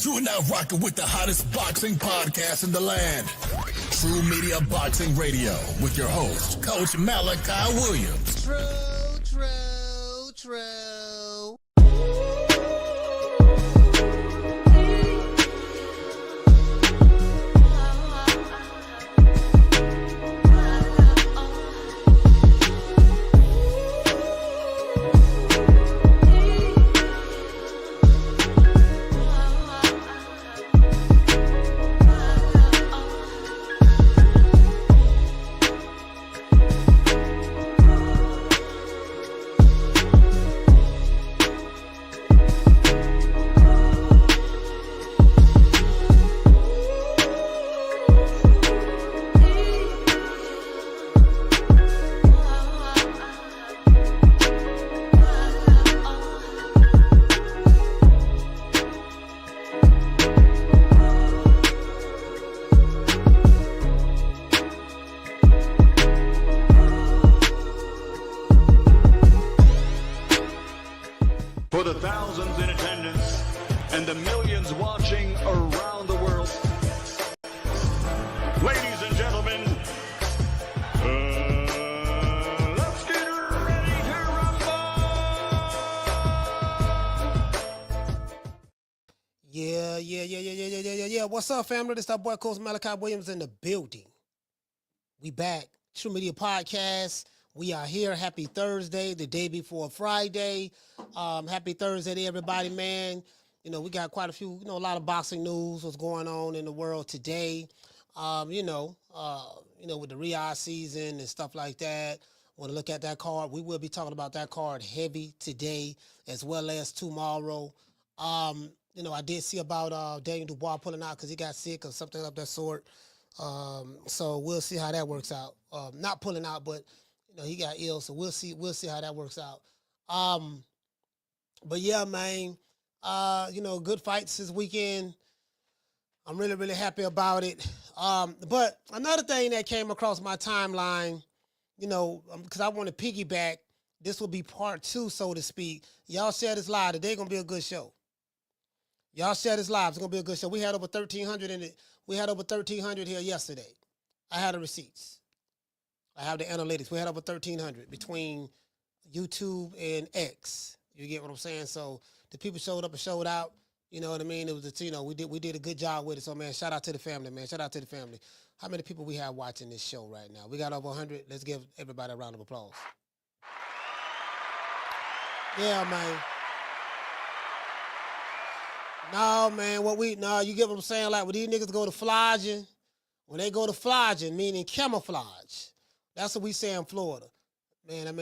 You are now rocking with the hottest boxing podcast in the land. True Media Boxing Radio with your host, Coach Malachi Williams. True. For the thousands in attendance and the millions watching around the world, ladies and gentlemen, let's get ready to rumble! Yeah. What's up, family? This is our boy, Coach Malachi Williams in the building. We back. True Media Podcast. We are here. Happy Thursday, the day before Friday. Happy Thursday to everybody, man. You know, we got quite a few, a lot of boxing news, what's going on in the world today. With the Riyadh season and stuff like that. Want to look at that card. We will be talking about that card heavy today as well as tomorrow. I did see about Daniel Dubois pulling out because he got sick or something of that sort. So we'll see how that works out. Not pulling out, but he got ill, so we'll see how that works out. But yeah, man, good fights this weekend. I'm really, really happy about it. But another thing that came across my timeline, because I want to piggyback, this will be part 2, so to speak. Y'all share this live. Today gonna be a good show. Y'all share this live. It's gonna be a good show. We had over 1,300 in it. We had over 1,300 here yesterday. I had the receipts. I have the analytics. We had over 1,300 between YouTube and X. You get what I'm saying? So the people showed up and showed out. You know what I mean? It was we did a good job with it. So man, shout out to the family, man. Shout out to the family. How many people we have watching this show right now? We got over 100. Let's give everybody a round of applause. Yeah, man. No, man. You get what I'm saying? Like when these niggas go to flogging, when they go to flogging, meaning camouflage. That's what we say in Florida. Man, that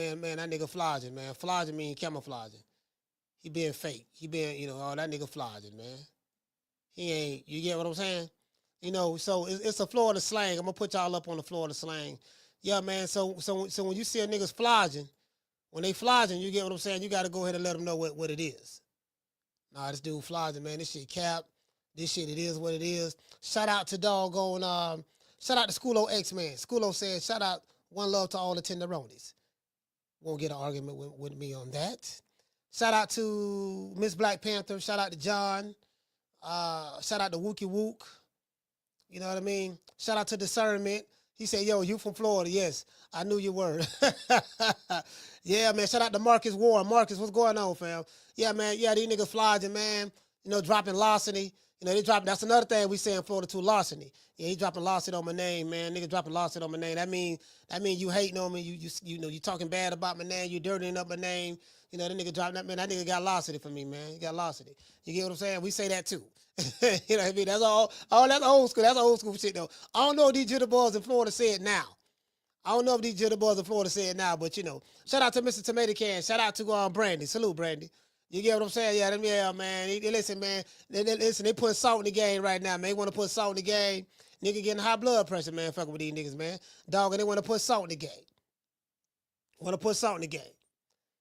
nigga flogging, man. Flogging mean camouflaging. He being fake. He being, that nigga flogging, man. He ain't, you get what I'm saying? So it's a Florida slang. I'm going to put y'all up on the Florida slang. Yeah, man, so when you see a nigga's flogging, when they flogging, you get what I'm saying? You got to go ahead and let them know what it is. Nah, this dude flogging, man. This shit cap. This shit, it is what it is. Shout out to shout out to Schoolo X, man. Schoolo said, shout out, one love to all the tenderonis. Won't get an argument with me on that. Shout out to Miss Black Panther. Shout out to John. Shout out to Wookie Wook. You know what I mean? Shout out to Discernment. He said, yo, you from Florida. Yes, I knew you were. Yeah, man. Shout out to Marcus Warren. Marcus, what's going on, fam? Yeah, man. Yeah, these niggas flogging, man. Dropping larceny. They dropping. That's another thing we say in Florida too, larceny. Yeah, he dropping larceny on my name, man. Nigga dropping larceny on my name. That mean you hating on me. You talking bad about my name. You dirtying up my name. That nigga dropping that, man. That nigga got larceny for me, man. He got larceny. You get what I'm saying? We say that too. You know what I mean? That's all that's old school. That's old school shit though. I don't know if these jitterbugs in Florida say it now. But shout out to Mr. Tomato Can. Shout out to Brandy. Salute, Brandy. You get what I'm saying? Yeah, man. Listen, man. They put salt in the game right now, man. They want to put salt in the game. Nigga getting high blood pressure, man. Fucking with these niggas, man. Dog, and they want to put salt in the game.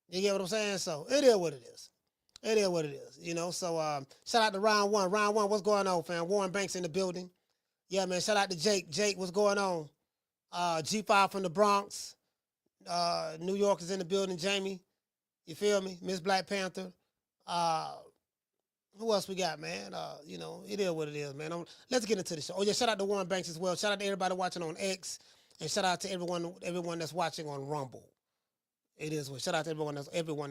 You get what I'm saying? So, it is what it is. So, shout out to Round 1. Round 1, what's going on, fam? Warren Banks in the building. Yeah, man. Shout out to Jake. Jake, what's going on? G5 from the Bronx. New York is in the building. Jamie, you feel me? Miss Black Panther. Who else we got, man? You know, it is what it is, man. Let's get into the show. Oh yeah, shout out to Warren Banks as well. Shout out to everybody watching on X, and shout out to everyone that's watching on Rumble. It is what. Shout out to everyone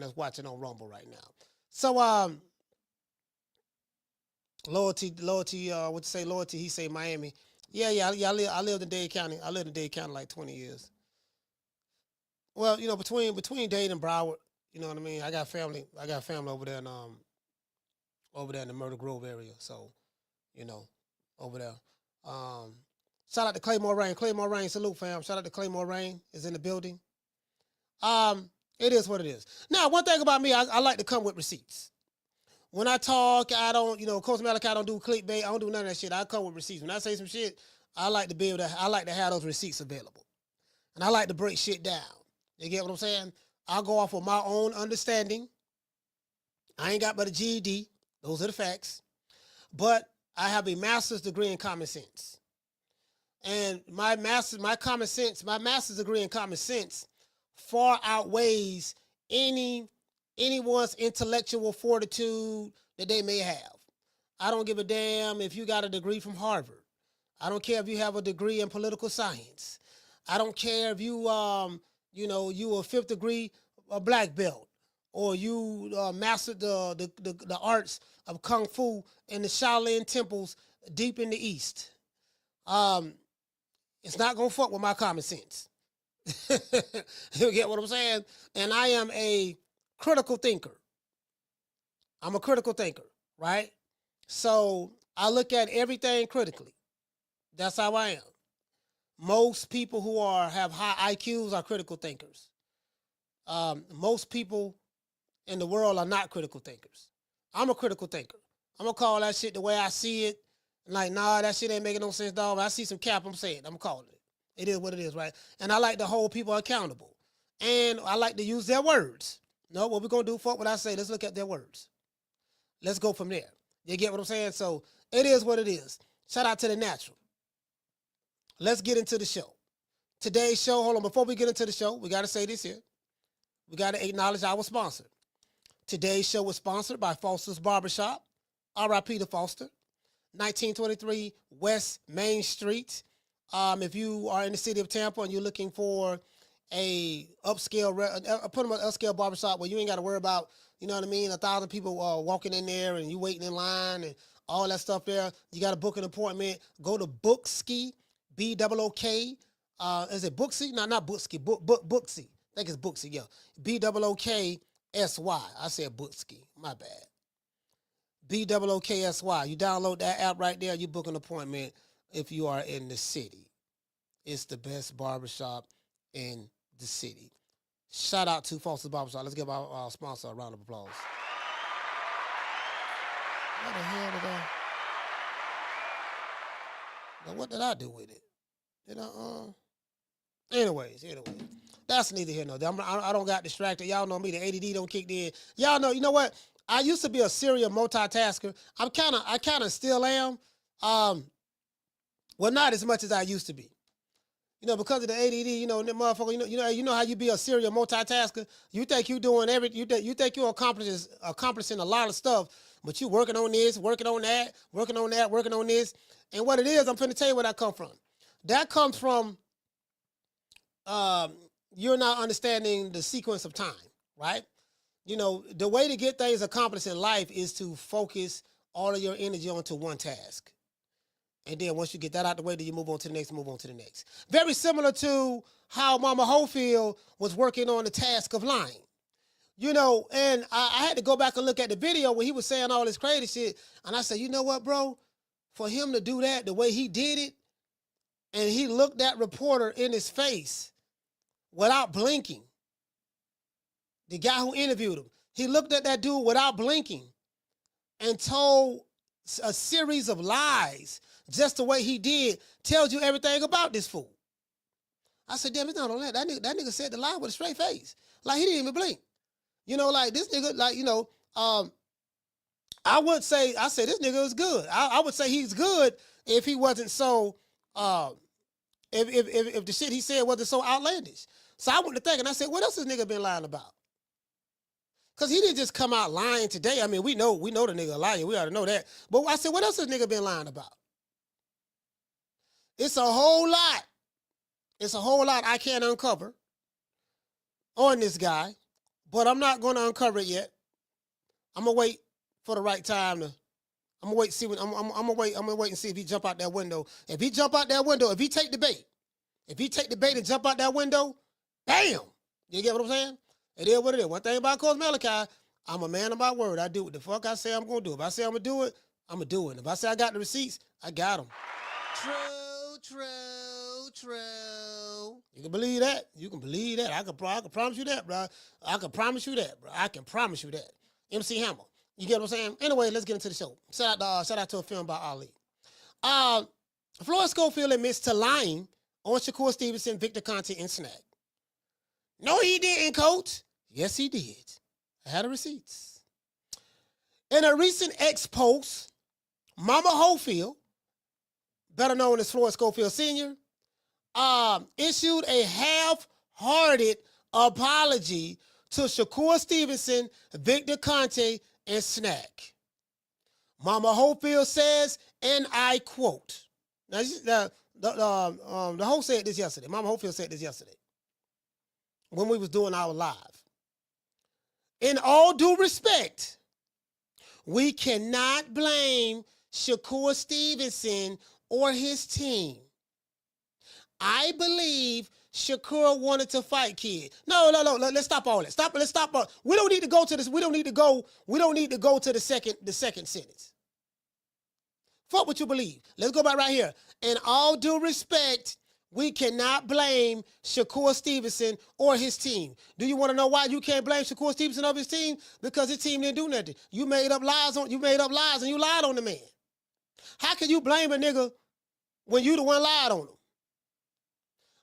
that's watching on Rumble right now. So loyalty. What you say? Loyalty. He say Miami. Yeah. I lived in Dade County. I lived in Dade County like 20 years. Well, you know, between Dade and Broward, you know what I mean. I got family over there in the Myrtle Grove area. So, you know, over there. Shout out to Claymore Rain. Claymore Rain, salute, fam. Shout out to Claymore Rain is in the building. It is what it is. Now, one thing about me, I like to come with receipts. When I talk, I don't, you know, Coach Malachi, I don't do clickbait. I don't do none of that shit. I come with receipts. When I say some shit, I like to have those receipts available. And I like to break shit down. You get what I'm saying? I'll go off of my own understanding. I ain't got but a GED. Those are the facts. But I have a master's degree in common sense. And my master's degree in common sense far outweighs anyone's intellectual fortitude that they may have. I don't give a damn if you got a degree from Harvard. I don't care if you have a degree in political science. I don't care if you you a fifth degree black belt, or you mastered the arts of kung fu in the Shaolin temples deep in the East. It's not gonna fuck with my common sense. You get what I'm saying? And I am a critical thinker. I'm a critical thinker, right? So I look at everything critically. That's how I am. Most people who have high IQs are critical thinkers. Most people in the world are not critical thinkers. I'm a critical thinker. I'm going to call that shit the way I see it. Like, nah, that shit ain't making no sense, dog. If I see some cap, I'm saying it. I'm calling it. It is what it is, right? And I like to hold people accountable. And I like to use their words. No, what we're going to do, fuck what I say. Let's look at their words. Let's go from there. You get what I'm saying? So it is what it is. Shout out to The Natural. Let's get into the show. Today's show, hold on, before we get into the show, we got to say this here. We got to acknowledge our sponsor. Today's show was sponsored by Foster's Barbershop, R.I.P. to Foster, 1923 West Main Street. If you are in the city of Tampa and you're looking for a upscale barbershop where you ain't got to worry about, you know what I mean, 1,000 people walking in there and you waiting in line and all that stuff there, you got to book an appointment. Go to Booksy, B-O-O-K. Is it Booksy? No, not Booksy. Booksy. I think it's Booksy, yeah. B-O-O-K-S-Y. I said Booksy. My bad. B-O-O-K-S-Y. You download that app right there. You book an appointment if you are in the city. It's the best barbershop in the city. Shout out to Foster's Barbershop. Let's give our sponsor a round of applause. What the hell did I... Now, what did I do with it? Did I, Anyways, that's neither here nor there. I don't got distracted. Y'all know me. The ADD don't kick in. Y'all know, you know what? I used to be a serial multitasker. I kind of still am. Well, not as much as I used to be. You know, because of the ADD, you know, that motherfucker, you know how you be a serial multitasker? You think you doing you think you're accomplishing a lot of stuff, but you working on this, working on that, working on this. And what it is, I'm finna tell you where that come from. That comes from you're not understanding the sequence of time, right? You know, the way to get things accomplished in life is to focus all of your energy onto one task. And then once you get that out the way, then you move on to the next. Very similar to how Mama Hofield was working on the task of lying. You know, and I had to go back and look at the video where he was saying all this crazy shit. And I said, you know what, bro? For him to do that the way he did it, and he looked that reporter in his face without blinking. The guy who interviewed him, he looked at that dude without blinking and told a series of lies just the way he did, tells you everything about this fool. I said, damn, it's not on that. That nigga said the lie with a straight face. Like, he didn't even blink. You know, like, this nigga, like, you know, I said this nigga is good. I would say he's good if he wasn't so, if the shit he said wasn't so outlandish. So I went to think, and I said, what else this nigga been lying about? Because he didn't just come out lying today. I mean, we know the nigga a liar. We already know that. But I said, what else has nigga been lying about? It's a whole lot. It's a whole lot I can't uncover on this guy. But I'm not going to uncover it yet. I'm going to wait for the right time to. I'm gonna wait. See what I'm gonna wait. I'm gonna wait and see if he jump out that window. If he jump out that window, if he take the bait and jump out that window, bam! You get what I'm saying? It is what it is. One thing about Coach Malachi, I'm a man of my word. I do what the fuck I say I'm gonna do. If I say I'm gonna do it, I'm gonna do it. If I say I got the receipts, I got them. True. You can believe that. You can believe that. I can promise you that, bro. I can promise you that. MC Hammer. You get what I'm saying? Anyway, let's get into the show. Shout out to a film by Ali. Floyd Schofield admits to lying on Shakur Stevenson, Victor Conte, and SNAC. No, he didn't, coach. Yes, he did. I had the receipts. In a recent X post, Mama Hofield, better known as Floyd Schofield Sr., issued a half-hearted apology to Shakur Stevenson, Victor Conte, and SNAC. Mama Hofield says, and I quote. Now, the host said this yesterday. Mama Hofield said this yesterday when we was doing our live. In all due respect, we cannot blame Shakur Stevenson or his team. I believe Shakur wanted to fight kid. No. Let's stop all that. Let's stop. We don't need to go to this. We don't need to go to the second sentence. Fuck what you believe. Let's go back right here. In all due respect, we cannot blame Shakur Stevenson or his team. Do you want to know why you can't blame Shakur Stevenson or his team? Because his team didn't do nothing. You made up lies and you lied on the man. How can you blame a nigga when you the one lied on him?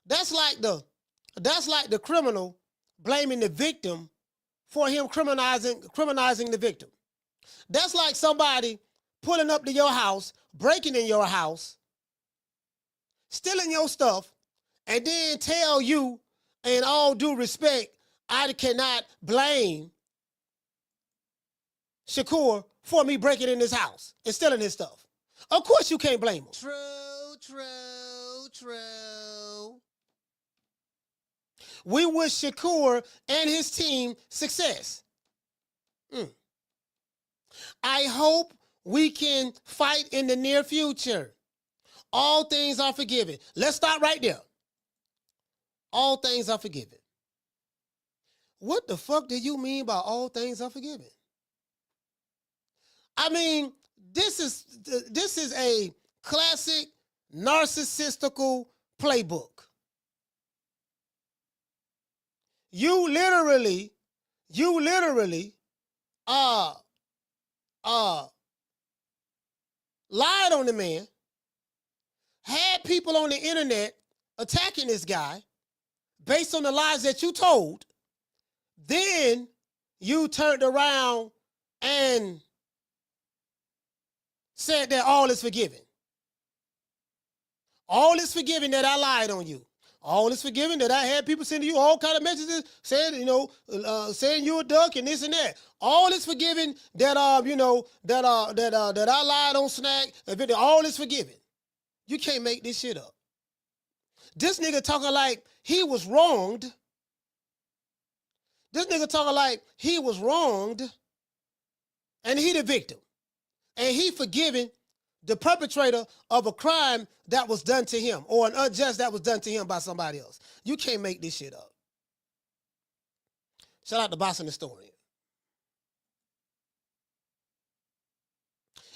That's like the criminal blaming the victim for him criminalizing the victim. That's like somebody pulling up to your house, breaking in your house, stealing your stuff, and then tell you, in all due respect, I cannot blame Shakur for me breaking in his house and stealing his stuff. Of course you can't blame him. True. We wish Shakur and his team success. I hope we can fight in the near future. All things are forgiven. Let's start right there. All things are forgiven. What the fuck do you mean by all things are forgiven? I mean, this is a classic narcissistical playbook. You literally lied on the man, had people on the internet attacking this guy based on the lies that you told. Then you turned around and said that all is forgiven. All is forgiven that I lied on you. All is forgiven that I had people sending you all kind of messages saying, saying you a duck and this and that. All is forgiven that that I lied on SNAC. All is forgiven. You can't make this shit up. This nigga talking like he was wronged. This nigga talking like he was wronged, and he the victim, and he forgiving the perpetrator of a crime that was done to him, or an unjust that was done to him by somebody else. You can't make this shit up. Shout out to Boston Historian.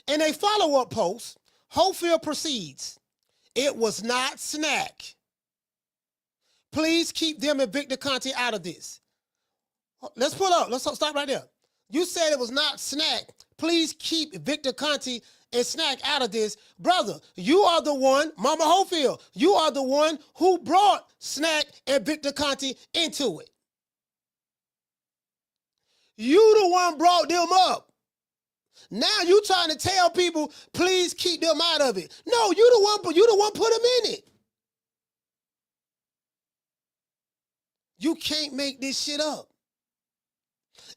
In a follow-up post, Hofield proceeds, it was not SNAC. Please keep them and Victor Conte out of this. Let's pull up. Let's stop right there. You said it was not SNAC. Please keep Victor Conte and SNAC out of this. Brother, you are the one, Mama Hofield, you are the one who brought SNAC and Victor Conte into it. You the one brought them up. Now you trying to tell people, please keep them out of it. No, you the one put them in it. You can't make this shit up.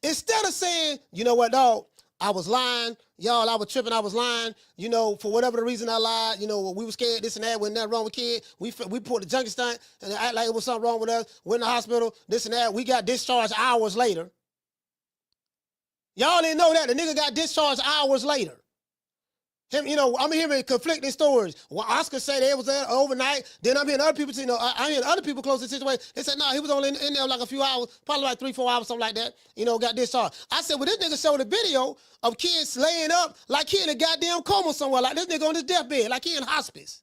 Instead of saying, you know what, dog, I was lying. Y'all, I was tripping. I was lying. You know, for whatever the reason I lied. You know, we were scared, this and that. Wasn't nothing wrong with kid. We pulled the junkie stunt and act like it was something wrong with us. We're in the hospital, this and that. We got discharged hours later. Y'all didn't know that. The nigga got discharged hours later. Him, you know, I'm hearing conflicting stories. Well, Oscar said they was there overnight. Then I'm hearing other people, you know, I'm hearing other people close to the situation. They said, no, he was only in there like a few hours, probably like 3-4 hours, something like that. You know, got discharged. I said, well, this nigga showed a video of kids laying up like he in a goddamn coma somewhere, like this nigga on his deathbed, like he in hospice.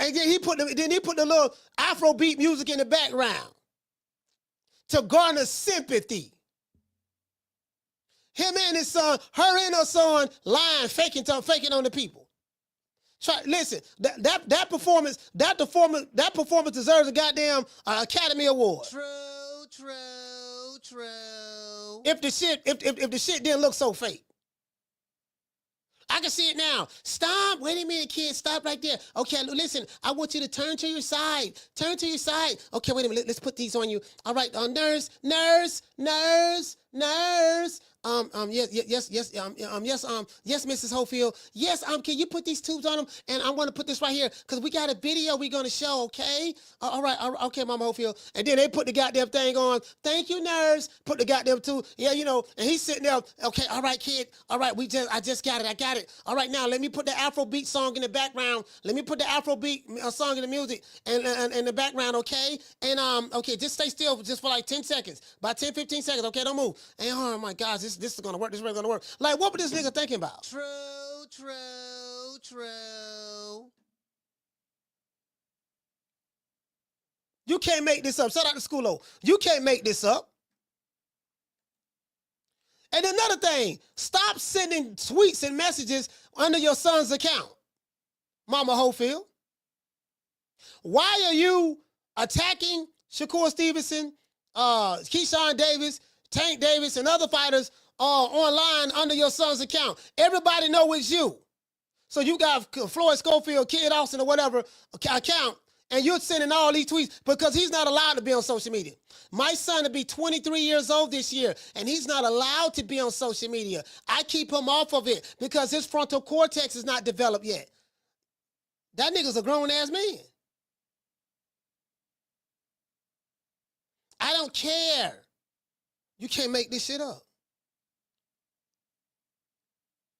And then he put the little Afrobeat music in the background to garner sympathy. Him and his son, her and her son, lying, faking on the people. Listen, that performance deserves a goddamn Academy Award. True. If the shit didn't look so fake. I can see it now. Stop. Wait a minute, kid. Stop right there. Okay, listen. I want you to turn to your side. Turn to your side. Okay, wait a minute. Let's put these on you. All right, nurse. Yes, Mrs. Hofield. Yes, can you put these tubes on them? And I want to put this right here because we got a video we're going to show, okay? All right, okay, Mama Hofield. And then they put the goddamn thing on. Thank you, nurse. Put the goddamn tube. Yeah, you know, and he's sitting there. Okay, all right, kid. All right, I just got it. I got it. All right, now let me put the Afrobeat song in the background. Let me put the Afrobeat song in the music and in the background, okay? And, okay, just stay still just for like 10 seconds. About 10, 15 seconds, okay? Don't move. And, oh, my gosh, this is going to work. This is really going to work. Like, what was this nigga thinking about? True. You can't make this up. Shout out to Schoolo. You can't make this up. And another thing, stop sending tweets and messages under your son's account, Mama Hofield. Why are you attacking Shakur Stevenson, Keyshawn Davis, Tank Davis, and other fighters online under your son's account? Everybody know it's you. So you got Floyd Schofield, Kid Austin, or whatever account, and you're sending all these tweets because he's not allowed to be on social media. My son will be 23 years old this year, and he's not allowed to be on social media. I keep him off of it because his frontal cortex is not developed yet. That nigga's a grown-ass man. I don't care. You can't make this shit up.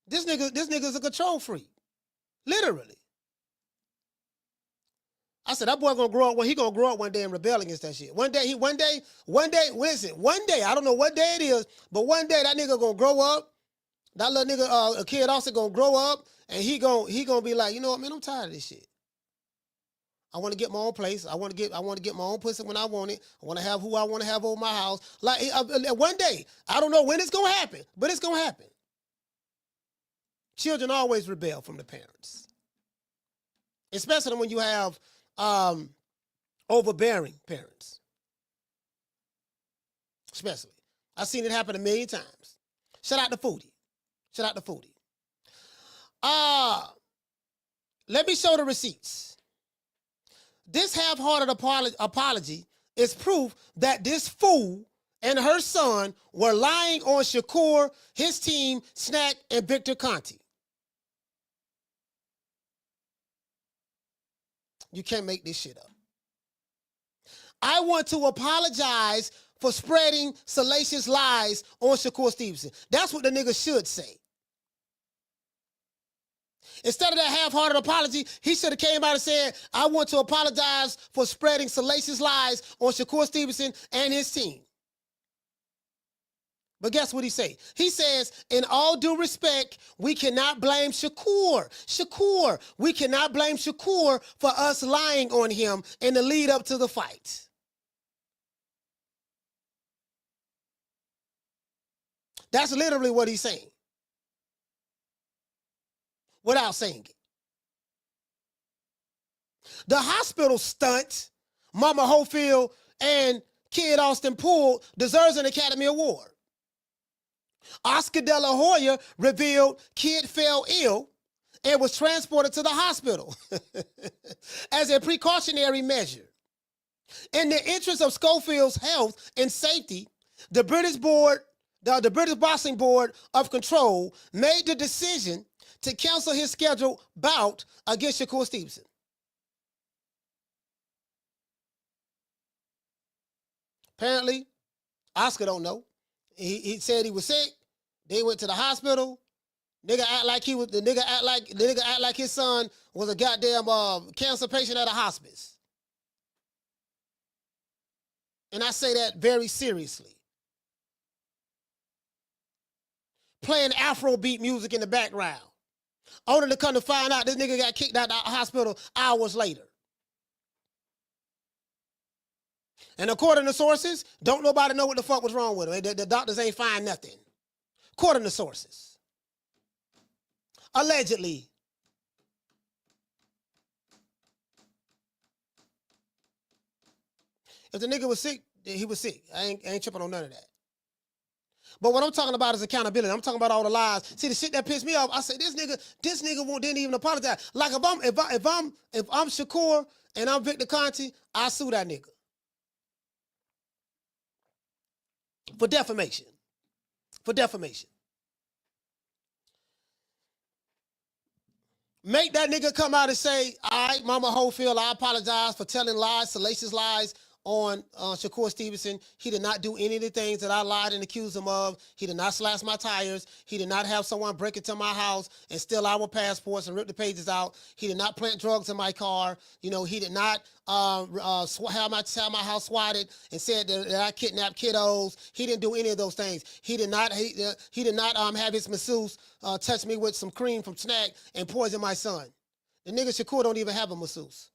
This nigga's a control freak. Literally. I said, that boy gonna grow up, he gonna grow up one day and rebel against that shit. One day, I don't know what day it is, but one day that nigga gonna grow up. That little nigga, a kid also gonna grow up, and he gonna be like, you know what, man, I'm tired of this shit. I want to get my own place. I want to get my own pussy when I want it. I want to have who I want to have over my house. Like one day, I don't know when it's gonna happen, but it's gonna happen. Children always rebel from the parents, especially when you have overbearing parents. Especially, I've seen it happen a million times. Shout out to Foodie. Let me show the receipts. This half-hearted apology is proof that this fool and her son were lying on Shakur, his team, SNAC, and Victor Conte. You can't make this shit up. I want to apologize for spreading salacious lies on Shakur Stevenson. That's what the nigga should say. Instead of that half-hearted apology, he should have came out and said, I want to apologize for spreading salacious lies on Shakur Stevenson and his team. But guess what he say? He says, in all due respect, we cannot blame Shakur. We cannot blame Shakur for us lying on him in the lead up to the fight. That's literally what he's saying. Without saying it. The hospital stunt Mama Hofield and Kid Austin pulled deserves an Academy Award. Oscar De La Hoya revealed Kid fell ill and was transported to the hospital as a precautionary measure. In the interest of Scofield's health and safety, the British Boxing Board of Control made the decision to cancel his scheduled bout against Shakur Stevenson. Apparently, Oscar don't know. He said he was sick. They went to the hospital. Nigga act like his son was a goddamn cancer patient at a hospice. And I say that very seriously. Playing Afrobeat music in the background. Only to come to find out this nigga got kicked out of the hospital hours later. And according to sources, don't nobody know what the fuck was wrong with him. The doctors ain't find nothing. According to sources. Allegedly. If the nigga was sick, he was sick. I ain't tripping on none of that. But what I'm talking about is accountability. I'm talking about all the lies. See, the shit that pissed me off, I said, this nigga didn't even apologize. Like if I'm Shakur and I'm Victor Conte, I sue that nigga. For defamation. For defamation. Make that nigga come out and say, all right, Mama Hofield, I apologize for telling lies, salacious lies on Shakur Stevenson. He did not do any of the things that I lied and accused him of. He did not slash my tires. He did not have someone break into my house and steal our passports and rip the pages out. He did not plant drugs in my car. You know, he did not have my house swatted and said that I kidnapped kiddos. He didn't do any of those things. He did not have his masseuse touch me with some cream from SNAC and poison my son. The nigga Shakur don't even have a masseuse.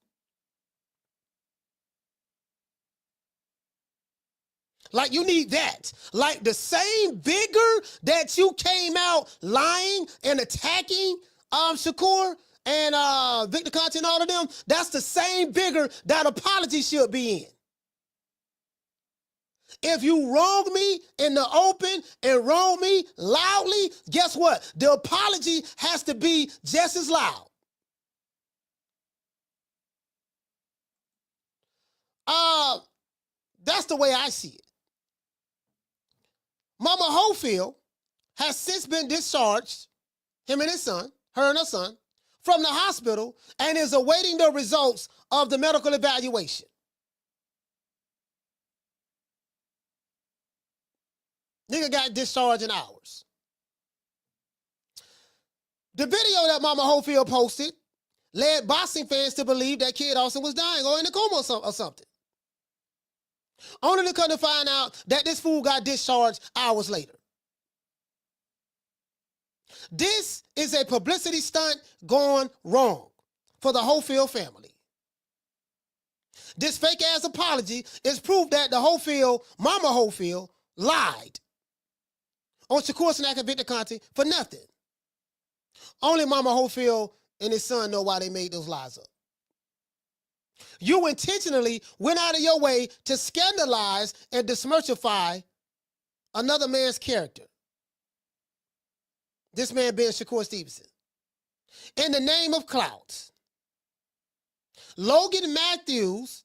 Like, you need that. Like, the same vigor that you came out lying and attacking Shakur and Victor Conte and all of them, that's the same vigor that apology should be in. If you wrong me in the open and wrong me loudly, guess what? The apology has to be just as loud. That's the way I see it. Mama Hofield has since been discharged, him and his son, her and her son, from the hospital and is awaiting the results of the medical evaluation. Nigga got discharged in hours. The video that Mama Hofield posted led boxing fans to believe that Kid Austin was dying or in a coma or something. Only to come to find out that this fool got discharged hours later. This is a publicity stunt gone wrong for the Hofield family. This fake-ass apology is proof that the Mama Hofield, lied on Shakur SNAC and Victor Conte for nothing. Only Mama Hofield and his son know why they made those lies up. You intentionally went out of your way to scandalize and dismercify another man's character. This man being Shakur Stevenson. In the name of clout. Logan Matthews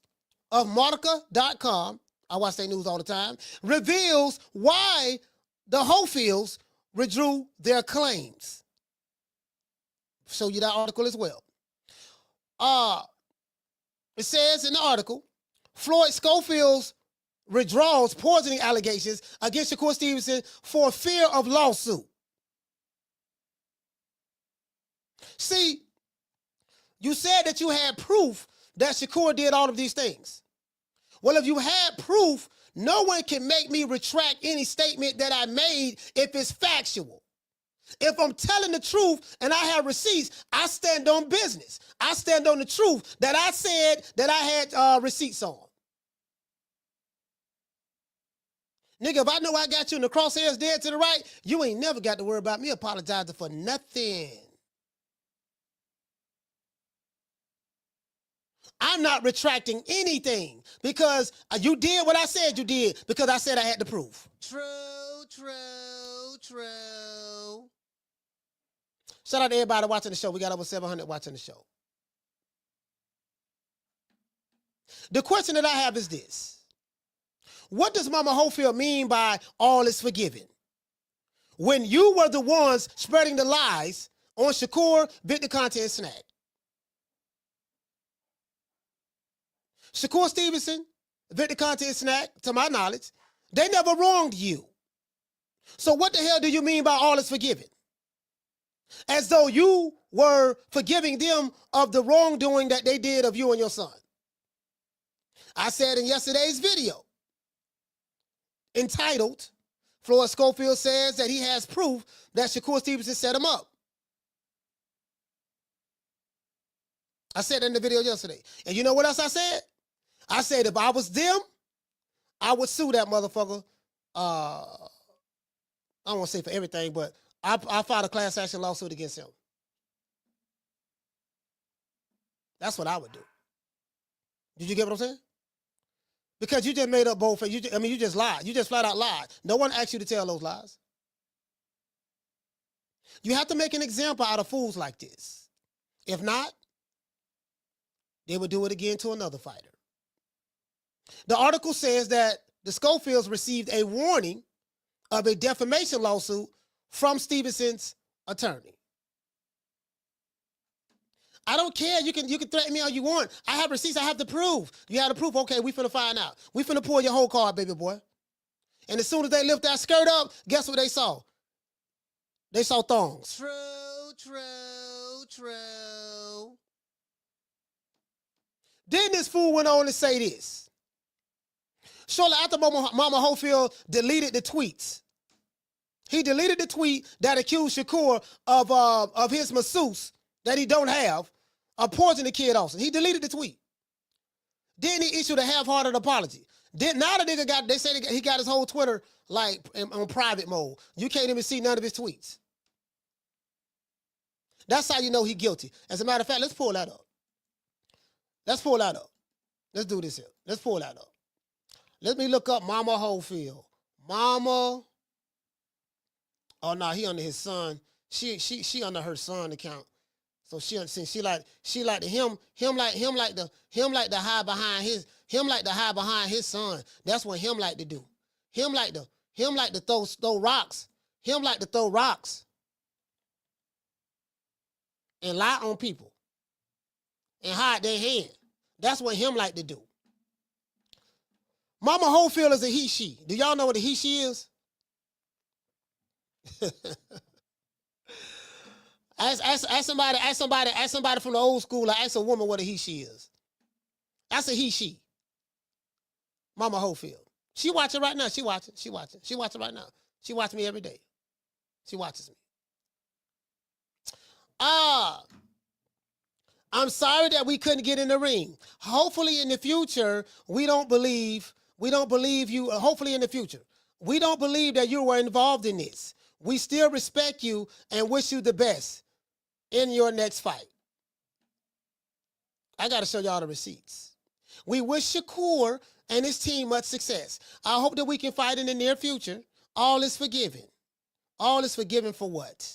of Marca.com, I watch their news all the time, reveals why the Hofields withdrew their claims. Show you that article as well. It says in the article, Floyd Schofield's withdraws poisoning allegations against Shakur Stevenson for fear of lawsuit. See, you said that you had proof that Shakur did all of these things. Well, if you had proof, no one can make me retract any statement that I made if it's factual. If I'm telling the truth and I have receipts, I stand on business. I stand on the truth that I said that I had receipts on. Nigga, if I know I got you in the crosshairs dead to the right, you ain't never got to worry about me apologizing for nothing. I'm not retracting anything because you did what I said you did because I said I had the proof. True. Shout out to everybody watching the show. We got over 700 watching the show. The question that I have is this. What does Mama Hofield mean by all is forgiven? When you were the ones spreading the lies on Shakur, Victor, Conte SNAC. Shakur Stevenson, Victor, Conte SNAC, to my knowledge, they never wronged you. So what the hell do you mean by all is forgiven? As though you were forgiving them of the wrongdoing that they did of you and your son. I said in yesterday's video, entitled, Floyd Schofield says that he has proof that Shakur Stevenson set him up. I said that in the video yesterday. And you know what else I said? I said if I was them, I would sue that motherfucker. I don't want to say for everything, but I filed a class action lawsuit against him. That's what I would do. Did you get what I'm saying? Because you just made up both. You just lied. You just flat out lied. No one asked you to tell those lies. You have to make an example out of fools like this. If not, they would do it again to another fighter. The article says that the Scofields received a warning of a defamation lawsuit from Stevenson's attorney. I don't care. You can threaten me all you want. I have receipts. I have the proof. You have the proof. Okay, we finna find out. We finna pull your whole card, baby boy. And as soon as they lift that skirt up, guess what they saw? They saw thongs. True. Then this fool went on to say this. Shortly after Mama Hofield deleted the tweets, he deleted the tweet that accused Shakur of his masseuse that he don't have of poisoning the kid Austin. He deleted the tweet. Then he issued a half-hearted apology. Then now the nigga they say he got his whole Twitter like on private mode. You can't even see none of his tweets. That's how you know he guilty. As a matter of fact, let's pull that up. Let's do this here. Let's pull that up. Let me look up Mama Hofield. Mama. Oh no, he under his son. She under her son account. So she like to hide behind his son. That's what him like to do. Him like to throw rocks. Him like to throw rocks and lie on people and hide their hand. That's what him like to do. Mama Hofield is a he, she. Do y'all know what a he, she is? Ask somebody from the old school, or ask a woman what a he, she is. That's a he, she. Mama Hofield. She watching right now. She watching right now. She watches me every day. She watches me. I'm sorry that we couldn't get in the ring. Hopefully in the future, we don't believe you. Hopefully in the future, we don't believe that you were involved in this. We still respect you and wish you the best in your next fight. I got to show y'all the receipts. We wish Shakur and his team much success. I hope that we can fight in the near future. All is forgiven. All is forgiven for what?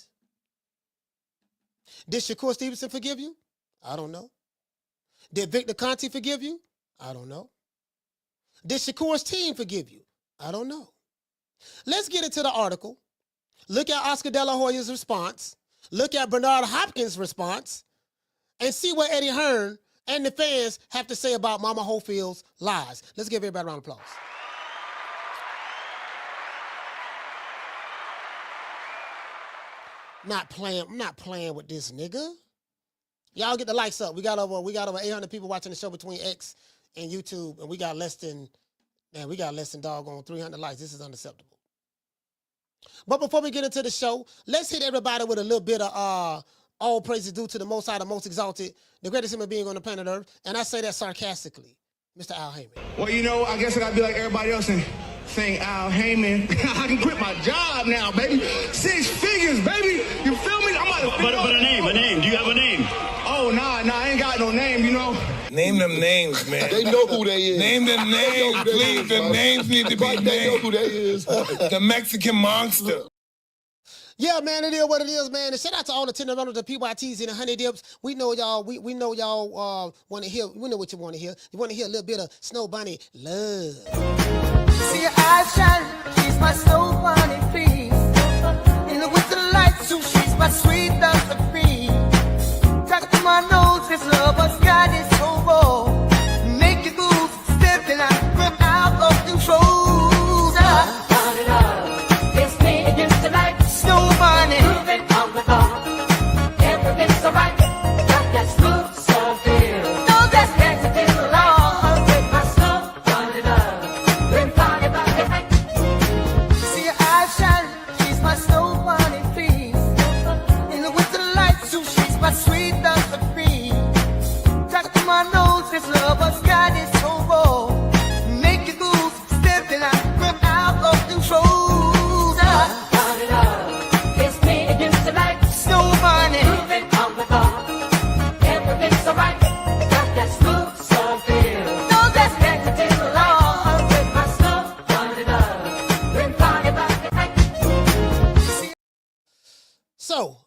Did Shakur Stevenson forgive you? I don't know. Did Victor Conte forgive you? I don't know. Did Shakur's team forgive you? I don't know. Let's get into the article. Look at Oscar De La Hoya's response. Look at Bernard Hopkins' response. And see what Eddie Hearn and the fans have to say about Mama Hofield's lies. Let's give everybody a round of applause. I'm not playing with this nigga. Y'all get the likes up. We got over 800 people watching the show between X and YouTube, and we got less than doggone 300 likes. This is unacceptable. But before we get into the show, let's hit everybody with a little bit of all praises due to the Most High, the Most Exalted, the greatest human being on the planet Earth, and I say that sarcastically, Mr. Al Heyman. Well, you know, I guess I gotta be like everybody else and sing Al Heyman. I can quit my job now, baby. 6 figures, baby. You feel me? I'm about to But a name. Do you have a name? Oh, nah, I ain't got no name, you know. Name them names, man. They know who they is. Name them names, please. The names need to be named. They know who they is. The Mexican Monster. Yeah, man, it is what it is, man. And shout out to all the Tenderloins, the PYTs, and the Honey Dips. We know y'all. We know y'all want to hear. We know what you want to hear. You want to hear a little bit of Snow Bunny love. See your eyes shine, she's my Snow Bunny, please. In the winter lights, so she's my sweet love of me. Talk to my nose, this love has got it so raw. Make you move, stepping out, from out of control. Snow Bunny, moving on the bar. Everything's alright. Got that smooth Scofield. No, that's next to the law. With my Snow Bunny love. Bring party back. See her eyes shine. She's my Snow Bunny, please. In the winter lights, so she's my sweet love of me. Talk to my nose, this love has got it so raw. Make you move, stepping out, from out of control. So,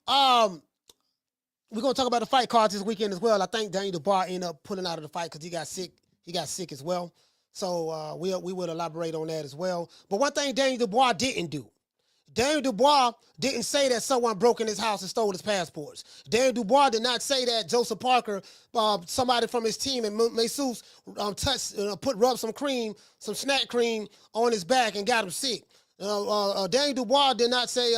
we're gonna talk about the fight cards this weekend as well. I think Daniel Dubois ended up pulling out of the fight because he got sick. He got sick as well. So we will elaborate on that as well. But one thing Daniel Dubois didn't do. Daniel Dubois didn't say that someone broke in his house and stole his passports. Daniel Dubois did not say that Joseph Parker, somebody from his team, and Masseuse rubbed some cream, some snack cream on his back and got him sick. Daniel Dubois did not say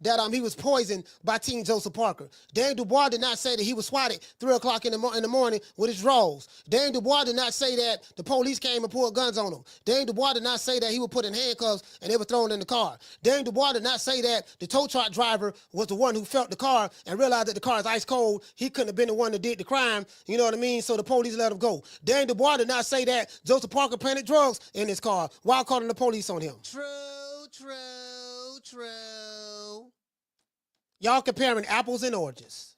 that he was poisoned by Team Joseph Parker. Daniel Dubois did not say that he was swatted 3 o'clock in the morning with his drawers. Daniel Dubois did not say that the police came and pulled guns on him. Daniel Dubois did not say that he was put in handcuffs and they were thrown in the car. Daniel Dubois did not say that the tow truck driver was the one who felt the car and realized that the car is ice cold. He couldn't have been the one that did the crime. You know what I mean? So the police let him go. Daniel Dubois did not say that Joseph Parker planted drugs in his car while calling the police on him. True. Y'all comparing apples and oranges.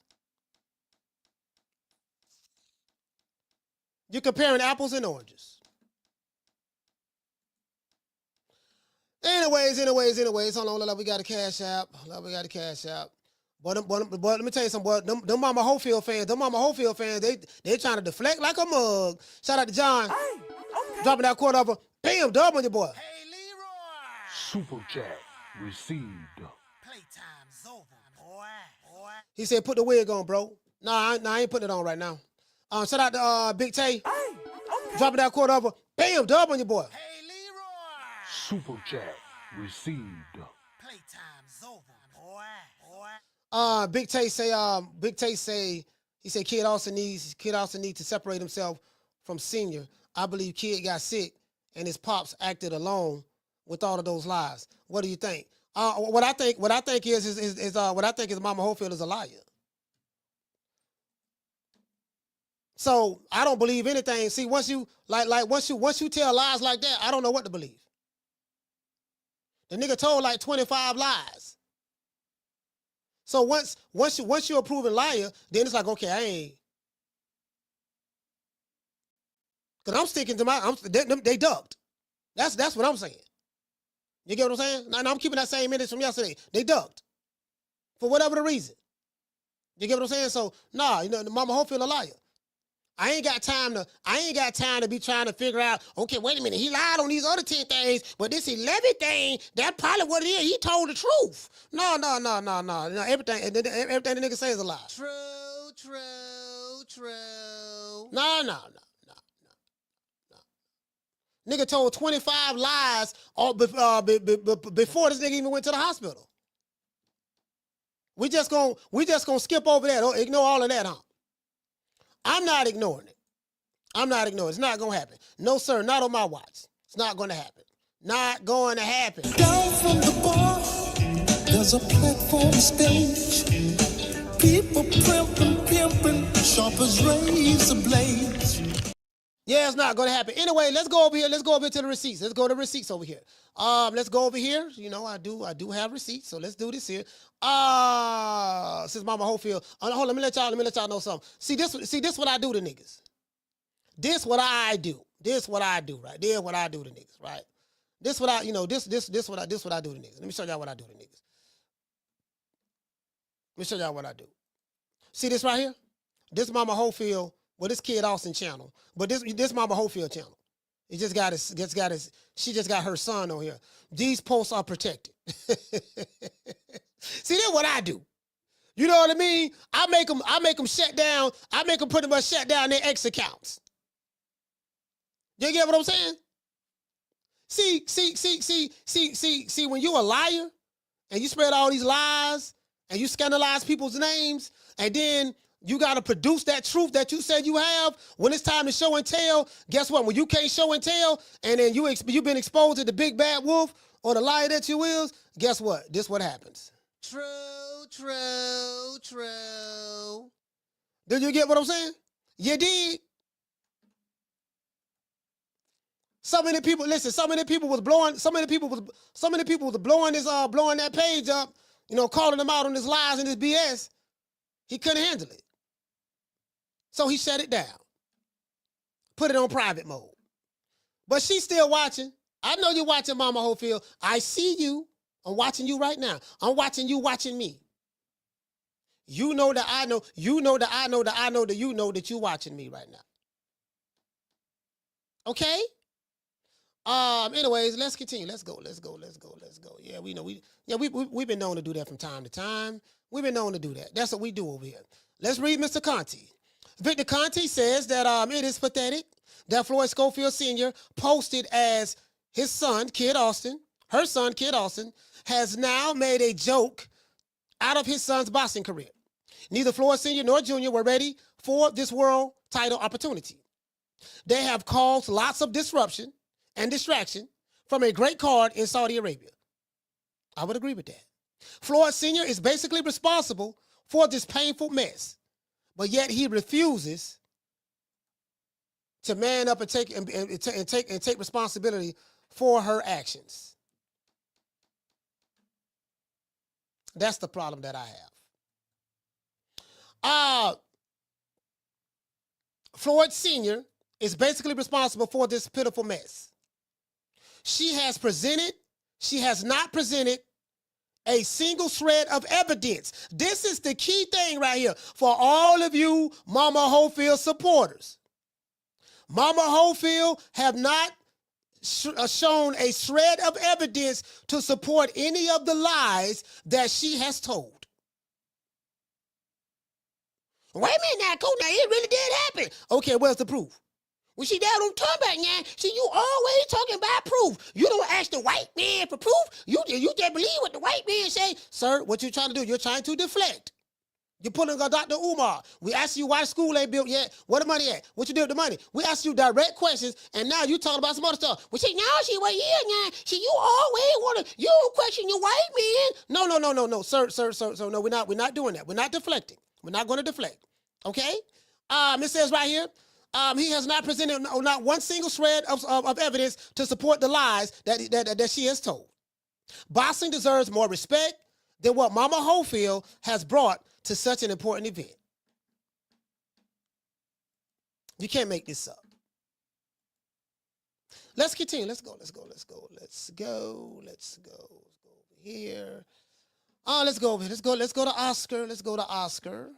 You're comparing apples and oranges. Anyways. Hold on, we got a cash app. But let me tell you something, boy. Them Mama Hofield fans, they trying to deflect like a mug. Shout out to John. Hey, okay. Dropping that quarter over. Bam, dub on your boy. Hey, Leroy. Super chat received. Playtime's over, boy. He said, put the wig on, bro. Nah, I ain't putting it on right now. Shout out to Big Tay. Hey, okay. Dropping that quarter over. Bam, dub on your boy. Hey, Leroy. Super chat received. Playtime's over, boy. Big Tay say, he said Kid also needs to separate himself from Senior. I believe Kid got sick and his pops acted alone with all of those lies. What do you think? What I think is Mama Hofield is a liar. So I don't believe anything. See, once you tell lies like that, I don't know what to believe. The nigga told like 25 lies. So once you're a proven liar, then it's like, okay, I ain't. Because I'm sticking to they ducked. That's what I'm saying. You get what I'm saying? Now I'm keeping that same image from yesterday. They ducked. For whatever the reason. You get what I'm saying? So, the Mama Hofield a liar. I ain't got time to be trying to figure out, okay, wait a minute, he lied on these other 10 things, but this 11th thing, that probably what it is. He told the truth. No. Everything the nigga say is a lie. True. No. Nigga told 25 lies before this nigga even went to the hospital. We just gonna skip over that. Ignore all of that, huh? I'm not ignoring it. It's not gonna happen. No, sir, not on my watch. It's not gonna happen. Not going to happen. Down from the bar, there's a platform stage. People pimping, sharp as razor blades. Yeah, it's not gonna happen. Anyway, let's go over here. Let's go over to the receipts. Let's go to the receipts over here. Let's go over here. You know, I do have receipts, so let's do this here. Since Mama Hofield. Hold on, let me let y'all know something. See this what I do to niggas. This what I do, right? This what I do to niggas, right? This what I do to niggas. Let me show y'all what I do to niggas. me show y'all what I do. See this right here? This Mama Hofield, well, this Kid Austin channel, but this Mama Hofield channel. It just got his, she just got her son on here. These posts are protected. See, that's what I do. You know what I mean? I make them shut down. I make them pretty much shut down their X accounts. You get what I'm saying? See, when you're a liar and you spread all these lies and you scandalize people's names and then you got to produce that truth that you said you have. When it's time to show and tell, guess what? When you can't show and tell, and then you've been exposed to the big bad wolf or the liar that you is, guess what? This what happens. True. Did you get what I'm saying? You did. So many people, listen, so many people was blowing that page up, you know, calling them out on his lies and his BS. He couldn't handle it. So he shut it down. Put it on private mode. But she's still watching. I know you're watching, Mama Hofield. I see you. I'm watching you right now. I'm watching you watching me. You know that I know. You know that I know that I know that you know that you're watching me right now. Okay? Anyways, let's continue. Let's go. Yeah, we know we've been known to do that from time to time. We've been known to do that. That's what we do over here. Let's read Mr. Conte. Victor Conte says that it is pathetic that Floyd Schofield Sr. posted as his son, Kid Austin, her son, Kid Austin, has now made a joke out of his son's boxing career. Neither Floyd Sr. nor Jr. were ready for this world title opportunity. They have caused lots of disruption and distraction from a great card in Saudi Arabia. I would agree with that. Floyd Sr. is basically responsible for this painful mess, but yet he refuses to man up and take responsibility for her actions. That's the problem that I have. Floyd Sr. is basically responsible for this pitiful mess. She has not presented a single shred of evidence. This is the key thing right here for all of you Mama Hofield supporters. Mama Hofield have not shown a shred of evidence to support any of the lies that she has told. Wait a minute now, Coach, now it really did happen. Okay, where's the proof? Well, see, that don't turn back, man. See, you always talking about proof. You don't ask the white man for proof. You just believe what the white man say. Sir, what you trying to do? You're trying to deflect. You're pulling on Dr. Umar. We asked you why the school ain't built yet. Where the money at? What you do with the money? We asked you direct questions, and now you talking about some other stuff. Well, see, now she wait here, now. See, you always want to, you question your white man. No, sir, no, we're not doing that. We're not deflecting. We're not going to deflect. Okay? It says right here, he has not presented not one single shred of evidence to support the lies that she has told. Boxing deserves more respect than what Mama Hofield has brought to such an important event. You can't make this up. Let's continue. Let's go over here. Let's go over here. Let's go to Oscar.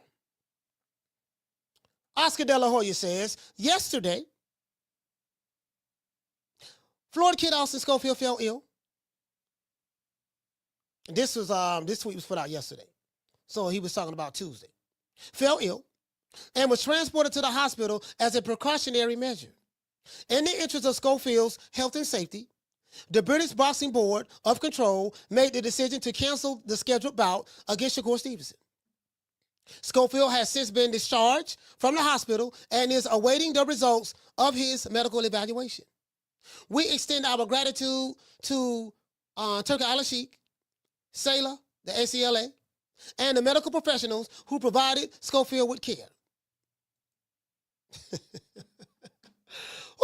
Oscar De La Hoya says, yesterday, Florida kid Austin Scofield fell ill. This tweet was put out yesterday. So he was talking about Tuesday. Fell ill and was transported to the hospital as a precautionary measure. In the interest of Scofield's health and safety, the British Boxing Board of Control made the decision to cancel the scheduled bout against Shakur Stevenson. Scofield has since been discharged from the hospital and is awaiting the results of his medical evaluation. We extend our gratitude to Turki Al-Sheikh, Sailor, the ACLA, and the medical professionals who provided Scofield with care.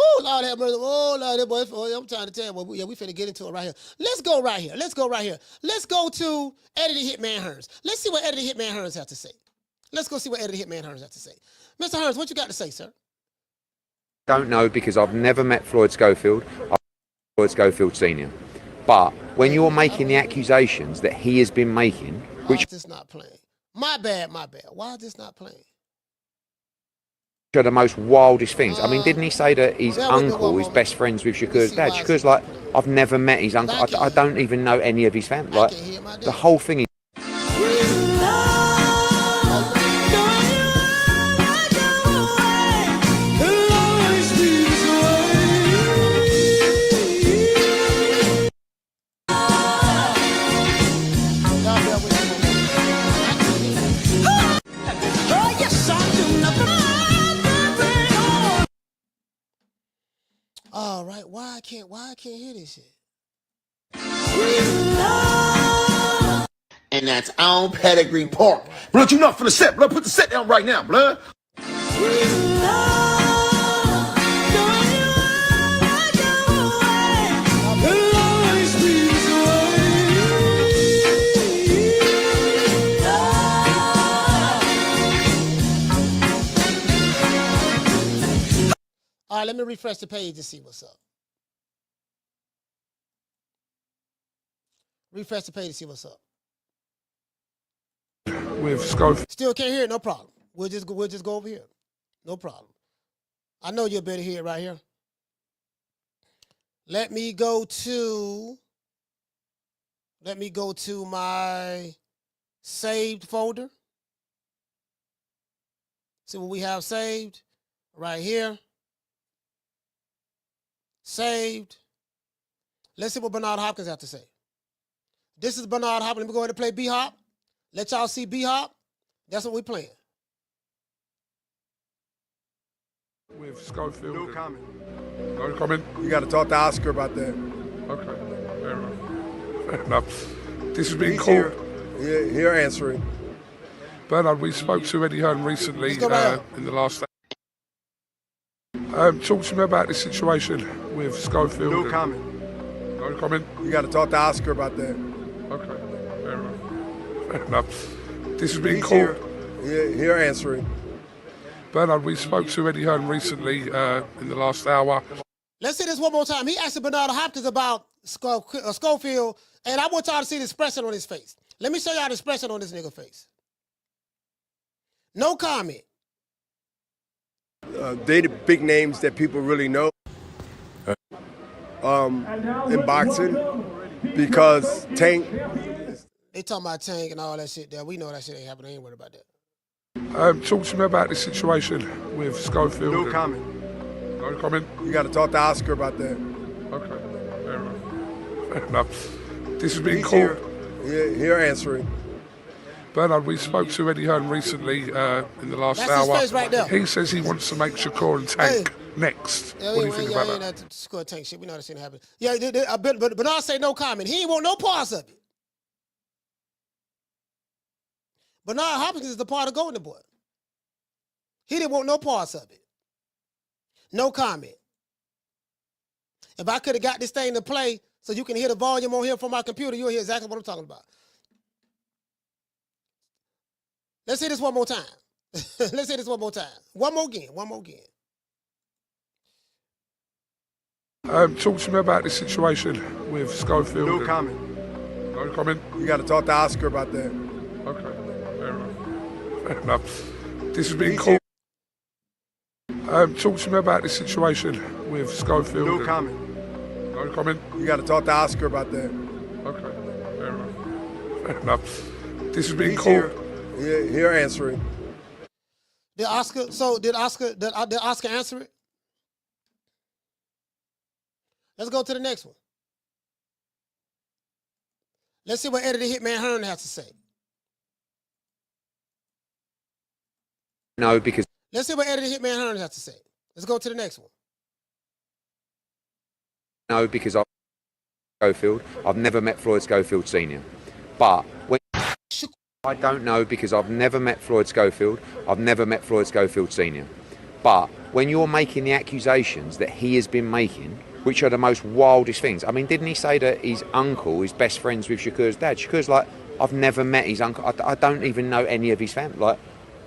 Oh, Lord have mercy. Oh, Lord, boy, I'm trying to tell you. We finna get into it right here. Let's go right here. Let's go to Eddie the Hitman Hearns. Let's see what Eddie the Hitman Hearns has to say. Let's go see what Eddie the Hitman Hearns has to say. Mr. Hearns, what you got to say, sir? Don't know because I've never met Floyd Schofield. I've met Floyd Schofield Sr. But when you're making the accusations that he has been making, which is not playing. My bad. Why is this not playing? Are the most wildest things. I mean, didn't he say that his uncle is best friends with Shakur's dad? Shakur's like, I've never met his uncle. I don't even know any of his family. Like, the whole thing is. All right, why I can't hear this shit? And that's on pedigree pork. Blood, you not finna set, blood. Put the set down right now, blood. All right, let me refresh the page to see what's up. Refresh the page to see what's up. With Scofield. Still can't hear it, no problem. We'll just go over here. No problem. I know you'll better hear it right here. Let me go to my saved folder. See what we have saved right here. Saved. Let's see what Bernard Hopkins have to say. This is Bernard Hopkins. Let me go ahead and play B-Hop. Let y'all see B-Hop. That's what we're playing. With Scofield. No comment. No comment? You got to talk to Oscar about that. Okay, fair enough. Fair enough. This has been He's called. here answering. Bernard, we spoke to Eddie Hearn recently in the last day. Talk to me about this situation with Scofield. No comment. No comment? You got to talk to Oscar about that. Okay, fair enough. Fair enough. This has been He's called. here answering. Bernard, we spoke to Eddie Hearn recently in the last hour. Let's see this one more time. He asked Bernard Hopkins about Scofield, and I want y'all to see the expression on his face. Let me show y'all the expression on this nigga face. No comment. They the big names that people really know in boxing because Tank. They talking about Tank and all that shit there. We know that shit ain't happening. I ain't worried about that. Talk to me about this situation with Scofield. No comment. No comment? You got to talk to Oscar about that. Okay, fair enough. Fair enough. This has been He's called. here answering. Bernard, we spoke to Eddie Hearn recently in the last That's hour. his face right there. He says he wants to make Shakur and Tank next. Yeah, What do you think about that? Score Tank shit. We know that shit happen. Yeah, but Bernard say no comment. He ain't want no parts of it. Bernard Hopkins is the part of Golden Boy. He didn't want no parts of it. No comment. If I could have got this thing to play so you can hear the volume on here from my computer, you'll hear exactly what I'm talking about. Let's hear this one more time. Let's hear this one more time. One more again. Talk to me about this situation with Scofield. No comment. No comment? You got to talk to Oscar about that. Okay, fair enough. Fair enough. This has been He's called. Talk to me about this situation with Scofield. No comment. No comment? You got to talk to Oscar about that. Okay, fair enough. Fair enough. This has been He's called. here answering. Did Oscar answer it? Let's go to the next one. Let's see what Eddie the Hitman Hearn has to say. No, because. Let's see what Eddie the Hitman Hearn has to say. Let's go to the next one. No, because Scofield. I've never met Floyd Schofield Sr. But when I don't know because I've never met Floyd Schofield. I've never met Floyd Schofield Sr. But when you're making the accusations that he has been making, which are the most wildest things. I mean, didn't he say that his uncle is best friends with Shakur's dad? Shakur's like, I've never met his uncle. I don't even know any of his family. Like,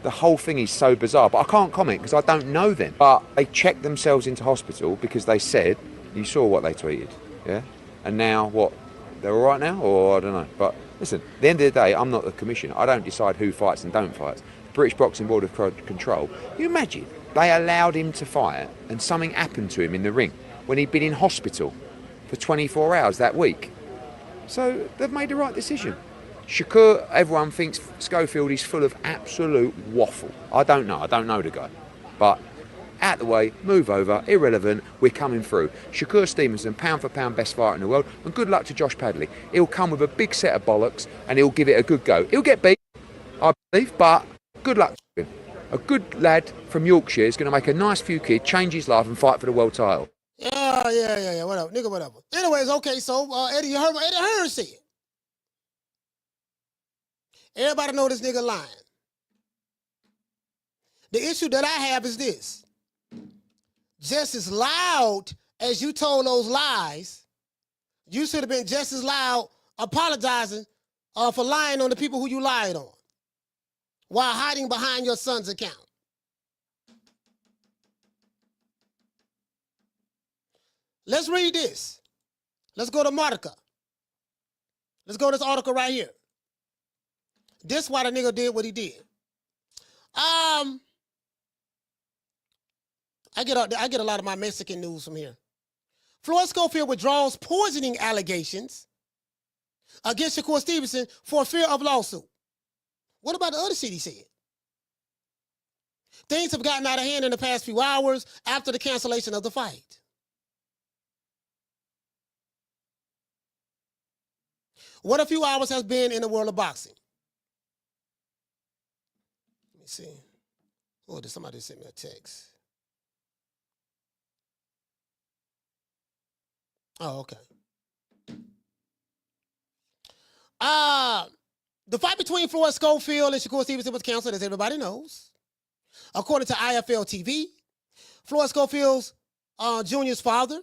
the whole thing is so bizarre. But I can't comment because I don't know them. But they checked themselves into hospital because they said, you saw what they tweeted, yeah? And now what? They're all right now? Or I don't know. But Listen, at the end of the day, I'm not the commissioner. I don't decide who fights and don't fight. The British Boxing Board of Control, you imagine, they allowed him to fight and something happened to him in the ring when he'd been in hospital for 24 hours that week. So they've made the right decision. Shakur, everyone thinks Scofield is full of absolute waffle. I don't know the guy. But out the way, move over, irrelevant, we're coming through. Shakur Stevenson, pound for pound best fighter in the world, and good luck to Josh Padley. He'll come with a big set of bollocks and he'll give it a good go. He'll get beat, I believe, but good luck to him. A good lad from Yorkshire is going to make a nice few kids, change his life and fight for the world title. Yeah, whatever, nigga, whatever. Anyways, okay, so Eddie, you heard what Eddie Hearn said. Everybody know this nigga lying. The issue that I have is this. Just as loud as you told those lies, you should have been just as loud apologizing for lying on the people who you lied on while hiding behind your son's account. Let's read this. Let's go to Martica. Let's go to this article right here. This why the nigga did what he did. I get a lot of my Mexican news from here. Floyd Schofield withdraws poisoning allegations against Shakur Stevenson for fear of lawsuit. What about the other shit he said? Things have gotten out of hand in the past few hours after the cancellation of the fight. What a few hours has been in the world of boxing. Let me see. Oh, did somebody send me a text? Oh, okay. The fight between Floyd Schofield and Shakur Stevenson was canceled, as everybody knows. According to IFL TV, Floyd Schofield's Jr.'s father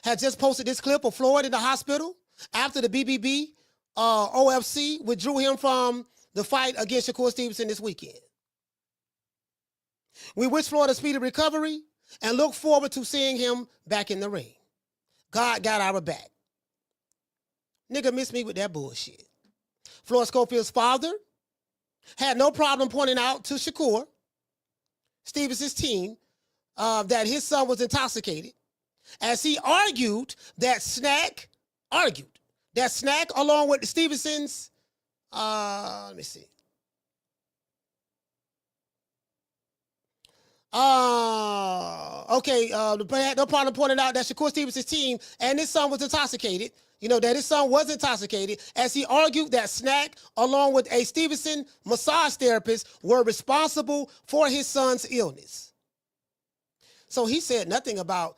had just posted this clip of Floyd in the hospital after the BBB OFC withdrew him from the fight against Shakur Stevenson this weekend. We wish Floyd a speedy recovery and look forward to seeing him back in the ring. God got our back. Nigga missed me with that bullshit. Floyd Schofield's father had no problem pointing out to Shakur Stevenson's team that his son was intoxicated, as he argued that SNAC along with the Stevensons, let me see. No problem pointing out that Shakur Stevenson's team and his son was intoxicated. You know, that his son was intoxicated, as he argued that SNAC, along with a Stevenson massage therapist, were responsible for his son's illness. So he said nothing about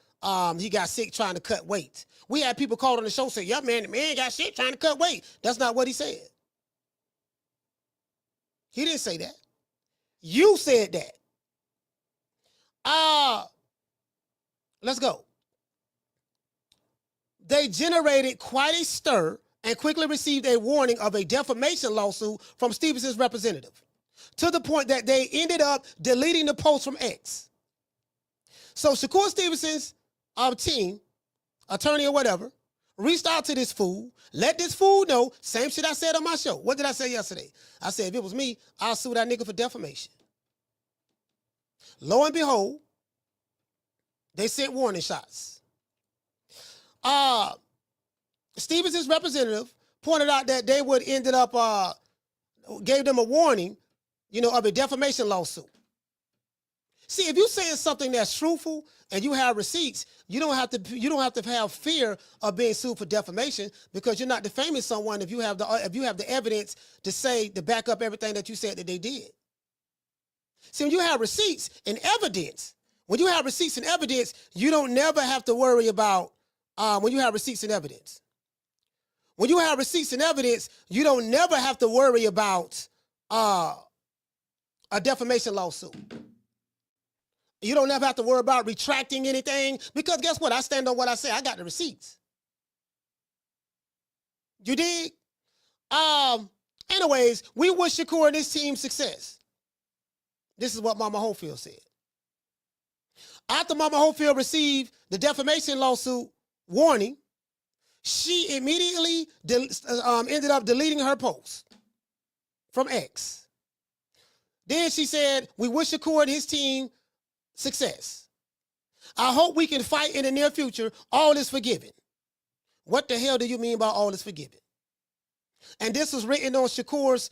he got sick trying to cut weight. We had people call on the show say, yeah, man, the man got sick trying to cut weight. That's not what he said. He didn't say that. You said that. Let's go. They generated quite a stir and quickly received a warning of a defamation lawsuit from Stevenson's representative, to the point that they ended up deleting the post from X. So Shakur Stevenson's team, attorney or whatever, reached out to this fool, let this fool know, same shit I said on my show. What did I say yesterday? I said, if it was me, I'll sue that nigga for defamation. Lo and behold, they sent warning shots. Stevenson's representative pointed out that they would ended up gave them a warning, of a defamation lawsuit. See, if you're saying something that's truthful and you have receipts, you don't have to have fear of being sued for defamation, because you're not defaming someone if you have the evidence to back up everything that you said that they did. See, when you have receipts and evidence, you don't never have to worry about when you have receipts and evidence. When you have receipts and evidence, you don't never have to worry about a defamation lawsuit. You don't ever have to worry about retracting anything, because guess what? I stand on what I say. I got the receipts. You dig? Anyways, we wish Shakur and his team success. This is what Mama Hofield said. After Mama Hofield received the defamation lawsuit warning, She immediately ended up deleting her post from X. Then she said, we wish Shakur and his team success. I hope we can fight in the near future. All is forgiven. What the hell do you mean by all is forgiven? And this was written on Shakur's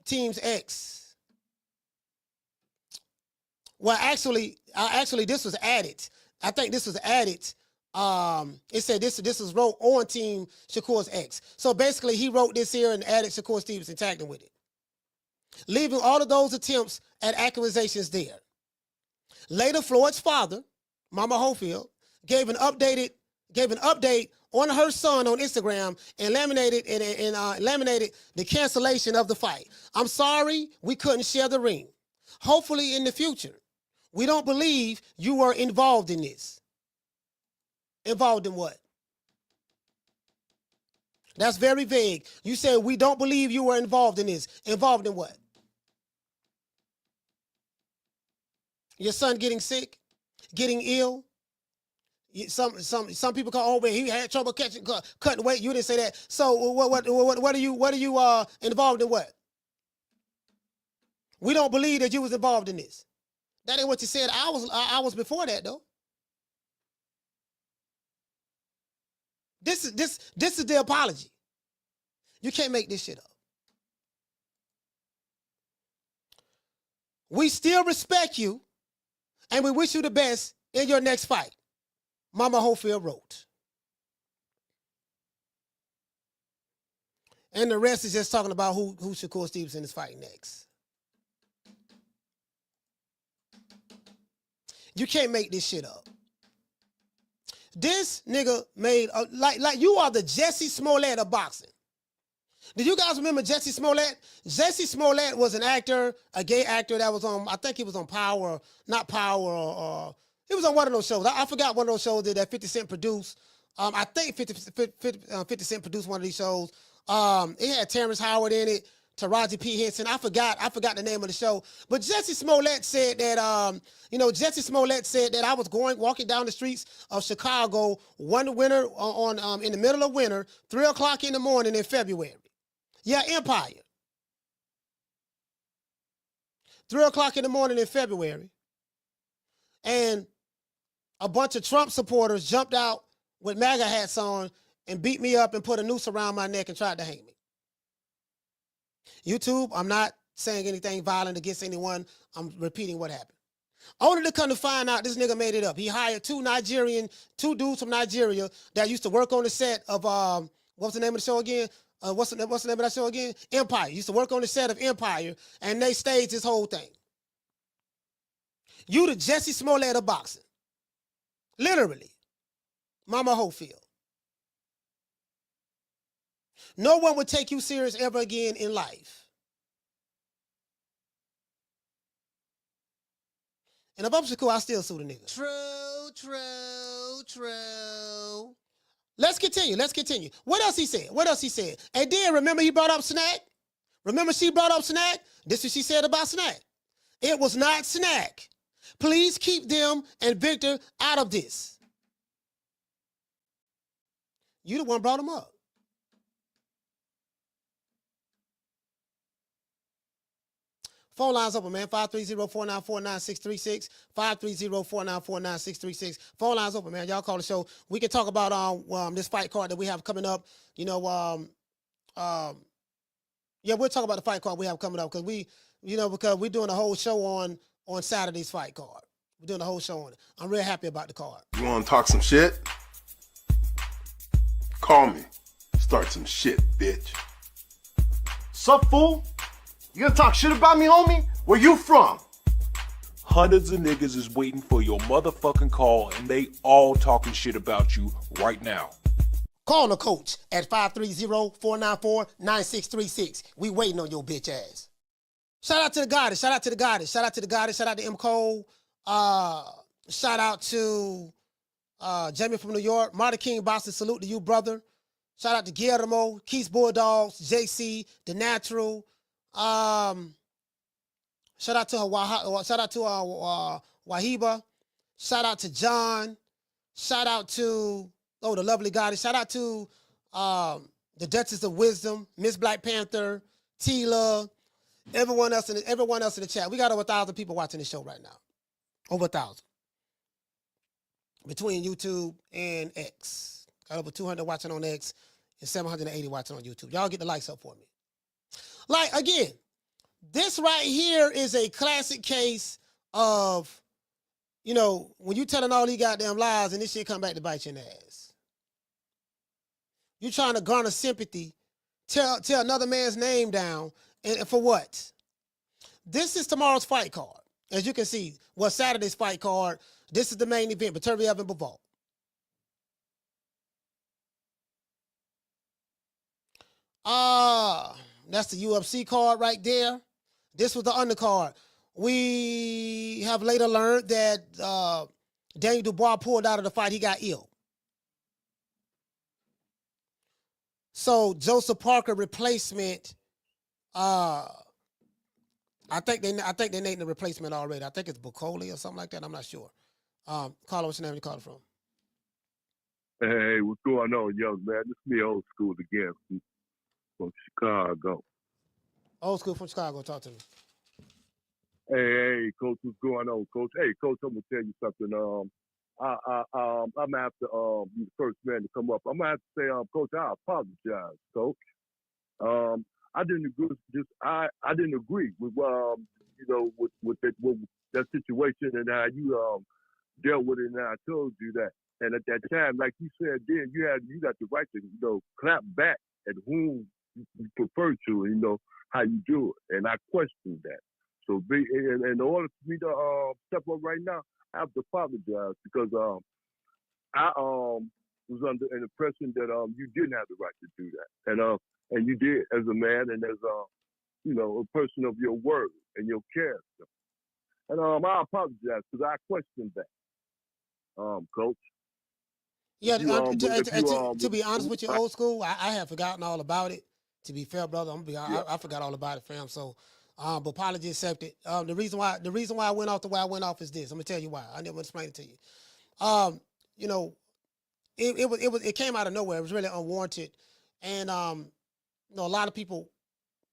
team's X. Well, actually, this was added. I think this was added. It said this was wrote on Team Shakur's X. So basically, he wrote this here and added Shakur Stevenson, tagged him with it, leaving all of those attempts at accusations there. Later, Floyd's father, Mama Hofield, gave an update on her son on Instagram and laminated the cancellation of the fight. I'm sorry we couldn't share the ring. Hopefully in the future. We don't believe you were involved in this. Involved in what? That's very vague. You said we don't believe you were involved in this. Involved in what? Your son getting sick? Getting ill? Some people call, oh, he had trouble cutting weight. You didn't say that. So what are you involved in what? We don't believe that you was involved in this. That ain't what you said. I was before that though. This is the apology. You can't make this shit up. We still respect you, and we wish you the best in your next fight. Mama Hofield wrote. And the rest is just talking about who Shakur Stevenson is fighting next. You can't make this shit up. This nigga made like you are the Jesse Smollett of boxing. Did you guys remember Jesse Smollett? Jesse Smollett was an actor, a gay actor that was on, I think he was on Power, not Power, or he was on one of those shows. I forgot one of those shows that 50 Cent produced. I think 50 Cent produced one of these shows. It had Terrence Howard in it, Taraji P. Henson. I forgot the name of the show. But Jesse Smollett said that, Jesse Smollett said that I was walking down the streets of Chicago one winter in the middle of winter, 3 o'clock in the morning in February. Yeah, Empire. 3 o'clock in the morning in February. And a bunch of Trump supporters jumped out with MAGA hats on and beat me up and put a noose around my neck and tried to hang me. YouTube, I'm not saying anything violent against anyone. I'm repeating what happened. Only to come to find out this nigga made it up. He hired two dudes from Nigeria that used to work on the set of, what's the name of the show again? What's the name of that show again? Empire. Used to work on the set of Empire, and they staged this whole thing. You the Jesse Smollett of boxing. Literally. Mama Hofield. No one would take you serious ever again in life. And if I'm Shakur, I still sue the nigga. True. Let's continue. What else he said? And then remember he brought up SNAC? Remember she brought up SNAC? This is what she said about SNAC. It was not SNAC. Please keep them and Victor out of this. You the one brought them up. Phone lines open, man. 530-494-9636. 530-494-9636. Phone lines open, man. Y'all call the show. We can talk about this fight card that we have coming up. We'll talk about the fight card we have coming up because we're doing a whole show on Saturday's fight card. We're doing a whole show on it. I'm real happy about the card. You want to talk some shit? Call me. Start some shit, bitch. Sup, fool? You gonna talk shit about me, homie? Where you from? Hundreds of niggas is waiting for your motherfucking call, and they all talking shit about you right now. Call the coach at 530-494-9636. We waiting on your bitch ass. Shout out to the goddess. Shout out to M. Cole. Shout out to Jamie from New York. Marty King Boston, salute to you, brother. Shout out to Guillermo, Keith's Bulldogs, JC, The Natural. Shout out to Wahiba. Shout out to John. Shout out to the lovely goddess. Shout out to the Duchess of Wisdom, Miss Black Panther, Tila, everyone else in the chat. We got over 1,000 people watching the show right now. Over 1,000. Between YouTube and X. Got over 200 watching on X and 780 watching on YouTube. Y'all get the likes up for me. Like, again, this right here is a classic case of, you know, when you telling all these goddamn lies and this shit come back to bite you in the ass. You trying to garner sympathy, tear another man's name down, and for what? This is tomorrow's fight card. As you can see, Saturday's fight card. This is the main event, Beterbiev and Bivol. That's the UFC card right there. This was the undercard. We have later learned that Daniel Dubois pulled out of the fight. He got ill. So Joseph Parker replacement. I think they named the replacement already. I think it's Bacoli or something like that. I'm not sure. Carlo, what's your name? You called from? Hey, what's going on, young man? This is me, old school again from Chicago. Old school from Chicago. Talk to me. Hey, Coach, what's going on, Coach? Hey, Coach, I'm gonna tell you something. I'm gonna have to be the first man to come up. I'm gonna have to say, Coach, I apologize, Coach. I didn't agree. I didn't agree with with that situation and how you dealt with it. And I told you that. And at that time, like you said, then you got the right to clap back at whom you prefer to, and how you do it. And I questioned that. So in order for me to step up right now, I have to apologize because I was under an impression that you didn't have the right to do that, and you did as a man and as a person of your word and your character. And I apologize because I questioned that, Coach. Yeah, to be honest with you, old school, I have forgotten all about it. To be fair, brother, I forgot all about it, fam. So, but apology accepted. The reason why I went off the way I went off is this. I'm gonna tell you why. I never explain it to you. It came out of nowhere. It was really unwarranted, and a lot of people.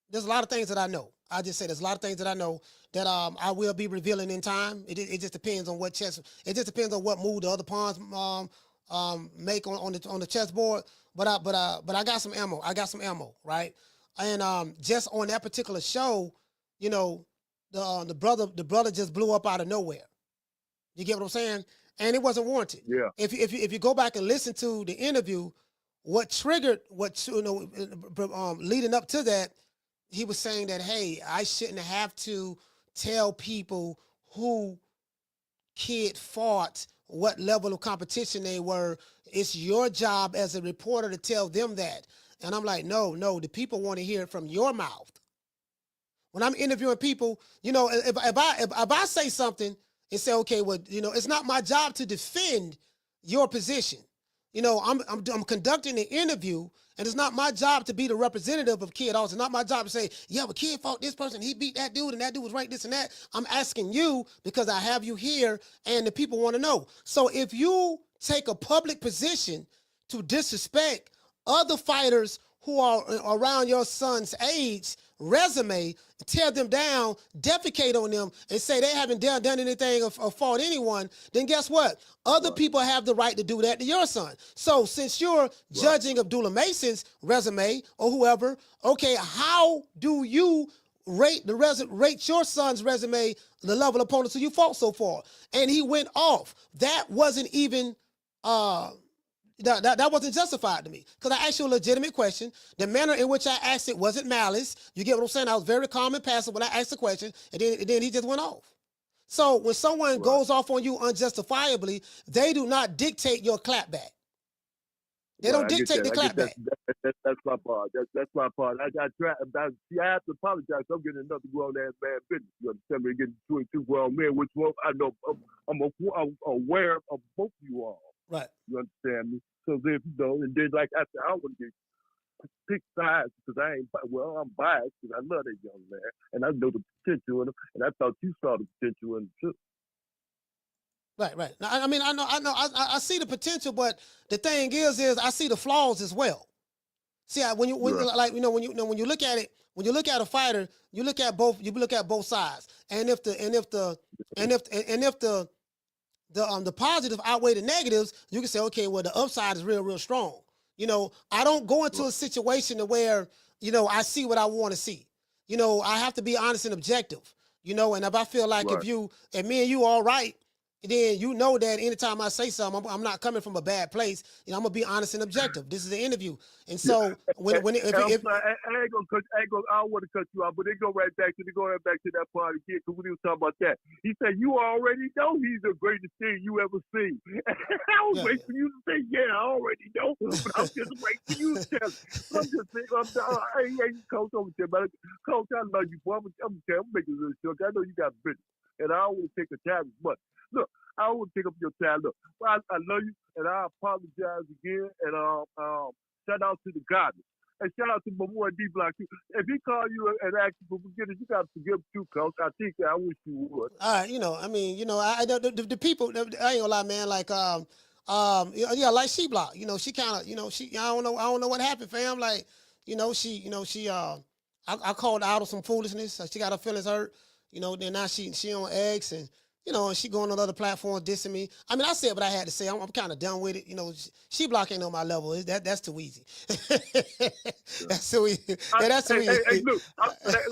There's a lot of things that I know. I just say there's a lot of things that I know that I will be revealing in time. It just depends on what chess. It just depends on what move the other pawns make on the chessboard. But I got some ammo. Right? And just on that particular show, the brother just blew up out of nowhere. You get what I'm saying? And it wasn't warranted. Yeah. If you go back and listen to the interview, what triggered leading up to that, he was saying that, hey, I shouldn't have to tell people who kid fought, what level of competition they were. It's your job as a reporter to tell them that. And I'm like, no, the people want to hear it from your mouth. When I'm interviewing people, if I say something and say, okay, well, it's not my job to defend your position. I'm conducting an interview, and it's not my job to be the representative of Kid Austin. It's not my job to say, yeah, but Kid fought this person, he beat that dude, and that dude was right, this and that. I'm asking you because I have you here, and the people want to know. So if you take a public position to disrespect other fighters who are around your son's age, resume, tear them down, defecate on them, and say they haven't done anything or fought anyone, then guess what? Other people have the right to do that to your son. So since you're judging Abdullah Mason's resume or whoever, okay, how do you rate your son's resume, the level of opponents who you fought so far? And he went off. That wasn't even that wasn't justified to me because I asked you a legitimate question. The manner in which I asked it wasn't malice. You get what I'm saying? I was very calm and passive when I asked the question, and then he just went off. So when someone goes off on you unjustifiably, they do not dictate your clapback. They don't dictate the clapback. That's my part. That's my part. I have to apologize. I'm getting another grown-ass man business. You understand me? Getting between two grown men, which one I know I'm aware of both of you all. Right. You understand me? So if and then like I said, I don't want to get pick sides because I'm biased because I love that young man and I know the potential in him, and I thought you saw the potential in him too. Right. Now, I mean, I see the potential, but the thing is I see the flaws as well. See, when you look at it, when you look at a fighter, you look at both sides, and if the positive outweigh the negatives, you can say, okay, well, the upside is real strong. I don't go into a situation where I see what I want to see. I have to be honest and objective. And if I feel like if me and you all right, then that anytime I say something, I'm not coming from a bad place. I'm gonna be honest and objective. This is an interview, and so I don't want to cut you off, but they go right back to that part again because we were talking about that. He said you already know he's the greatest thing you ever seen. I was waiting for you to say, yeah, I already know, but I'm just waiting for you to tell me. I'm just saying, hey, Coach, I'm telling you, Coach, I love you, boy. I'm making this short. I know you got business, and I don't want to take a time, but. Look, I don't want to take up your time. Look, I love you, and I apologize again. And shout out to the goddess. And shout out to my boy D-Block. If he call you and ask you for forgiveness, you got to forgive him too, Coach. I think I wish you would. All right, the people, I ain't gonna lie, man. Like, like She-Block. She kind of, I don't know what happened, fam. Like, I called her out of some foolishness. She got her feelings hurt. Then now she on X and. She going on other platforms dissing me. I mean, I said what I had to say. I'm kind of done with it. She-Block ain't on my level. That's too easy. That's too easy. That's too easy. Hey, look,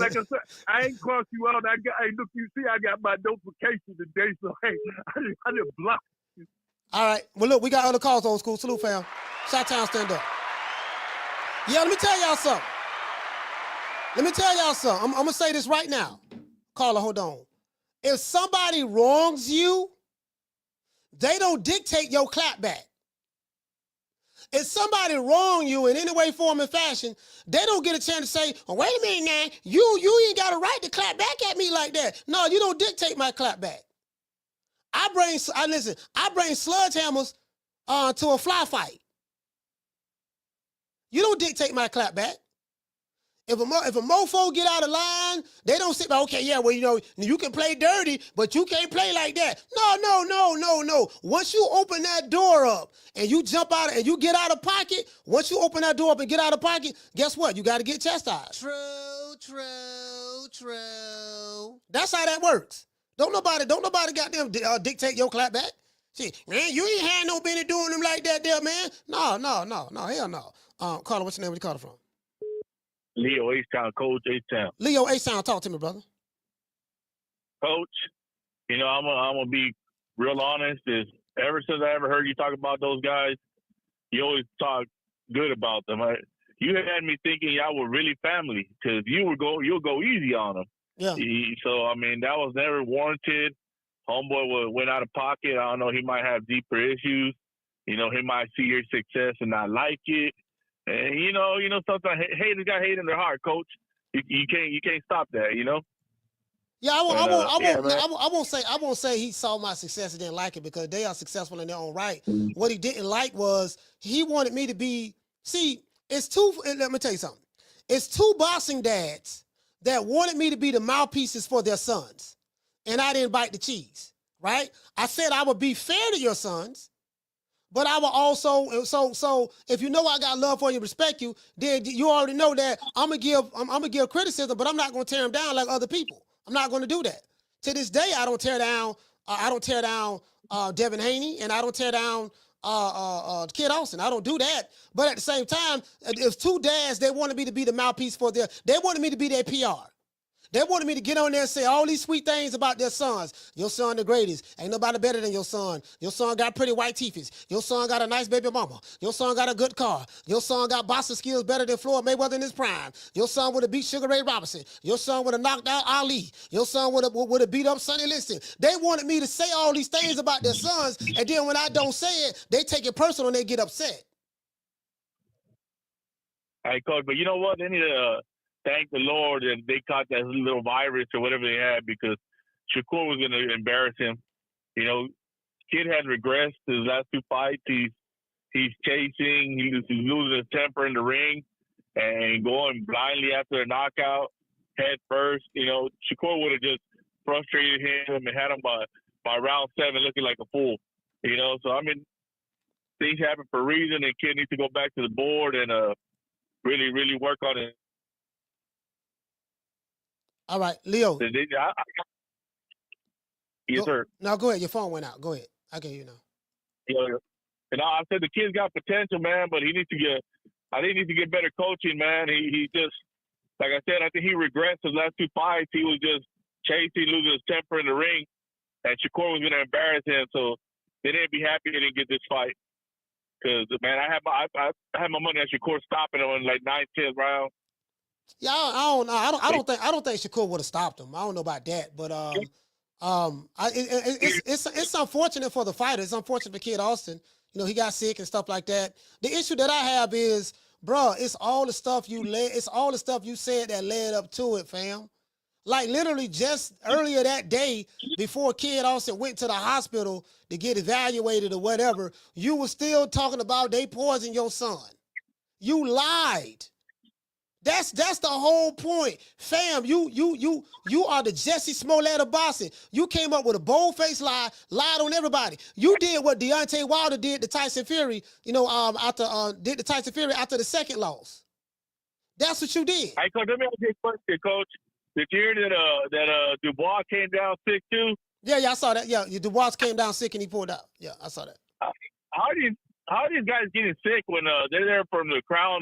like I said, I ain't cross you out. Look, you see, I got my notification today, so hey, I didn't block you. All right. Well, look, we got other calls, old school. Salute, fam. Shot-town, stand up. Yeah, let me tell y'all something. I'm going to say this right now. Caller, hold on. If somebody wrongs you, they don't dictate your clap back. If somebody wrong you in any way, form, and fashion, they don't get a chance to say, oh, wait a minute now, you ain't got a right to clap back at me like that. No, you don't dictate my clap back. I bring sledgehammers to a fly fight. You don't dictate my clap back. If a mofo get out of line, they don't say, okay, yeah, well, you can play dirty, but you can't play like that. No. Once you open that door up and you jump out and you get out of pocket, once you open that door up and get out of pocket, guess what? You got to get chastised. True. That's how that works. Don't nobody goddamn dictate your clap back. See, man, you ain't had no business doing them like that there, man. No, hell no. Caller, what's your name? Where you calling from? Leo H-Town, Coach H-Town. Leo H-Town, talk to me, brother. Coach, I'm gonna be real honest. Is ever since I ever heard you talk about those guys, you always talk good about them. You had me thinking y'all were really family because you'll go easy on them. Yeah. So I mean that was never warranted. Homeboy went out of pocket. I don't know. He might have deeper issues. He might see your success and not like it. And sometimes haters got hate in their heart, Coach. You can't stop that, Yeah, I won't say he saw my success and didn't like it because they are successful in their own right. What he didn't like was he wanted me to be. See, let me tell you something. It's two boxing dads that wanted me to be the mouthpieces for their sons, and I didn't bite the cheese. Right? I said I would be fair to your sons. But I will also, so if I got love for you and respect you, then you already know that I'm gonna give criticism, but I'm not gonna tear them down like other people. I'm not gonna do that. To this day, I don't tear down Devin Haney, and I don't tear down Kid Austin. I don't do that. But at the same time, if two dads, they wanted me to be the mouthpiece they wanted me to be their PR. They wanted me to get on there and say all these sweet things about their sons. Your son the greatest. Ain't nobody better than your son. Your son got pretty white teeth. Your son got a nice baby mama. Your son got a good car. Your son got boxing skills better than Floyd Mayweather in his prime. Your son would have beat Sugar Ray Robinson. Your son would have knocked out Ali. Your son would have beat up Sonny Liston. They wanted me to say all these things about their sons, and then when I don't say it, they take it personal and they get upset. Hey, Coach, but you know what? They need to thank the Lord that they caught that little virus or whatever they had because Shakur was going to embarrass him. Kid had regressed his last two fights. He's chasing. He's losing his temper in the ring and going blindly after a knockout head first. Shakur would have just frustrated him and had him by round 7 looking like a fool. You know, so I mean, things happen for a reason, and kid needs to go back to the board and really, really work on it. All right, Leo. Yes, sir. No, go ahead. Your phone went out. Go ahead. I can hear you now. Yeah. And I said the kid's got potential, man, but he needs to get. I think he needs to get better coaching, man. He just, like I said, I think he regressed his last 2 fights. He was just chasing, losing his temper in the ring, and Shakur was going to embarrass him. So they didn't be happy they didn't get this fight. Because man, I had my money on Shakur stopping him in like 9th, 10th round. Yeah, I don't know. I don't think Shakur would have stopped him. I don't know about that, but it's unfortunate for the fighter. It's unfortunate for Kid Austin. You know, he got sick and stuff like that. The issue that I have is, bro, it's all the stuff you said that led up to it, fam. Like literally just earlier that day, before Kid Austin went to the hospital to get evaluated or whatever, you were still talking about they poisoned your son. You lied. That's the whole point. Fam, you are the Jesse Smollett of boxing. You came up with a bold-faced lie, lied on everybody. You did what Deontay Wilder did to Tyson Fury, did to Tyson Fury after the second loss. That's what you did. Hey, Coach, let me ask you a question, Coach. Did you hear that Dubois came down sick too? Yeah, I saw that. Yeah, Dubois came down sick and he pulled out. Yeah, I saw that. How are these guys getting sick when they're there from the Crown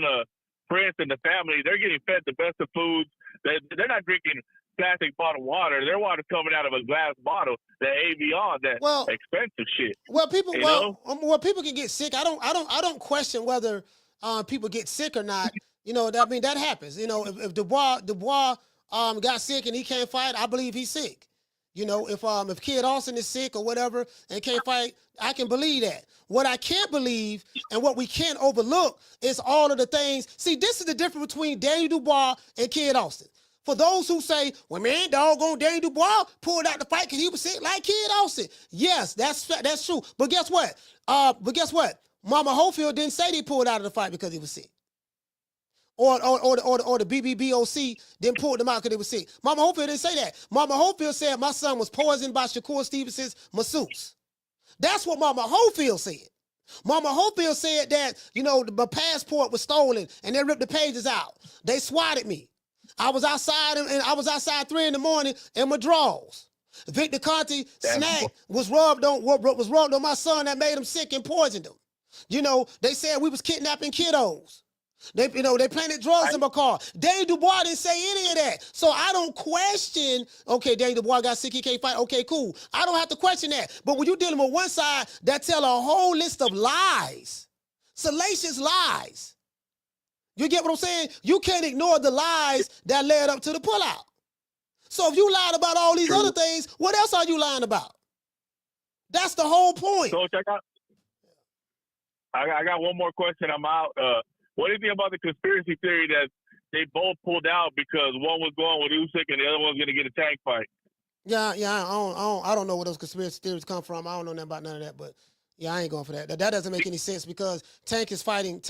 Prince and the family? They're getting fed the best of foods. They're not drinking plastic bottled water. Their water's coming out of a glass bottle. That Avion, that expensive shit. Well, people people can get sick. I don't question whether people get sick or not. You know, that happens. You know, if Dubois got sick and he can't fight, I believe he's sick. You know, if Kid Austin is sick or whatever and can't fight, I can believe that. What I can't believe and what we can't overlook is all of the things. See, this is the difference between Daniel Dubois and Kid Austin. For those who say, well, man, doggone Daniel Dubois pulled out the fight because he was sick like Kid Austin. Yes, that's true. But guess what? Mama Hofield didn't say they pulled out of the fight because he was sick. Or the BBBOC didn't pull them out because they were sick. Mama Hofield didn't say that. Mama Hofield said my son was poisoned by Shakur Stevenson's masseuse. That's what Mama Hofield said. Mama Hofield said that, my passport was stolen and they ripped the pages out. They swatted me. I was outside and I was outside 3 in the morning in my drawers. Victor Conte SNAC was rubbed on my son that made him sick and poisoned him. They said we was kidnapping kiddos. They planted drugs in my car. Daniel Dubois didn't say any of that. So I don't question, okay, Daniel Dubois got sick, he can't fight. Okay, cool. I don't have to question that. But when you're dealing with one side that tell a whole list of lies, salacious lies, you get what I'm saying? You can't ignore the lies that led up to the pullout. So if you lied about all these other things, what else are you lying about? That's the whole point. Coach, I got one more question. I'm out. What do you think about the conspiracy theory that they both pulled out because one was going with Usyk and the other one's going to get a tank fight? Yeah. I don't know where those conspiracy theories come from. I don't know nothing about none of that. But yeah, I ain't going for that. That doesn't make any sense because Tank is fighting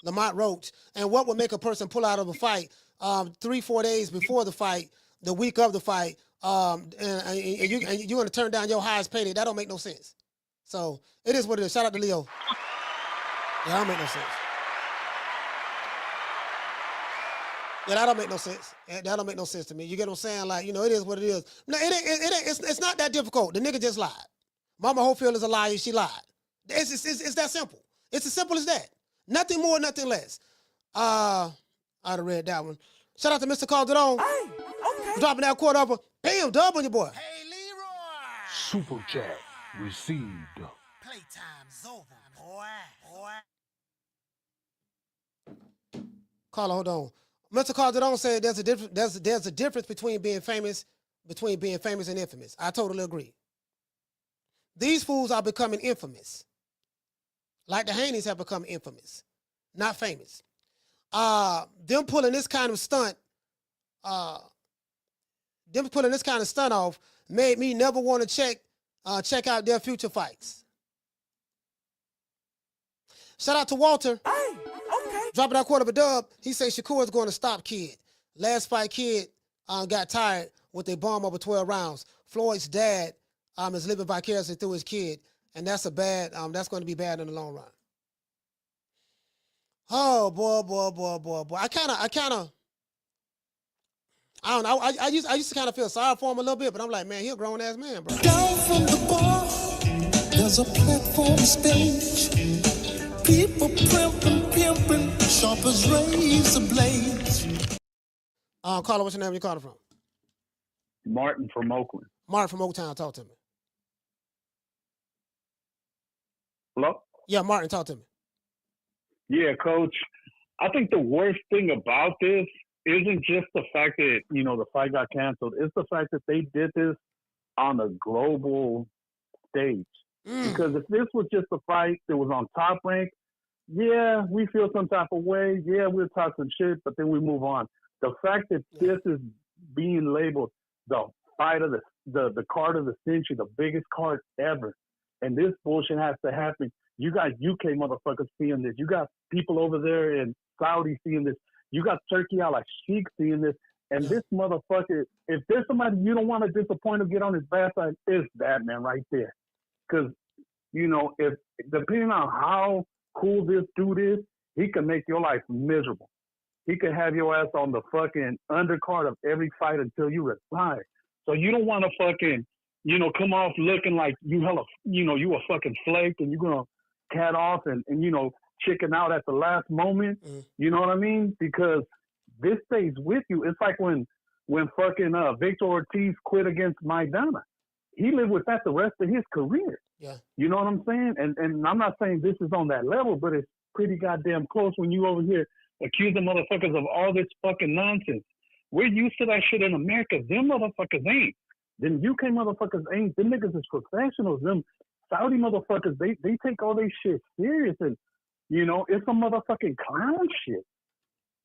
Lamont Roach. And what would make a person pull out of a fight 3-4 days before the fight, the week of the fight, and you're going to turn down your highest payday? That don't make no sense. So it is what it is. Shout out to Leo. Yeah, that don't make no sense. Yeah, that don't make no sense. That don't make no sense to me. You get what I'm saying? Like, it is what it is. No, it's not that difficult. The nigga just lied. Mama Hofield is a liar. She lied. It's that simple. It's as simple as that. Nothing more, nothing less. I'd have read that one. Shout out to Mr. Calderon. Hey, okay. Dropping that quarter up. Bam, dub on your boy. Hey, Leroy. Super chat received. Playtime's over, boy. Carla, hold on. Mr. Calderon said there's a difference between being famous and infamous. I totally agree. These fools are becoming infamous. Like the Haneys have become infamous, not famous. Them pulling this kind of stunt off made me never want to check out their future fights. Shout out to Walter. Hey, okay. Dropping that quarter of a dub. He says Shakur is going to stop Kid. Last fight, Kid got tired with a bomb over 12 rounds. Floyd's dad is living vicariously through his kid, and that's a bad. That's going to be bad in the long run. Oh boy. I don't know. I used to kind of feel sorry for him a little bit, but I'm like, man, he a grown ass man, bro. Down from the bar, there's a platform stage. People pimping, sharp as razor blades. Carla, what's your name? You calling from? Martin from Oakland. Martin from Oaktown, talk to me. Hello? Yeah, Martin, talk to me. Yeah, Coach. I think the worst thing about this isn't just the fact that, the fight got canceled. It's the fact that they did this on a global stage. Because if this was just a fight that was on Top Rank, yeah, we feel some type of way. Yeah, we'll talk some shit, but then we move on. The fact that this is being labeled the fight of the card of the century, the biggest card ever, and this bullshit has to happen. You got UK motherfuckers seeing this. You got people over there in Saudi seeing this. You got Turkey Al Sheikh seeing this. And this motherfucker, if there's somebody you don't want to disappoint or get on his bad side, it's that man right there. Because, if depending on how cool this dude is, he can make your life miserable. He could have your ass on the fucking undercard of every fight until you retire. So you don't want to fucking, come off looking like you you a fucking flake and you're going to cat off and chicken out at the last moment. You know what I mean? Because this stays with you. It's like when fucking Victor Ortiz quit against Maidana. He lived with that the rest of his career. Yeah. You know what I'm saying? And I'm not saying this is on that level, but it's pretty goddamn close when you over here accusing motherfuckers of all this fucking nonsense. We're used to that shit in America. Them motherfuckers ain't. Them UK motherfuckers ain't. Them niggas is professionals. Them Saudi motherfuckers, they take all their shit serious. And, it's some motherfucking clown shit.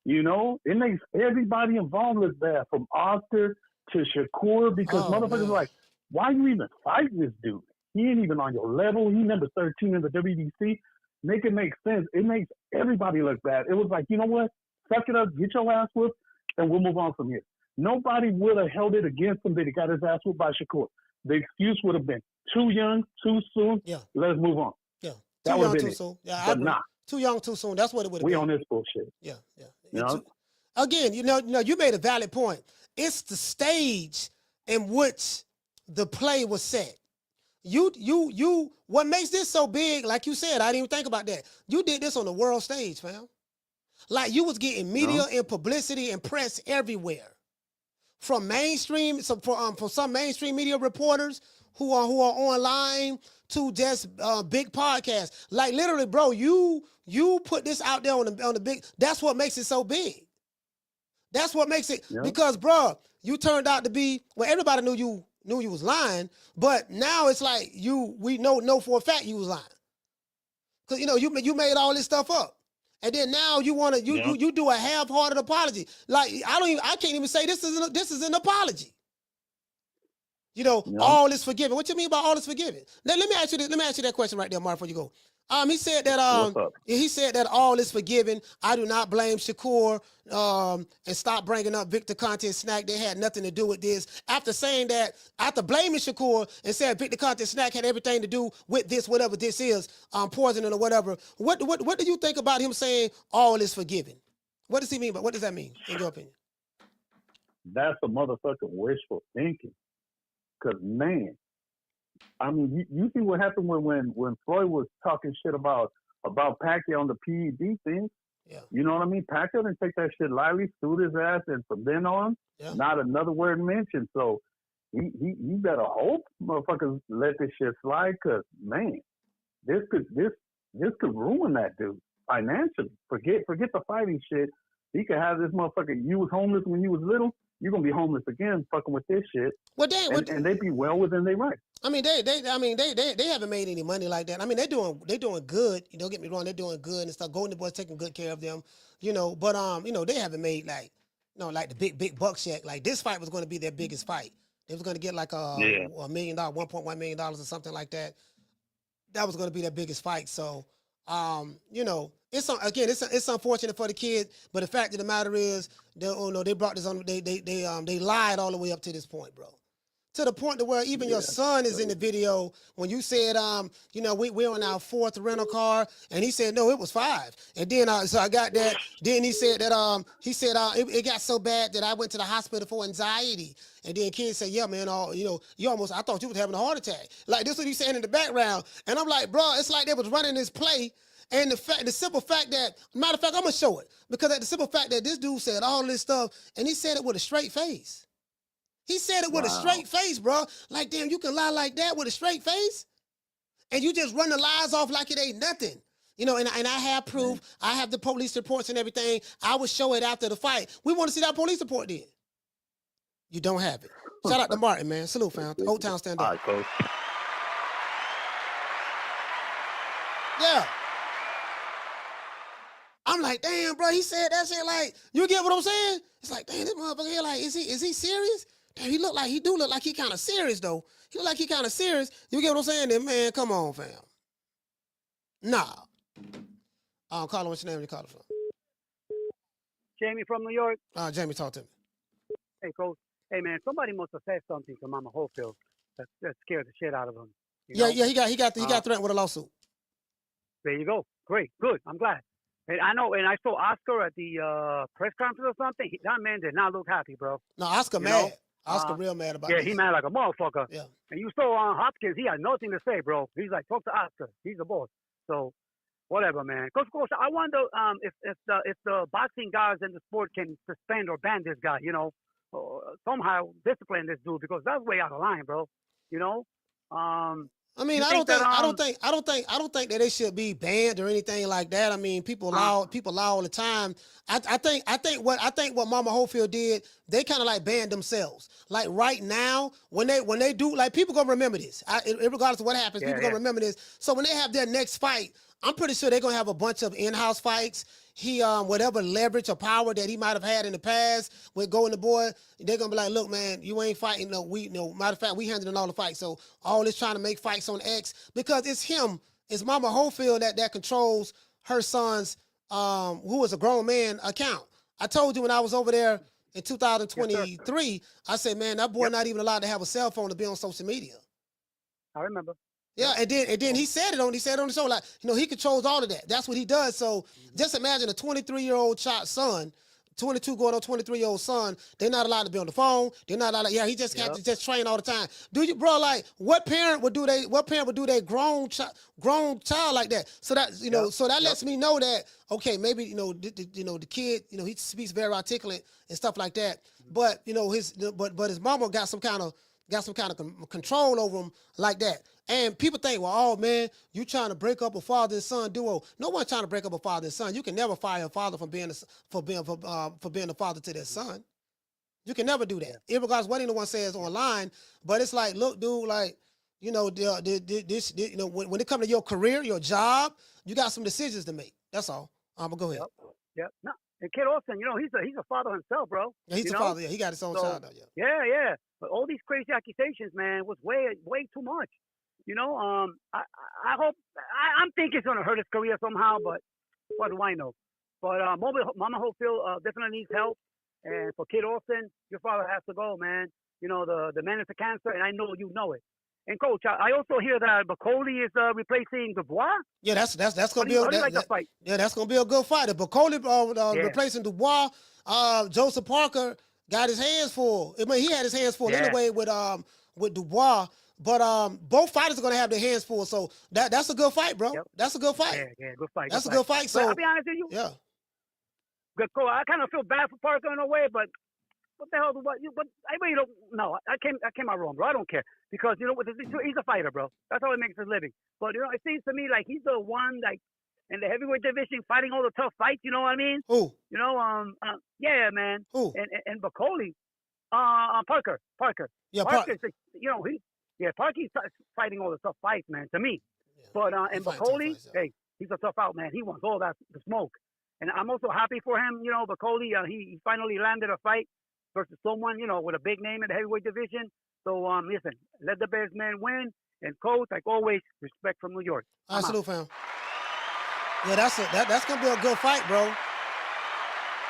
It makes everybody involved look bad, from Oscar to Shakur, because motherfuckers are like, why you even fighting this dude? He ain't even on your level. He number 13 in the WBC. Make it make sense. It makes everybody look bad. It was like, you know what? Suck it up, get your ass whooped, and we'll move on from here. Nobody would have held it against him that he got his ass whooped by Shakur. The excuse would have been too young, too soon. Yeah. Let's move on. Yeah. That too would young, have too been it. soon. Yeah, but nah. Too young, too soon. That's what it would have been. We on this bullshit. Yeah. Again, you made a valid point. It's the stage in which the play was set. What makes this so big, like you said, I didn't even think about that. You did this on the world stage, fam. Like you was getting media and publicity and press everywhere. From mainstream, for some mainstream media reporters who are online to just big podcasts. Like literally, bro, you put this out there on the big. That's what makes it so big. That's what makes it because, bro, you turned out to be everybody knew you was lying, but now it's like we know for a fact you was lying. Cause you made all this stuff up. And then now you want to you do a half-hearted apology. Like I can't even say this is an apology. All is forgiven. What you mean by all is forgiven? Now let me ask you that question right there, Mark, before you go. He said that all is forgiven. I do not blame Shakur and stop bringing up Victor Conte SNAC. They had nothing to do with this. After saying that, after blaming Shakur and saying Victor Conte SNAC had everything to do with this, whatever this is, poisoning or whatever. What do you think about him saying all is forgiven? What does he mean? What does that mean, in your opinion? That's a motherfucking wishful thinking. Because, man, I mean, you see what happened when Floyd was talking shit about Pacquiao on the PED thing. Yeah. You know what I mean? Pacquiao didn't take that shit lightly, sued his ass, and from then on, not another word mentioned. So he better hope motherfuckers let this shit slide, because, man, this could ruin that dude financially. Forget the fighting shit. He could have this motherfucker. You was homeless when you was little. You're gonna be homeless again, fucking with this shit. Well, and they be well within their right. I mean, they haven't made any money like that. I mean, they're doing good. Don't get me wrong, they're doing good and stuff. Golden Boy's taking good care of them, But they haven't made like the big bucks yet. Like this fight was going to be their biggest fight. They was going to get like $1 million, $1.1 million or something like that. That was going to be their biggest fight. So, It's unfortunate for the kid, but the fact of the matter is, they brought this on. They lied all the way up to this point, bro. To the point to where even your son is in the video when you said, we're on our 4th rental car, and he said, no, it was 5. And then, so I got that. Then he said that, it got so bad that I went to the hospital for anxiety. And then kid said, yeah, man, I thought you was having a heart attack. Like, this is what he's saying in the background. And I'm like, bro, it's like they was running this play. And the simple fact that, matter of fact, I'm going to show it. Because the simple fact that this dude said all this stuff, and he said it with a straight face. He said it with a straight face, bro. Like, damn, you can lie like that with a straight face? And you just run the lies off like it ain't nothing. And I have proof. I have the police reports and everything. I would show it after the fight. We want to see that police report then. You don't have it. Shout out to Martin, man. Salute, fam. Old Town stand up. All right, coach. Yeah. I'm like, damn, bro, he said that shit like, you get what I'm saying? It's like, damn, this motherfucker here, like, is he serious? Damn, he look like he kind of serious, though. He look like he kind of serious. You get what I'm saying? Then, man, come on, fam. Nah. Carla, what's your name? You call it from? Jamie from New York. Jamie, talk to me. Hey, coach. Hey, man, somebody must have said something to Mama Hofield that scared the shit out of him. Yeah, he got threatened with a lawsuit. There you go. Great, good. I'm glad. And I know, and I saw Oscar at the press conference or something. That man did not look happy, bro. No, Oscar mad. Oscar real mad about it. Yeah, he mad like a motherfucker. Yeah. And you saw Hopkins, he had nothing to say, bro. He's like, talk to Oscar. He's the boss. So, whatever, man. Coach, I wonder if the boxing guys in the sport can suspend or ban this guy, or somehow discipline this dude, because that's way out of line, bro. I mean, I don't think that they should be banned or anything like that. I mean, people lie all the time. I think what Mama Hofield did, they kind of like banned themselves. Like right now, when they do, like, people gonna remember this. Regardless of what happens, people gonna remember this. So when they have their next fight, I'm pretty sure they're gonna have a bunch of in-house fights. Whatever leverage or power that he might have had in the past with going to boy, they're gonna be like, look, man, you ain't fighting. Matter of fact, we handling all the fights. So all this trying to make fights on X, because it's him, it's Mama Hofield that controls her son's, who is a grown man, account. I told you when I was over there in 2023, I said, man, that boy not even allowed to have a cell phone to be on social media. I remember. Yeah, and then he said it on the show, like, he controls all of that. That's what he does. So just imagine a 23-year-old son, 22 going on 23-year-old son, they're not allowed to be on the phone. They're not allowed. He just can't just train all the time. Do you, bro? Like, what parent would do their grown child like that? So that so that lets me know that, okay, maybe the kid, he speaks very articulate and stuff like that. But his mama got some kind of control over him like that. And people think, well, oh man, you trying to break up a father and son duo. No one's trying to break up a father and son. You can never fire a father from being a father to their son. You can never do that, regardless of what anyone says online. But it's like, look, dude, like, when it comes to your career, your job, you got some decisions to make. That's all. I'm gonna go ahead. Yep. No. And Kid Austin, he's a father himself, bro. Yeah, he's a father. Yeah, he got his own child. Yeah. But all these crazy accusations, man, was way too much. I hope, I'm thinking it's gonna hurt his career somehow, but what do I know? But Mama Hofield definitely needs help. And for Kid Austin, your father has to go, man. The man is a cancer, and I know you know it. And coach, I also hear that Bacoli is replacing Dubois. Yeah, that's gonna be that fight. Yeah, that's gonna be a good fight. If Bacoli replacing Dubois, Joseph Parker got his hands full. I mean, he had his hands full anyway with Dubois. But both fighters are gonna have their hands full. So that's a good fight, bro. Yep. That's a good fight. Yeah, good fight. That's a good fight. So I'll be honest with you. Yeah. Good call. I kind of feel bad for Parker in a way, but what the hell? But I really don't. No, I came out wrong, bro. I don't care because he's a fighter, bro. That's how he makes his living. But it seems to me like he's the one like in the heavyweight division fighting all the tough fights. You know what I mean? Who? Yeah, man. Who? And Bacoli, Parker. Yeah, Parker. Parker's fighting all the tough fights, man. To me, yeah. But and Bacoli, hey, he's a tough out, man. He wants all that the smoke. And I'm also happy for him, Bacoli, he finally landed a fight versus someone, with a big name in the heavyweight division. So, listen, let the best man win. And, coach, like always, respect from New York. Salute, fam. Yeah, that's gonna be a good fight, bro.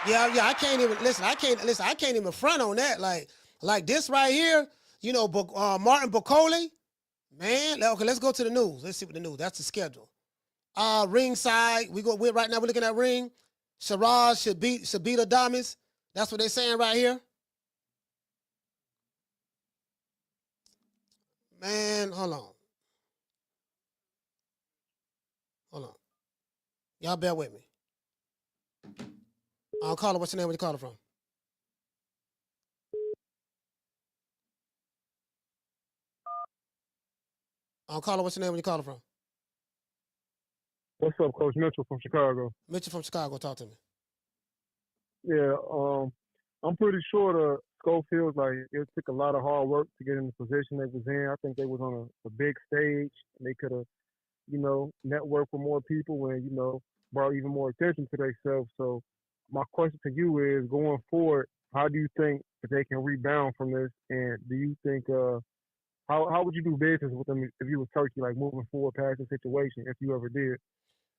Yeah, I can't even listen. I can't even front on that. Like this right here, Martin Bacoli, man. Okay, let's go to the news. Let's see what the news. That's the schedule. Ringside, right now we're looking at ring. Shiraz should beat Adames. That's what they're saying right here. Man, hold on. Y'all bear with me. I'll call her. What's your name? Where you calling from? I'll call her. What's your name? Where you calling from? What's up, Coach? Mitchell from Chicago. Mitchell from Chicago. Talk to me. Yeah, I'm pretty sure the Scofield, it took a lot of hard work to get in the position they was in. I think they was on a big stage, and they could have, networked with more people and, brought even more attention to themselves. So my question to you is, going forward, how do you think that they can rebound from this? And do you think, how would you do business with them if you was Turkey, moving forward past the situation, if you ever did?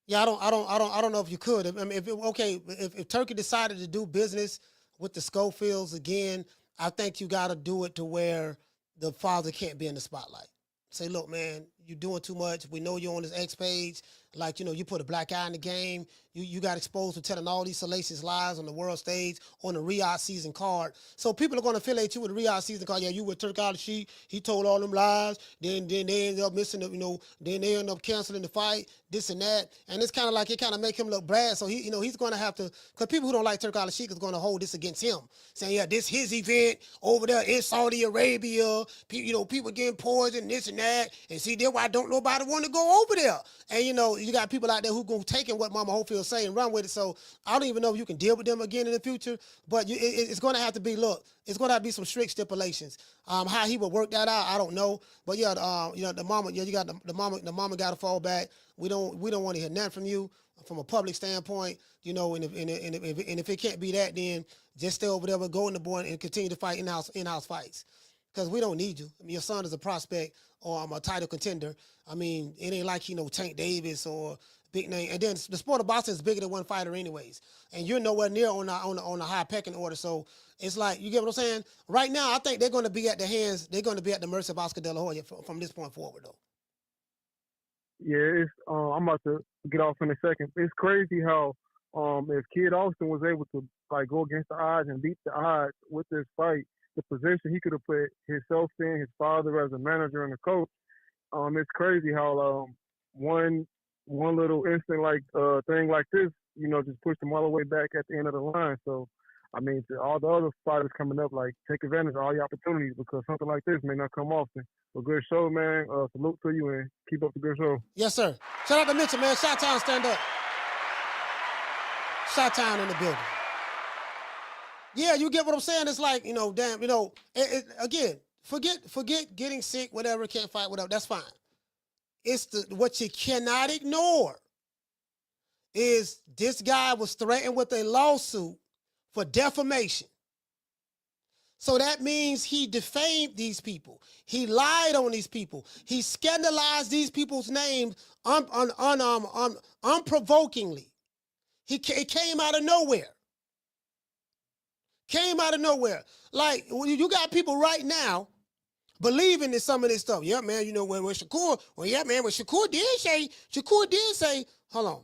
Yeah, I don't know if you could. I mean, if Turkey decided to do business with the Scofields again, I think you got to do it to where the father can't be in the spotlight. Say, look, man, you're doing too much. We know you're on this X page. You put a black eye in the game. You got exposed to telling all these salacious lies on the world stage, on the Riyadh season card. So people are going to affiliate you with the Riyadh season card. Yeah, you with Turk Al-Sheikh. He told all them lies. Then they ended up missing then they end up canceling the fight, this and that. And it's kind of like it kind of make him look bad. So he's going to have to, because people who don't like Turk Al-Sheikh is going to hold this against him, saying, yeah, this his event over there in Saudi Arabia. People getting poisoned, this and that. And see, that's why don't nobody want to go over there. And you got people out there who gonna take in what Mama Hofield say and run with it. So I don't even know if you can deal with them again in the future. But it's gonna have to be it's gonna have to be some strict stipulations. How he would work that out, I don't know. But yeah, the mama, you got the mama got to fall back. We don't want to hear nothing from you from a public standpoint. And if it can't be that, then just stay over there, but go in the board and continue to fight in-house fights. Because we don't need you. I mean, your son is a prospect or a title contender. I mean, it ain't like Tank Davis or big name. And then the sport of boxing is bigger than one fighter anyways. And you're nowhere near on the high pecking order. So it's like, you get what I'm saying? Right now, I think they're going to be at the mercy of Oscar De La Hoya from this point forward, though. Yeah, I'm about to get off in a second. It's crazy how if Kid Austin was able to go against the odds and beat the odds with this fight, the position he could have put himself in, his father as a manager and a coach. It's crazy how one little instant thing like this, just pushed him all the way back at the end of the line. So, I mean, to all the other fighters coming up, take advantage of all your opportunities because something like this may not come often. So, good show, man. Salute to you and keep up the good show. Yes, sir. Shout out to Mitchell, man. Shot-Town, stand up. Shot-Town in the building. Yeah, you get what I'm saying? It's like, again, forget getting sick, whatever, can't fight, whatever. That's fine. It's what you cannot ignore is this guy was threatened with a lawsuit for defamation. So that means he defamed these people. He lied on these people. He scandalized these people's names unprovokingly. It came out of nowhere. Came out of nowhere. Like, you got people right now believing in some of this stuff. Yeah, man, when Shakur, when Shakur did say, hold on.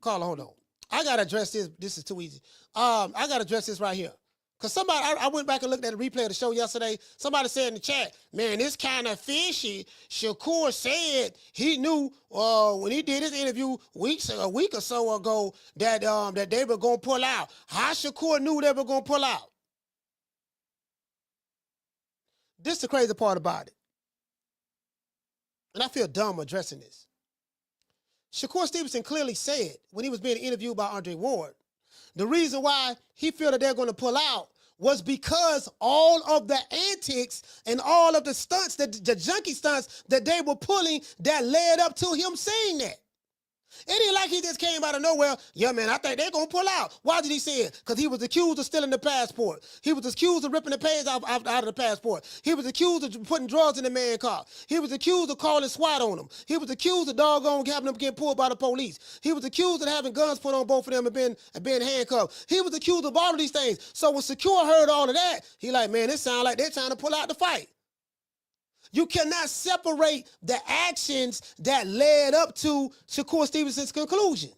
Carla, hold on. I got to address this. This is too easy. I got to address this right here. Because I went back and looked at the replay of the show yesterday. Somebody said in the chat, man, this kind of fishy. Shakur said he knew when he did his interview a week or so ago that they were going to pull out. How Shakur knew they were going to pull out? This is the crazy part about it. And I feel dumb addressing this. Shakur Stevenson clearly said when he was being interviewed by Andre Ward, the reason why he felt that they're going to pull out was because all of the antics and all of the stunts, the junkie stunts that they were pulling that led up to him saying that. It ain't like he just came out of nowhere. Yeah, man, I think they're going to pull out. Why did he say it? Because he was accused of stealing the passport. He was accused of ripping the page out of the passport. He was accused of putting drugs in the man's car. He was accused of calling SWAT on him. He was accused of doggone having them get pulled by the police. He was accused of having guns put on both of them and being handcuffed. He was accused of all of these things. So when Shakur heard all of that, he like, man, it sounds like they're trying to pull out the fight. You cannot separate the actions that led up to Shakur Stevenson's conclusion.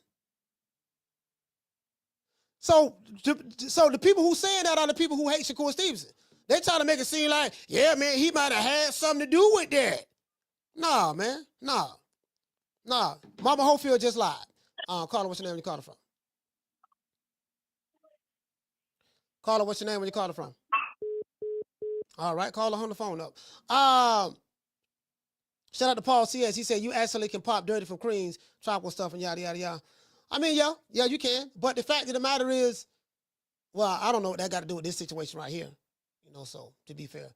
So the people who saying that are the people who hate Shakur Stevenson. They trying to make it seem like, yeah, man, he might have had something to do with that. Nah, man, nah. Mama Hofield just lied. Carla, what's your name when you called her from? Carla, what's your name when you called her from? All right, call her on the phone up. Shout out to Paul CS. He said, you actually can pop dirty from Queens, tropical stuff, and yada, yada, yada. I mean, yeah, you can. But the fact of the matter is, well, I don't know what that got to do with this situation right here. You know, so to be fair.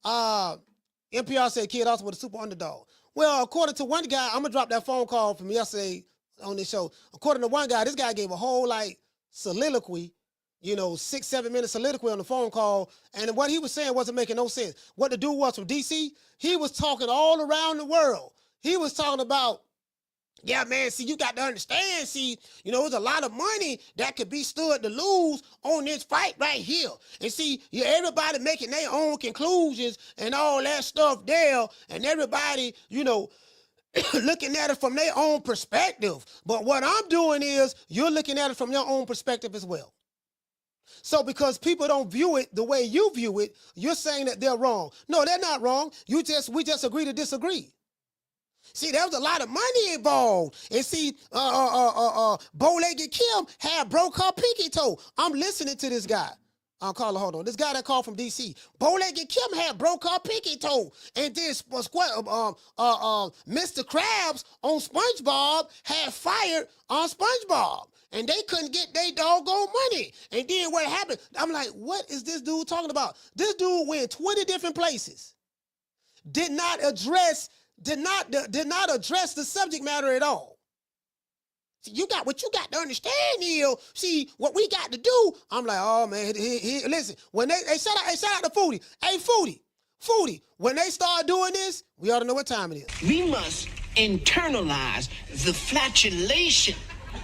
NPR said Kid Austin was a super underdog. Well, according to one guy, I'm going to drop that phone call from yesterday on this show. According to one guy, this guy gave a whole, soliloquy, 6-7 minute soliloquy on the phone call, and what he was saying wasn't making no sense. What the dude was from D.C., he was talking all around the world. He was talking about, yeah, man, see, you got to understand, there's a lot of money that could be stood to lose on this fight right here. And see, everybody making their own conclusions and all that stuff there, and everybody, looking at it from their own perspective. But what I'm doing is, you're looking at it from your own perspective as well. So because people don't view it the way you view it, you're saying that they're wrong. No, they're not wrong. We just agree to disagree. See, there was a lot of money involved. And see, Bow-legged Kim had broke her pinky toe. I'm listening to this guy. Carla, hold on. This guy that called from D.C. Bow-legged Kim had broke her pinky toe. And then Mr. Krabs on SpongeBob had fired on SpongeBob. And they couldn't get their doggone money. And then what happened? I'm like, what is this dude talking about? This dude went 20 different places. Did not address the subject matter at all. See, what you got to understand is, see, what we got to do. I'm like, oh man, listen, when they shout out to Foodie. Hey, Foodie, when they start doing this, we ought to know what time it is. We must internalize the flatulation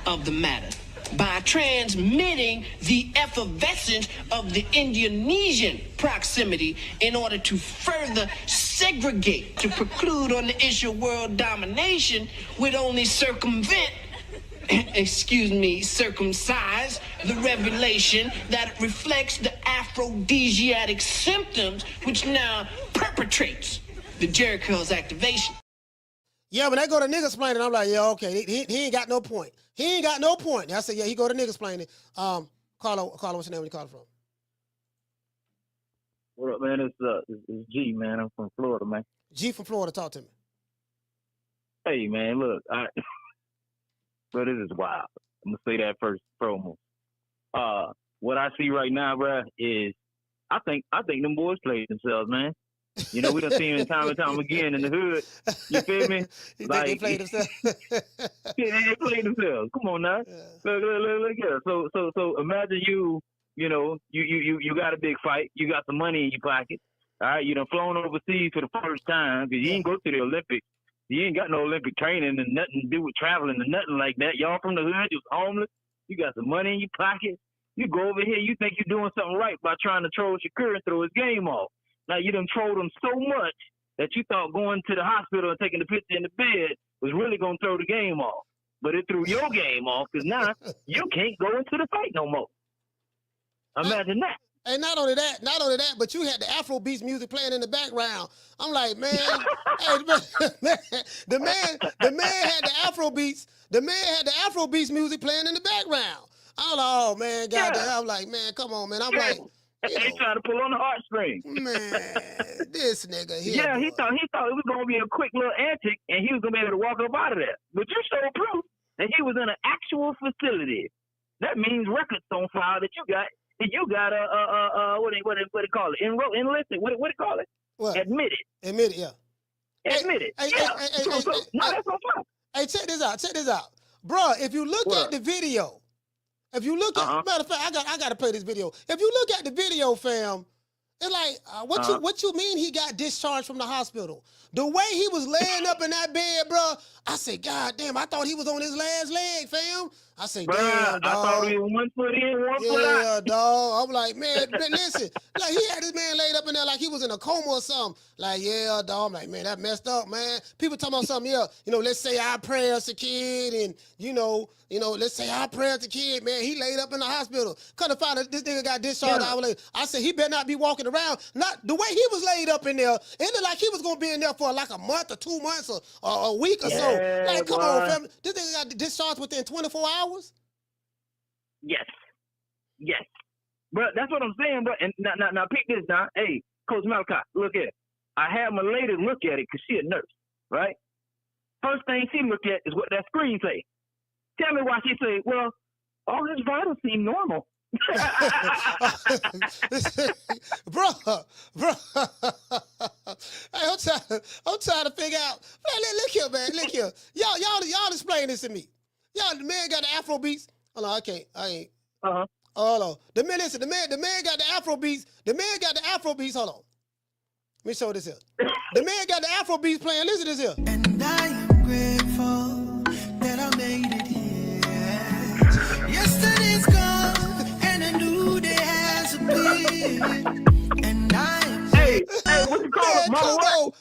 of the matter by transmitting the effervescence of the Indonesian proximity in order to further segregate, to preclude on the issue of world domination would only circumcise the revelation that reflects the aphrodisiac symptoms which now perpetrates the Jericho's activation. Yeah, when they go to niggas explaining, I'm like, yeah, okay, he ain't got no point. He ain't got no point. I said, yeah, he go to niggas explaining. Carla, what's your name when you call from? What up, man? It's G, man. I'm from Florida, man. G from Florida, talk to me. Hey, man, look, but this is wild. I'm gonna say that first promo. What I see right now, bro, is I think them boys played themselves, man. We done seen it time and time again in the hood. You feel me? They played themselves. Yeah, they played themselves. Come on now. Yeah. Look here. So imagine you got a big fight. You got some money in your pocket. All right, you done flown overseas for the first time because you ain't go to the Olympics. You ain't got no Olympic training and nothing to do with traveling and nothing like that. Y'all from the hood, you was homeless. You got some money in your pocket. You go over here, you think you're doing something right by trying to troll Shakur and throw his game off. Now, you done trolled him so much that you thought going to the hospital and taking the picture in the bed was really going to throw the game off. But it threw your game off because now you can't go into the fight no more. Imagine that. And not only that, but you had the Afrobeats music playing in the background. I'm like, man, hey, the man had the Afrobeats. The man had the Afrobeats music playing in the background. I'm like, oh man, goddamn. Yeah. I'm like, man, come on, man. I'm like, they trying to pull on the heartstrings. Man, this nigga here. Yeah, he thought it was gonna be a quick little antic, and he was gonna be able to walk up out of there. But you showed proof that he was in an actual facility. That means records on file that you got. You got what do you call it? Enlisted. What do you call it? What? Admitted, yeah. Admitted. Hey, no, that's on file. Hey, check this out. Bruh, if you look at the video, if you look at, matter of fact, I got to play this video. If you look at the video, fam, it's like, what you mean he got discharged from the hospital? The way he was laying up in that bed, bro, I said, God damn, I thought he was on his last leg, fam. I said, damn, dog. I thought he was 1 foot in, 1 foot out. Yeah, dog. I'm like, man, listen, like he had this man laid up in there like he was in a coma or something. Like, yeah, dog. I'm like, man, that messed up, man. People talking about something, let's say our prayers to kid and, let's say our prayers to kid, man. He laid up in the hospital. Couldn't find out this nigga got discharged an hour later. I said, he better not be walking around. Not the way he was laid up in there. It looked like he was going to be in there for like a month or 2 months or a week or so. Like, come on, fam. This nigga got discharged within 24 hours? Yes. But that's what I'm saying, bro. And now pick this down. Hey, Coach Malachi, look at it. I had my lady look at it because she a nurse, right? First thing she looked at is what that screen say. Tell me why she say, well, all his vitals seem normal. bro. Hey, I'm trying to figure out. Look here, man. Look here. Y'all explain this to me. The man got the Afro beats. Hold on, I ain't. Hold on. The man got the Afro beats. The man got the Afro beats. Hold on. Let me show this here. The man got the Afro beats playing. Listen to this here. And I am grateful that I made it here. Yesterday's gone and a new day has appeared. And I am Hey, what you call it, Mama?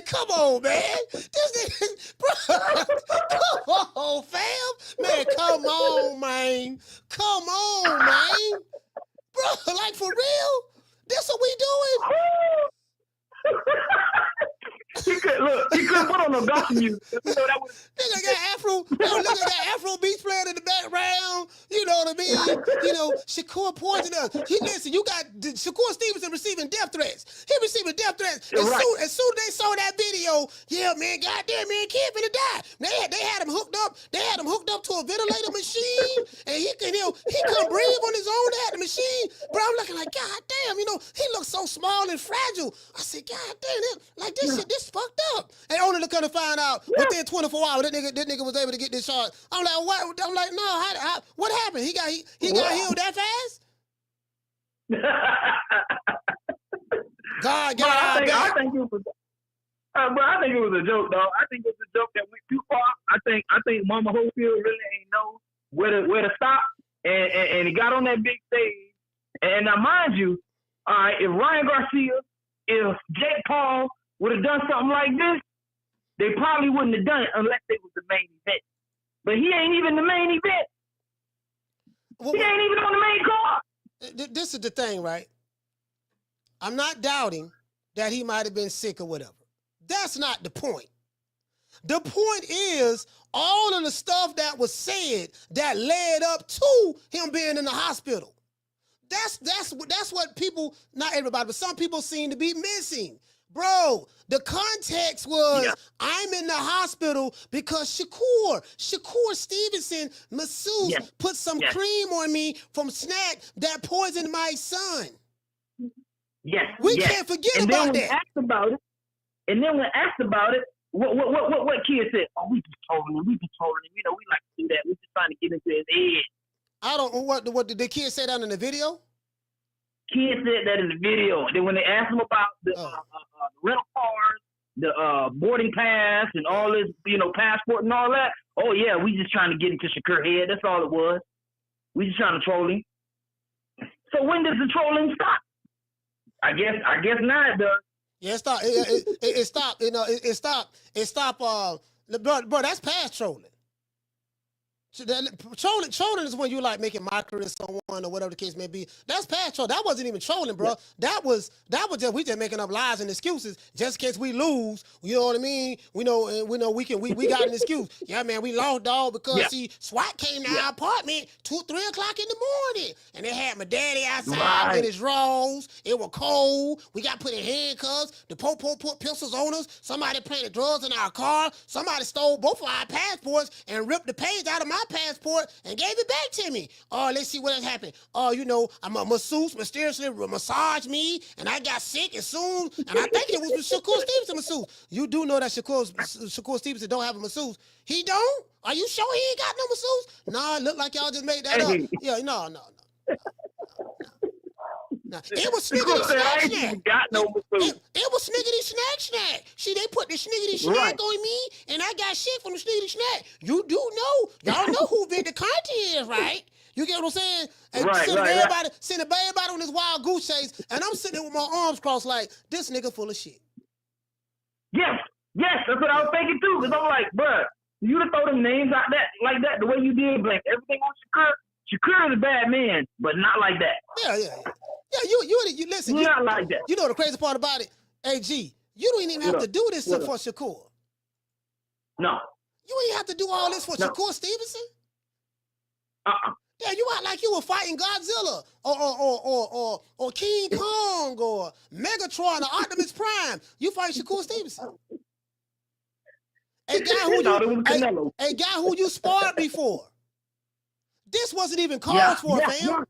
Come on, man. This nigga, bro. Come on, fam. Man, come on, man. Bro, like for real? This what we doing? He couldn't put on no gospel music. Nigga got Afro. Look at that Afro beats playing in the background. You know what I mean? Shakur poisoned us. Listen, you got Shakur Stevenson receiving death threats. He receiving death threats. As soon as they saw that video, yeah, man, goddamn, man, kid finna die. They had him hooked up. They had him hooked up to a ventilator machine, and he couldn't breathe on his own. They had the machine. Bro, I'm looking like, goddamn, he looks so small and fragile. I said, goddamn, like this shit, this fucked up. And only to come to find out within 24 hours that nigga was able to get discharged. I'm like, what? I'm like, no, how, what happened? He got healed that fast? God got I think it was. Bro, I think it was a joke, dog. I think it was a joke that went too far. I think Mama Hofield really ain't know where to stop, and he got on that big stage. And now, mind you, all right, if Ryan Garcia, if Jake Paul would have done something like this, they probably wouldn't have done it unless it was the main event. But he ain't even the main event. He ain't even on the main card. This is the thing, right? I'm not doubting that he might have been sick or whatever. That's not the point. The point is all of the stuff that was said that led up to him being in the hospital. That's what people, not everybody, but some people seem to be missing. Bro, the context was, I'm in the hospital because Shakur Stevenson, masseuse, put some cream on me from SNAC that poisoned my son. Yes. We can't forget about that. And then when asked about it, what kid said? Oh, we just trolling him. We like to do that. We just trying to get into his head. I don't know what did the kid say that in the video? Kid said that in the video. And then when they asked him about the rental cars, the boarding pass, and all this, passport and all that. Oh yeah, we just trying to get into Shakur head. That's all it was. We just trying to troll him. So when does the trolling stop? I guess now it does. Yeah, it stopped. It stopped. It stopped. Bro, that's past trolling. Trolling is when you like making mockery of someone or whatever the case may be. That's past trolling. That wasn't even trolling, bro. That was just we just making up lies and excuses just in case we lose. You know what I mean? We know we got an excuse. Yeah, man, we lost, dog, because SWAT came to our apartment 2-3 o'clock in the morning, and they had my daddy outside in his drawers. It was cold. We got put in handcuffs. The po-po put pistols on us. Somebody planted drugs in our car. Somebody stole both of our passports and ripped the page out of my my passport and gave it back to me. Oh, let's see what has happened. Oh, you know, a masseuse mysteriously massaged me, and I got sick as soon, and I think it was Shakur Stevenson masseuse. You do know that Shakur Stevenson don't have a masseuse. He don't? Are you sure he ain't got no masseuse? Nah, it look like y'all just made that up. Yeah, no. It was Sniggity Snack Snack. It was Sniggity Snack. See, they put the Sniggity Snack on me, and I got shit from the Sniggity Snack. You do know. Y'all know who Victor Conte is, right? You get what I'm saying? And sending everybody on this wild goose chase, and I'm sitting there with my arms crossed like, this nigga full of shit. Yes, that's what I was thinking too. Because I'm like, bruh, you to throw them names out like that, the way you did, blame everything on Shakur. Shakur is a bad man, but not like that. Yeah, you listen. You're not like that. You know the crazy part about it? Hey, G, you don't even have to do this for Shakur. No. You ain't have to do all this for Shakur Stevenson. Yeah, you act like you were fighting Godzilla or King Kong or Megatron or Optimus Prime. You fight Shakur Stevenson. A guy who you sparred before. This wasn't even called for, fam. Yeah.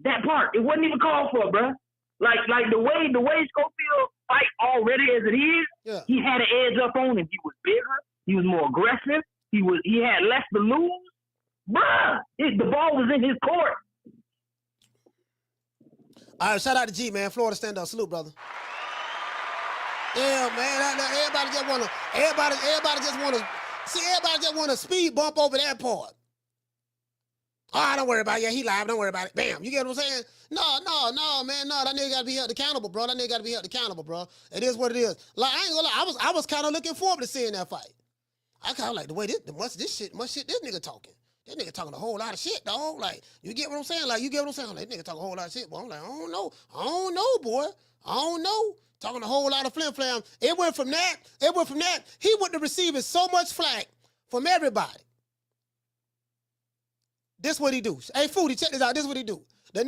That part, it wasn't even called for, bro. Like the way Scofield fight already as it is, he had an edge up on him. He was bigger, he was more aggressive, he had less to lose. Bruh, the ball was in his court. All right, shout out to G, man. Florida stand up. Salute, brother. Yeah, man. Everybody just wanna speed bump over that part. Oh, don't worry about it. Yeah, he live. Don't worry about it. Bam. You get what I'm saying? No, man. No, that nigga got to be held accountable, bro. It is what it is. Like, I ain't gonna lie. I was kind of looking forward to seeing that fight. I kind of like the way much shit this nigga talking. This nigga talking a whole lot of shit, dog. Like, you get what I'm saying? Like, this nigga talking a whole lot of shit, boy. I'm like, I don't know, boy. I don't know. Talking a whole lot of flim-flam. It went from that. He went to receiving so much flack from everybody. This what he do. Hey, Foodie, check this out. This what he do. The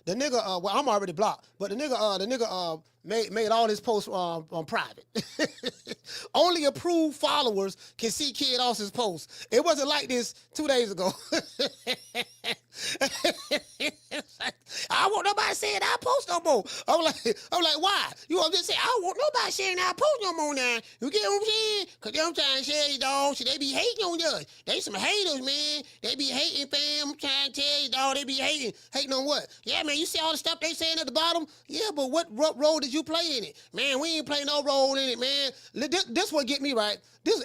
nigga, well, I'm already blocked, but the nigga made all his posts private. Only approved followers can see Kid Austin's posts. It wasn't like this 2 days ago. I don't want nobody saying I post no more. I'm like, why? You know what I'm just saying? I don't want nobody saying I post no more now. You get what I'm saying? Cause I'm trying to say, dog, see, they be hating on us. They some haters, man. They be hating, fam. I'm trying to tell you, dog, they be hating. Hating on what? Yeah, man, you see all the stuff they saying at the bottom? Yeah, but what role did you play in it? Man, we ain't play no role in it, man. This one get me right. This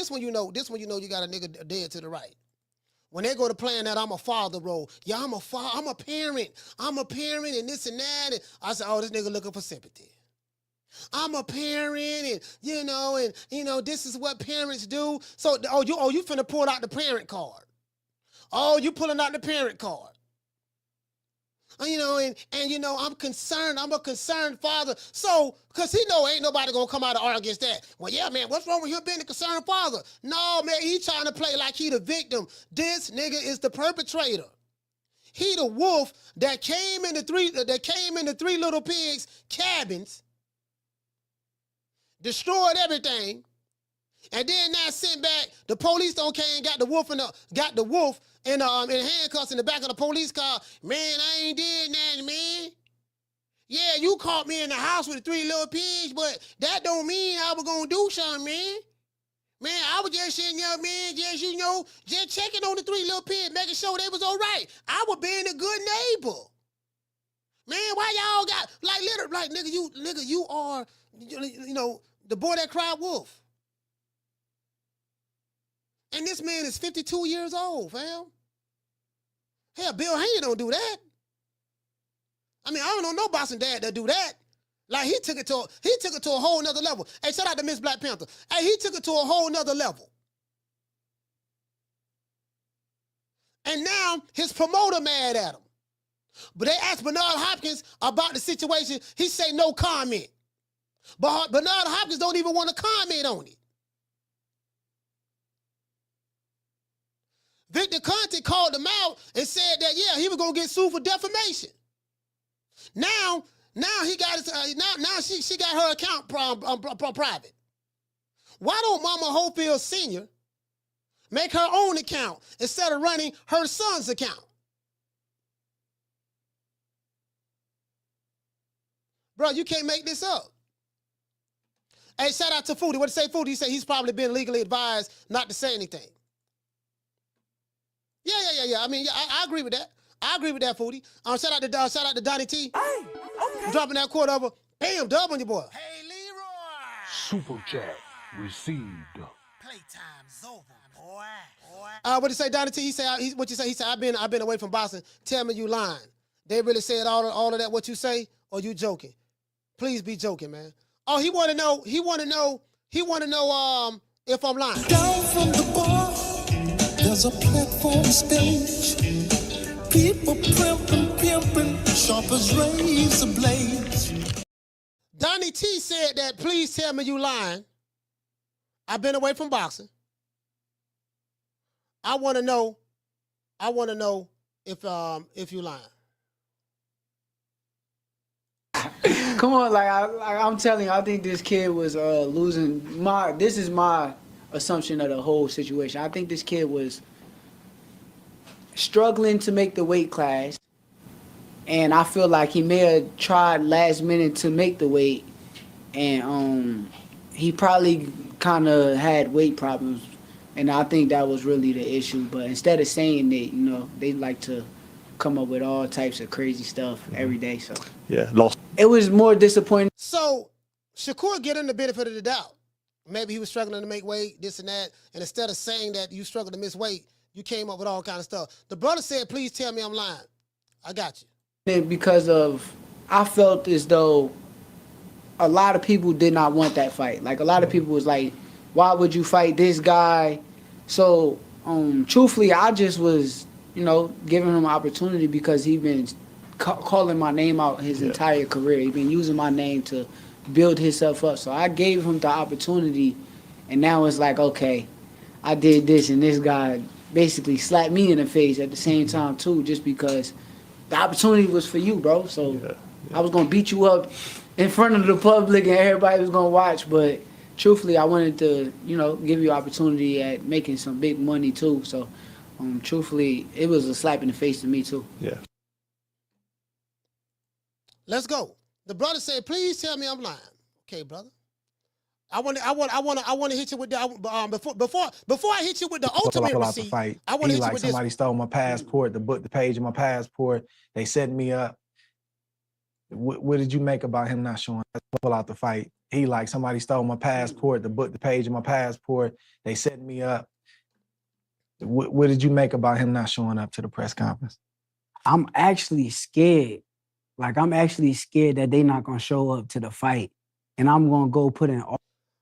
one you know you got a nigga dead to the right. When they go to playing that I'm a father role, yeah, I'm a parent and this and that. And I said, oh, this nigga looking for sympathy. I'm a parent and you know, this is what parents do. So, you finna pull out the parent card. Oh, you pulling out the parent card. You know, and you know, I'm concerned. I'm a concerned father. So, because he know ain't nobody going to come out and argue against that. Well, yeah, man, what's wrong with him being a concerned father? No, man, he trying to play like he the victim. This nigga is the perpetrator. He the wolf that came in the three little pigs' cabins, destroyed everything, and then now sent back. The police don't care and got the wolf in handcuffs in the back of the police car. Man, I ain't did nothing, man. Yeah, you caught me in the house with the 3 little pigs, but that don't mean I was gonna do something, man. Man, I was just sitting there, man, just checking on the 3 little pigs, making sure they was all right. I was being a good neighbor. Man, why y'all got nigga, you are, you know, the boy that cried wolf. And this man is 52 years old, fam. Hell, Bill Haney don't do that. I mean, I don't know no boxing dad that do that. Like, he took it to a whole nother level. Hey, shout out to Miss Black Panther. Hey, he took it to a whole nother level. And now his promoter mad at him. But they asked Bernard Hopkins about the situation. He say no comment. But Bernard Hopkins don't even want to comment on it. Victor Conte called him out and said that, yeah, he was going to get sued for defamation. Now he got his, now she got her account private. Why don't Mama Hofield Sr. Make her own account instead of running her son's account. Bro, you can't make this up. Hey, shout out to Foodie. What did he say, Foodie? He said he's probably been legally advised not to say anything. Yeah. I mean, yeah, I agree with that. I agree with that, Foodie. Shout out to Donnie T. Hey, okay. Dropping that quarter over. Bam, dub on your boy. Hey, Leroy. Super chat received. Playtime's over, boy. What did he say, Donnie T? He said, what you say? He said, I've been away from boxing. Tell me you lying. They really said all of that, what you say, or you joking? Please be joking, man. Oh, he want to know if I'm lying. Down from the bar, there's a platform stage. People pimping, sharp as razor blades. Donnie T said that, please tell me you lying. I've been away from boxing. I want to know if you lying. Come on, I'm telling you, I think this kid was losing. This is my assumption of the whole situation. I think this kid was struggling to make the weight class, and I feel like he may have tried last minute to make the weight, and he probably kind of had weight problems, and I think that was really the issue. But instead of saying that, they like to come up with all types of crazy stuff every day. So yeah, lost. It was more disappointing. So Shakur get him the benefit of the doubt. Maybe he was struggling to make weight, this and that, and instead of saying that you struggled to miss weight, you came up with all kind of stuff. The brother said, please tell me I'm lying. I got you. Because I felt as though a lot of people did not want that fight. Like, a lot of people was like, why would you fight this guy? So, truthfully, I just was, giving him an opportunity because he been calling my name out his entire career. He been using my name to build himself up. So I gave him the opportunity, and now it's like, okay, I did this, and this guy basically slapped me in the face at the same time too, just because the opportunity was for you, bro. So I was gonna beat you up in front of the public, and everybody was gonna watch. But truthfully, I wanted to, give you opportunity at making some big money too. So, truthfully, it was a slap in the face to me too. Yeah. Let's go. The brother said, "Please tell me I'm lying." Okay, brother. I want to hit you with the before I hit you with the ultimate receipt. I want to hit you with somebody stole my passport, the page of my passport. They set me up. What did you make about him not showing up? Pull out the fight. He like somebody stole my passport, the page of my passport. They set me up. What did you make about him not showing up to the press conference? I'm actually scared. Like, I'm actually scared that they not gonna show up to the fight, and I'm gonna go put in. All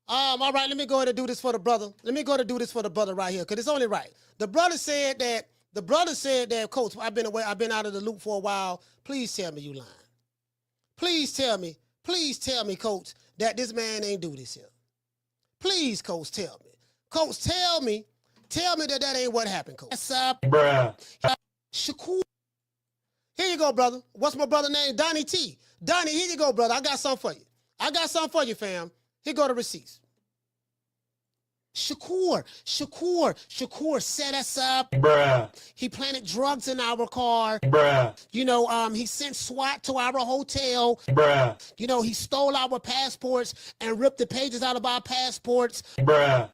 right, let me go ahead and do this for the brother. Let me go ahead and do this for the brother right here, because it's only right. The brother said that, Coach, I've been away, I've been out of the loop for a while. Please tell me you lying. Please tell me, Coach, that this man ain't do this here. Please, Coach, tell me. Coach, tell me that ain't what happened, Coach. What's up, bruh? Shakur. Here you go, brother. What's my brother name? Donnie T. Donnie, here you go, brother. I got something for you. Fam. Here go the receipts. Shakur set us up. Bruh. He planted drugs in our car. Bruh. He sent SWAT to our hotel. Bruh. He stole our passports and ripped the pages out of our passports. Bruh.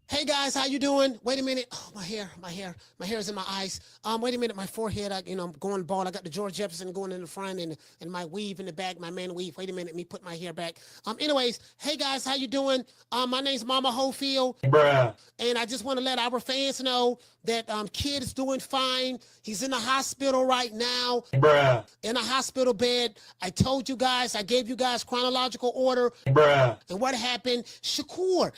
Hey guys, how you doing? Wait a minute. Oh, my hair is in my eyes. Wait a minute, my forehead, I'm going bald. I got the George Jefferson going in the front and my weave in the back, my man weave. Wait a minute, let me put my hair back. Anyways, hey guys, how you doing? My name's Mama Hofield. Bruh. And I just want to let our fans know that kid is doing fine. He's in the hospital right now. Bruh. In a hospital bed. I told you guys, I gave you guys chronological order. Bruh. And what happened? Shakur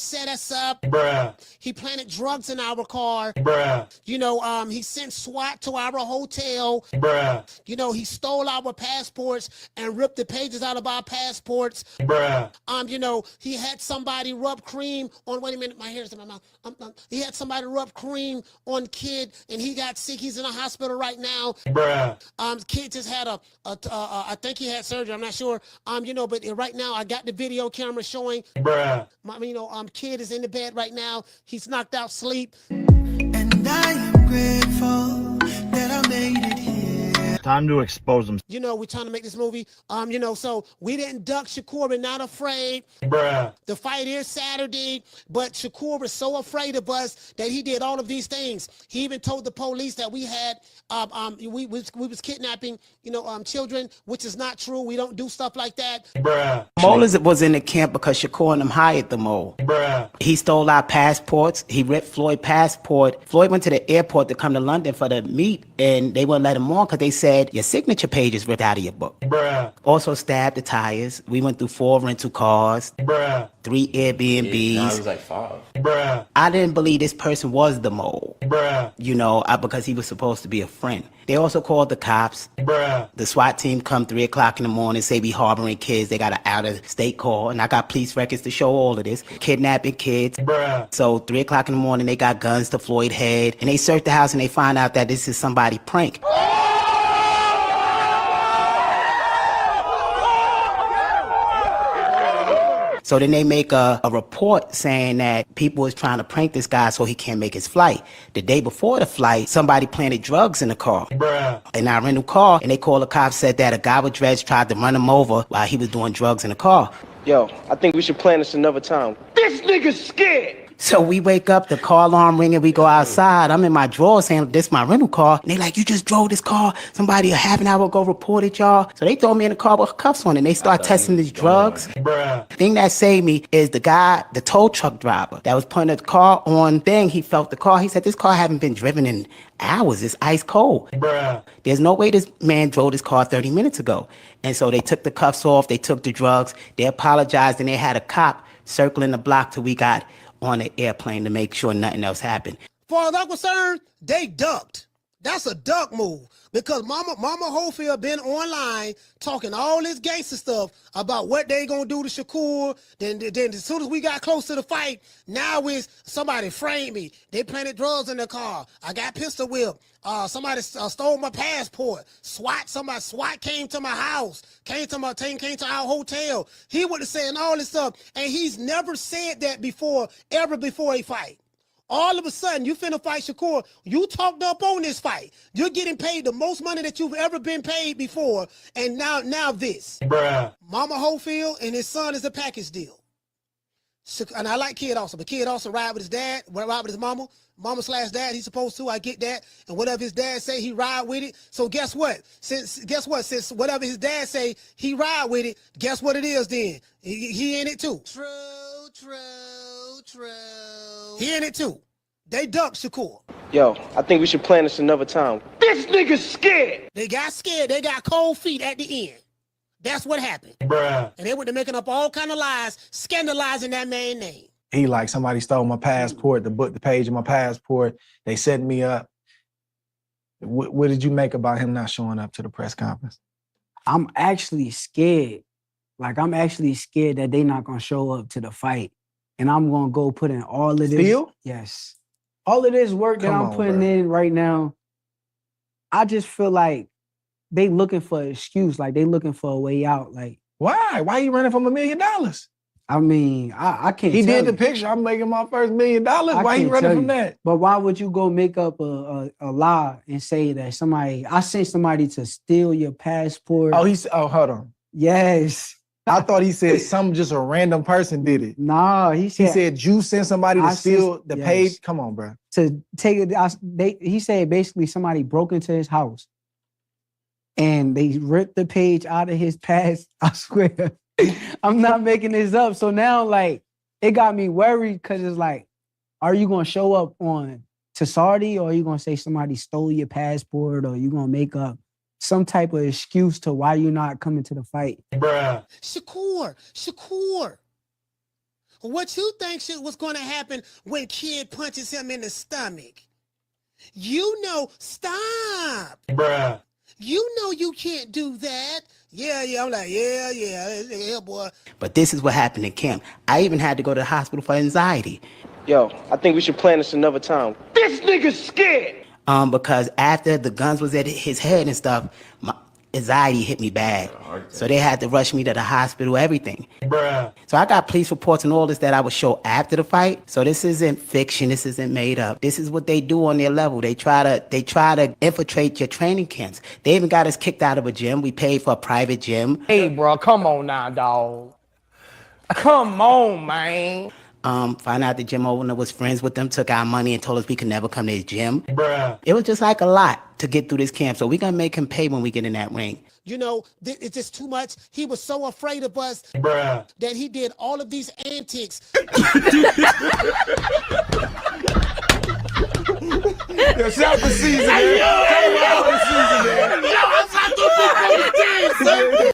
set us up. Bruh. He planted drugs in our car. Bruh. You know, he sent SWAT to our hotel. Bruh. You know, he stole our passports and ripped the pages out of our passports. Bruh. You know, he had somebody rub cream on, wait a minute, my hair's in my mouth. He had somebody rub cream on kid and he got sick. He's in a hospital right now. Bruh. Kid just had I think he had surgery, I'm not sure. You know, but right now I got the video camera showing. Bruh. You know, kid is in the bed right now. He's knocked out sleep. And I am grateful that I made it here. Time to expose them. You know, we're trying to make this movie. You know, so we didn't duck Shakur. We're not afraid. Bruh. The fight is Saturday, but Shakur was so afraid of us that he did all of these things. He even told the police that we had, we was kidnapping, you know, children, which is not true. We don't do stuff like that. Bruh. Mole was in the camp because Shakur and them hired the mole. Bruh. He stole our passports. He ripped Floyd's passport. Floyd went to the airport to come to London for the meet, and they wouldn't let him on because they said your signature page is ripped out of your book. Bruh. Also stabbed the tires. We went through 4 rental cars. Bruh. 3 Airbnbs. Now it was like 5. Bruh. I didn't believe this person was the mole. Bruh. You know, because he was supposed to be a friend. They also called the cops. Bruh. The SWAT team come 3 o'clock in the morning, say we harboring kids. They got an out-of-state call, and I got police records to show all of this. Kidnapping kids. Bruh. So 3 o'clock in the morning, they got guns to Floyd's head, and they search the house and they find out that this is somebody prank. So then they make a report saying that people was trying to prank this guy so he can't make his flight. The day before the flight, somebody planted drugs in the car. Bruh. In our rental car, and they called the cops, said that a guy with dreads tried to run him over while he was doing drugs in the car. Yo, I think we should plan this another time. This nigga's scared! So we wake up, the car alarm ringing, we go outside. I'm in my drawers saying, this my rental car. And they like, you just drove this car. Somebody a half an hour ago reported y'all. So they throw me in the car with cuffs on and they start testing these drugs. Bruh. The thing that saved me is the guy, the tow truck driver that was putting the car on thing. He felt the car. He said, this car haven't been driven in hours. It's ice cold. Bruh. There's no way this man drove this car 30 minutes ago. And so they took the cuffs off. They took the drugs. They apologized and they had a cop circling the block till we got on the airplane to make sure nothing else happened. As far as I'm concerned, they ducked. That's a duck move because Mama Hofield been online talking all this gangster stuff about what they gonna do to Shakur. Then as soon as we got close to the fight, now is somebody framed me. They planted drugs in the car. I got pistol whipped. Somebody stole my passport. SWAT came to my house, came to our hotel. He was saying all this stuff, and he's never said that before, ever before a fight. All of a sudden, you finna fight Shakur. You talked up on this fight. You're getting paid the most money that you've ever been paid before, and now this. Bruh. Mama Hofield and his son is a package deal. And I like Kid also, but Kid also ride with his dad, ride with his mama. Mama/dad, he's supposed to, I get that. And whatever his dad say, he ride with it. So guess what? Since whatever his dad say, he ride with it, guess what it is then? He in it too. True. He in it too. They ducked Shakur. Yo, I think we should plan this another time. This nigga's scared! They got scared. They got cold feet at the end. That's what happened. Bruh. And they went to making up all kind of lies, scandalizing that man's name. He like, somebody stole my passport, the page of my passport. They set me up. What did you make about him not showing up to the press conference? I'm actually scared. Like, I'm actually scared that they not going to show up to the fight. And I'm going to go put in all of this. Still? Yes. All of this work that I'm putting in right now, I just feel like they looking for an excuse. Like, they looking for a way out. Like, why? Why you running from $1 million? I mean, I can't He tell did the you. picture. I'm making my first $1 million. Why you running from that? But why would you go make up a lie and say that I sent somebody to steal your passport? Oh, hold on. Yes. I thought he said just a random person did it. Nah, he said you sent somebody to steal the page. Come on, bro. To take it, he said basically somebody broke into his house and they ripped the page out of his pass. I swear, I'm not making this up. So now, like, it got me worried because it's like, are you gonna show up on Tasardi, or are you gonna say somebody stole your passport, or you gonna make up some type of excuse to why you're not coming to the fight? Bruh. Shakur. What you think was going to happen when Kid punches him in the stomach? You know, stop. Bruh. You know you can't do that. Yeah, I'm like, yeah, boy. But this is what happened in camp. I even had to go to the hospital for anxiety. Yo, I think we should plan this another time. This nigga's scared. Because after the guns was at his head and stuff, my anxiety hit me bad. So they had to rush me to the hospital, everything. Bruh. So I got police reports and all this that I would show after the fight. So this isn't fiction. This isn't made up. This is what they do on their level. They try to infiltrate your training camps. They even got us kicked out of a gym. We paid for a private gym. Hey, bro, come on now, dog. Come on, man. Found out the gym owner was friends with them, took our money and told us we could never come to his gym. Bruh. It was just like a lot to get through this camp. So we gonna make him pay when we get in that ring. You know, it's just too much. He was so afraid of us Bruh. that he did all of these antics. Yo, shout for season, man.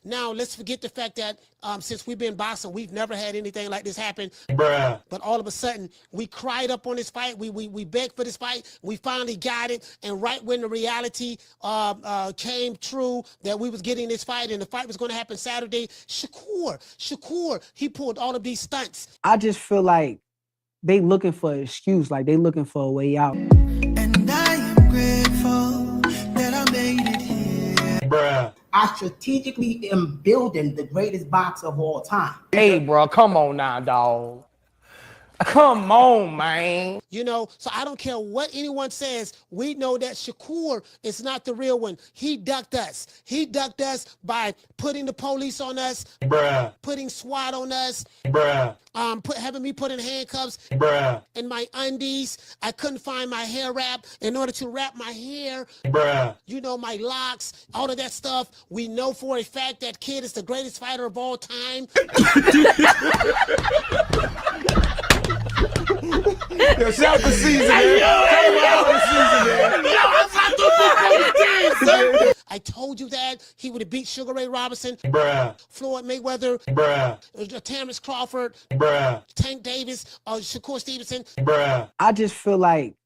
Now, let's forget the fact that since we've been boxing, we've never had anything like this happen. Bruh. But all of a sudden, we cried up on this fight. We begged for this fight. We finally got it. And right when the reality came true that we was getting this fight and the fight was going to happen Saturday, Shakur, he pulled all of these stunts. I just feel like they looking for an excuse, like they looking for a way out. And I am grateful that I made it here. Bruh. I strategically am building the greatest boxer of all time. Hey, bro, come on now, dog. Come on, man. You know, so I don't care what anyone says. We know that Shakur is not the real one. He ducked us. He ducked us by putting the police on us, Bruh. putting SWAT on us, Bruh. having me put in handcuffs, Bruh. in my undies. I couldn't find my hair wrap in order to wrap my hair. Bruh. You know, my locks, all of that stuff. We know for a fact that Kid is the greatest fighter of all time. Yo, shout for season, man. I told you that he would have beat Sugar Ray Robinson, Bruh. Floyd Mayweather, Bruh. Terrence Crawford, Bruh. Tank Davis, Shakur Stevenson. Bruh. I just feel like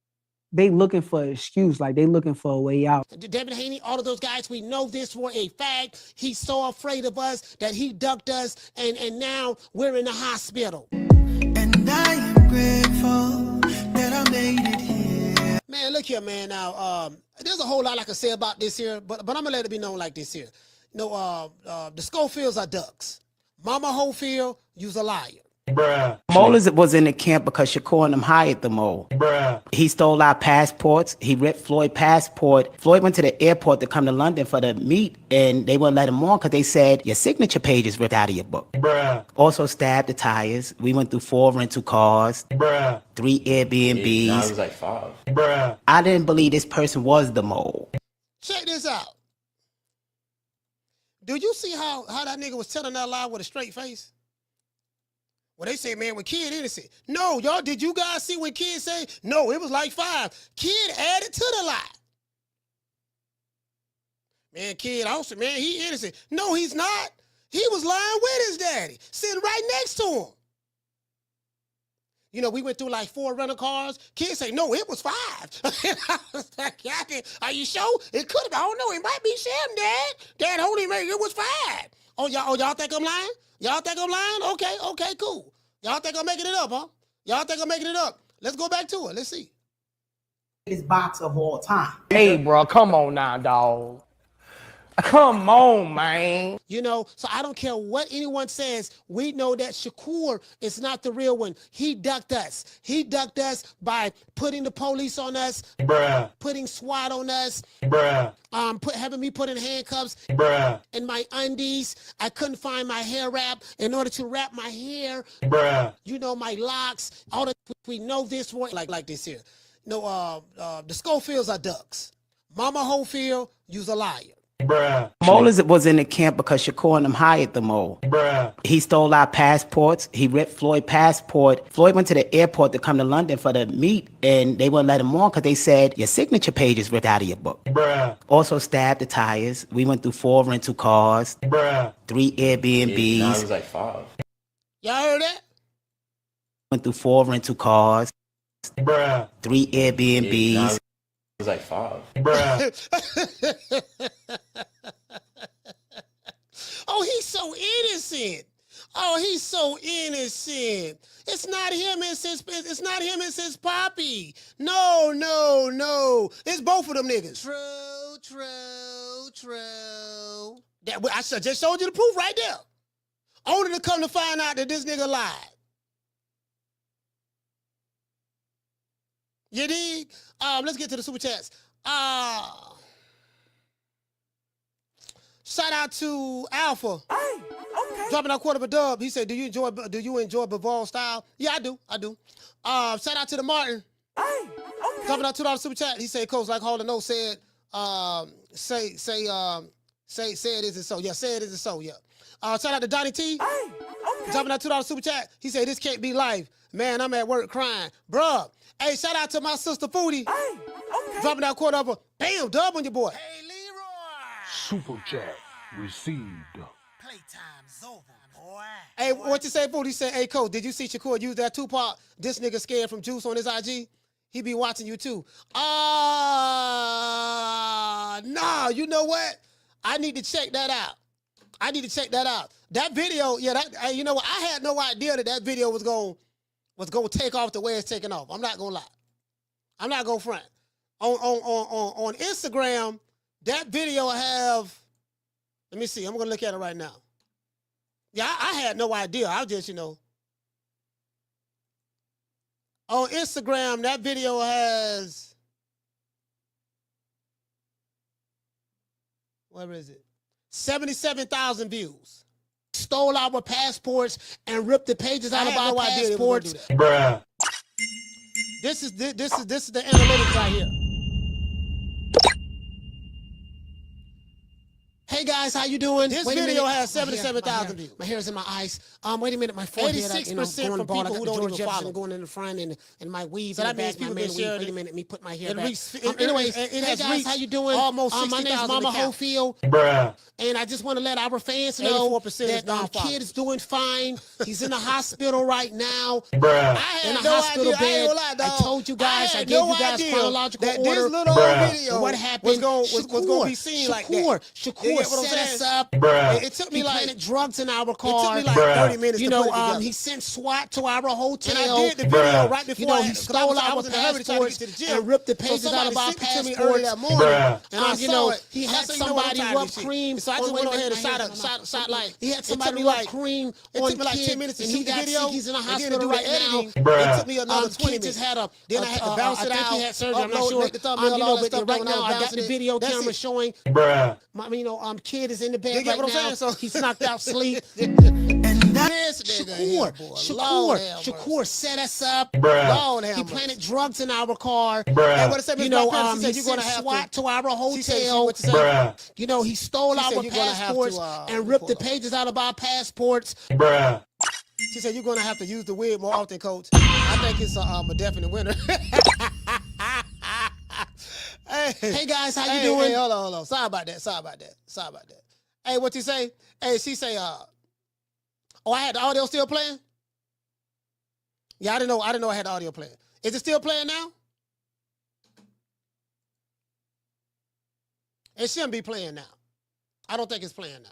they looking for an excuse, like they looking for a way out. Devin Haney, all of those guys, we know this for a fact. He's so afraid of us that he ducked us, and now we're in the hospital. And I am grateful that I made it here. Man, look here, man. Now, there's a whole lot I can say about this here, but I'm gonna let it be known like this here. You know, the Scofields are ducks. Mama Hofield, you's a liar. Bruh. Mole was in the camp because Shakur and them hired the mole. Bruh. He stole our passports. He ripped Floyd's passport. Floyd went to the airport to come to London for the meet, and they wouldn't let him on because they said, your signature page is ripped out of your book. Bruh. Also stabbed the tires. We went through 4 rental cars, Bruh. 3 Airbnbs. Nah, it was like 5. Bruh. I didn't believe this person was the mole. Check this out. Do you see how that nigga was telling that lie with a straight face? Well, they say, man, when Kid innocent. No, y'all, did you guys see when Kid say, no, it was like 5. Kid added to the lie. Man, Kid also, man, he innocent. No, he's not. He was lying with his daddy, sitting right next to him. You know, we went through like 4 rental cars. Kid say, no, it was 5. And I was like, are you sure? It could have been. I don't know. It might be Shem, Dad. Dad, holy man, it was 5. Oh, y'all think I'm lying? Y'all think I'm lying? Okay, cool. Y'all think I'm making it up, huh? Y'all think I'm making it up? Let's go back to it. Let's see. Greatest boxer of all time. Hey, bro, come on now, dog. Come on, man. You know, so I don't care what anyone says. We know that Shakur is not the real one. He ducked us. He ducked us by putting the police on us, Bruh. putting SWAT on us, Bruh. having me put in handcuffs, Bruh. in my undies. I couldn't find my hair wrap in order to wrap my hair. Bruh. You know, my locks. All the we know this one like this here. No, the Scofields are ducks. Mama Hofield, you's a liar. Bruh. Mole was in the camp because Shakur and them hired the mole. Bruh. He stole our passports. He ripped Floyd's passport. Floyd went to the airport to come to London for the meet, and they wouldn't let him on because they said, your signature page is ripped out of your book. Bruh. Also stabbed the tires. We went through 4 rental cars, Bruh. 3 Airbnbs. Nah, it was like 5. Y'all heard that? went through 4 rental cars, 3 Airbnbs. It's like 5. Oh, he's so innocent. Oh, he's so innocent. It's not him, it's not him, it's his poppy. No. It's both of them niggas. True. I just showed you the proof right there. Only to come to find out that this nigga lied. You dig? Let's get to the super chats. Shout out to Alpha. Hey, okay. Dropping out quarter of a dub. He said, do you enjoy Bivol style? Yeah, I do. Shout out to the Martin. Hey, okay. Dropping out $2 super chat. He said, Coach, like Hall and No said, say it isn't so. Yeah, say it isn't so, yeah. Shout out to Donnie T. Hey, okay. Dropping out $2 super chat. He said, this can't be life. Man, I'm at work crying. Bruh. Hey, shout out to my sister Foodie. Hey, okay. Dropping out quarter of a bam, dub on your boy. Hey, Leroy. Super chat received. Playtime's over, boy. Hey, what you say, Foodie? He said, hey, Coach, did you see Shakur use that Tupac? This nigga scared from Juice on his IG? He be watching you too. Nah, you know what? I need to check that out. That video, yeah, you know what? I had no idea that video was going to take off the way it's taking off. I'm not going to lie. I'm not going to front. On Instagram, that video have, let me see, I'm going to look at it right now. Yeah, I had no idea. I was just, on Instagram, that video has, where is it? 77,000 views. Stole our passports and ripped the pages out of our passports. Bruh. This is the analytics right here. Hey guys, how you doing? This video has 77,000 views. My hair's in my eyes. Wait a minute, my forehead. 86% from people who don't even follow. Going in the front and my weave. So that means people been sharing. Wait a minute, me put my hair back. Anyways, hey guys, how you doing? Almost my name's Mama Hofield. Bruh. And I just want to let our fans know that kid is doing fine. He's in the hospital right now. Bruh. In the hospital bed. I told you guys. I gave you guys chronological order. This little old video what happened was going to be seen like that. Shakur set us up. Bruh. It took me He planted drugs in our It car. took me like Bruh. 30 minutes You to put it know, together. he sent SWAT to our hotel. And I did the video Bruh. right before You know, he stole our passports and ripped the pages out of our to me early that passports. morning. Bruh. And I You saw know, it. he had That's how you know what somebody I'm rub talking cream. So I just went ahead and shot He had It somebody took me rub like- cream It on took me like kid, 10 minutes to and shoot he the got video. sick. He's in the and then to hospital do the right now. editing. Bruh. It took me another 20 Kid just minutes. had Then I had to bounce it I think out. he had surgery. I'm not upload, sure. make the thumbnail, all that But stuff right when now, I got bouncing the it. video That's camera it. showing. Bruh. Kid is in the You bed get right what I'm now. saying? So He's knocked out sleep. This nigga here, boy. Lord have Shakur set us up. Bruh. Lord have He mercy. planted drugs in our car. Bruh. Hey, what it say, You Miss know, Black Panther? She he said you're gonna sent have SWAT to our She said hotel. what you say? Bruh. You know, he stole She said our you're gonna have to, passports and ripped the pages out of our passports. Bruh. She said you're gonna have to use the wig more often, Coach. I think it's a definite winner. Hey guys, how you Hey, doing? Hey, hold on. Sorry about that. Hey, what you say? Hey, she say, oh, I had the audio still playing? Yeah, I didn't know I had the audio playing. Is it still playing now? It shouldn't be playing now. I don't think it's playing now.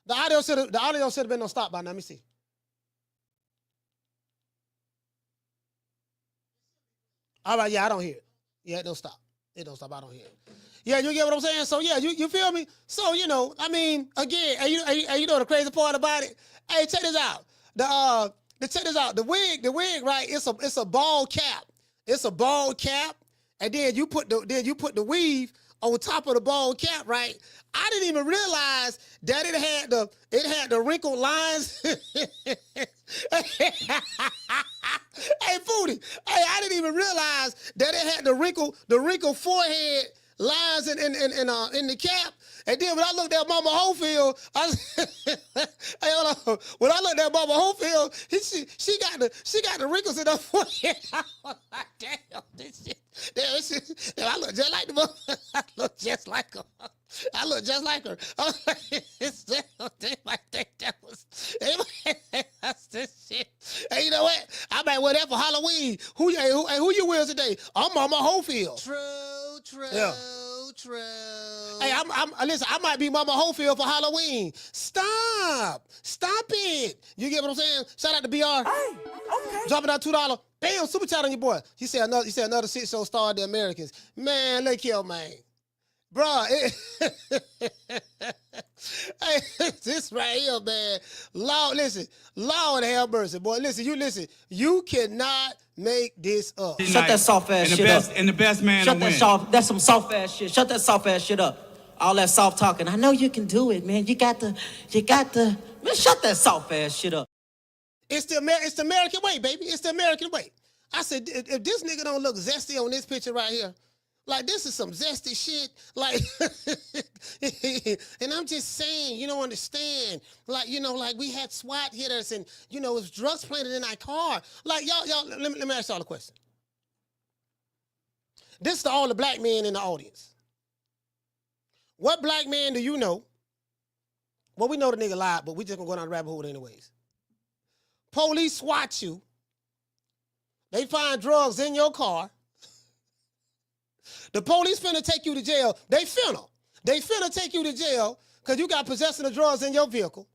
The audio should have been on stop by now. Let me see. All right, yeah, I don't hear it. Yeah, it don't stop. I don't hear it. Yeah, you get what I'm saying? So yeah, you feel me? So, I mean, again, and you know the crazy part about it? Hey, check this out. Check this out. The wig, right? It's a bald cap. It's a bald cap, and then you put the weave on top of the bald cap, right? I didn't even realize that it had the wrinkled lines. Hey, Foodie. Hey, I didn't even realize that it had the wrinkled forehead lines in the cap. And then when I looked at Mama Hofield, hey, hold on. When I looked at Mama Hofield, she got the wrinkles in her forehead. I was like, damn, this shit. Damn, I look just like the mother. I look just like her. I was like, I think that was. That's this shit. Hey, you know what? I might wear that for Halloween. Who you wear today? I'm Mama Hofield. True. Hey, listen. I might be Mama Hofield for Halloween. Stop it. You get what I'm saying? Shout out to BR. Hey, okay. Dropping out $2. Bam, super chat on your boy. He said another shit show starred the Americans. Man, look here, man. Bruh, hey, this right here, man. Lord have mercy, boy. Listen, you cannot make this up. Shut that soft ass shit up. And the best man to win. That's some soft ass shit. Shut that soft ass shit up. All that soft talking. I know you can do it, man. You got to, man, shut that soft ass shit up. It's the American way, baby. It's the American way. I said, if this nigga don't look zesty on this picture right here, like, this is some zesty shit. Like, and I'm just saying, you don't understand. Like, like we had SWAT hit us and, it was drugs planted in our car. Like, y'all, let me ask y'all a question. This is to all the black men in the audience. What black man do you know? Well, we know the nigga lied, but we just gonna go down the rabbit hole anyways. Police SWAT you. They find drugs in your car. The police finna take you to jail. They finna take you to jail because you got possession of drugs in your vehicle.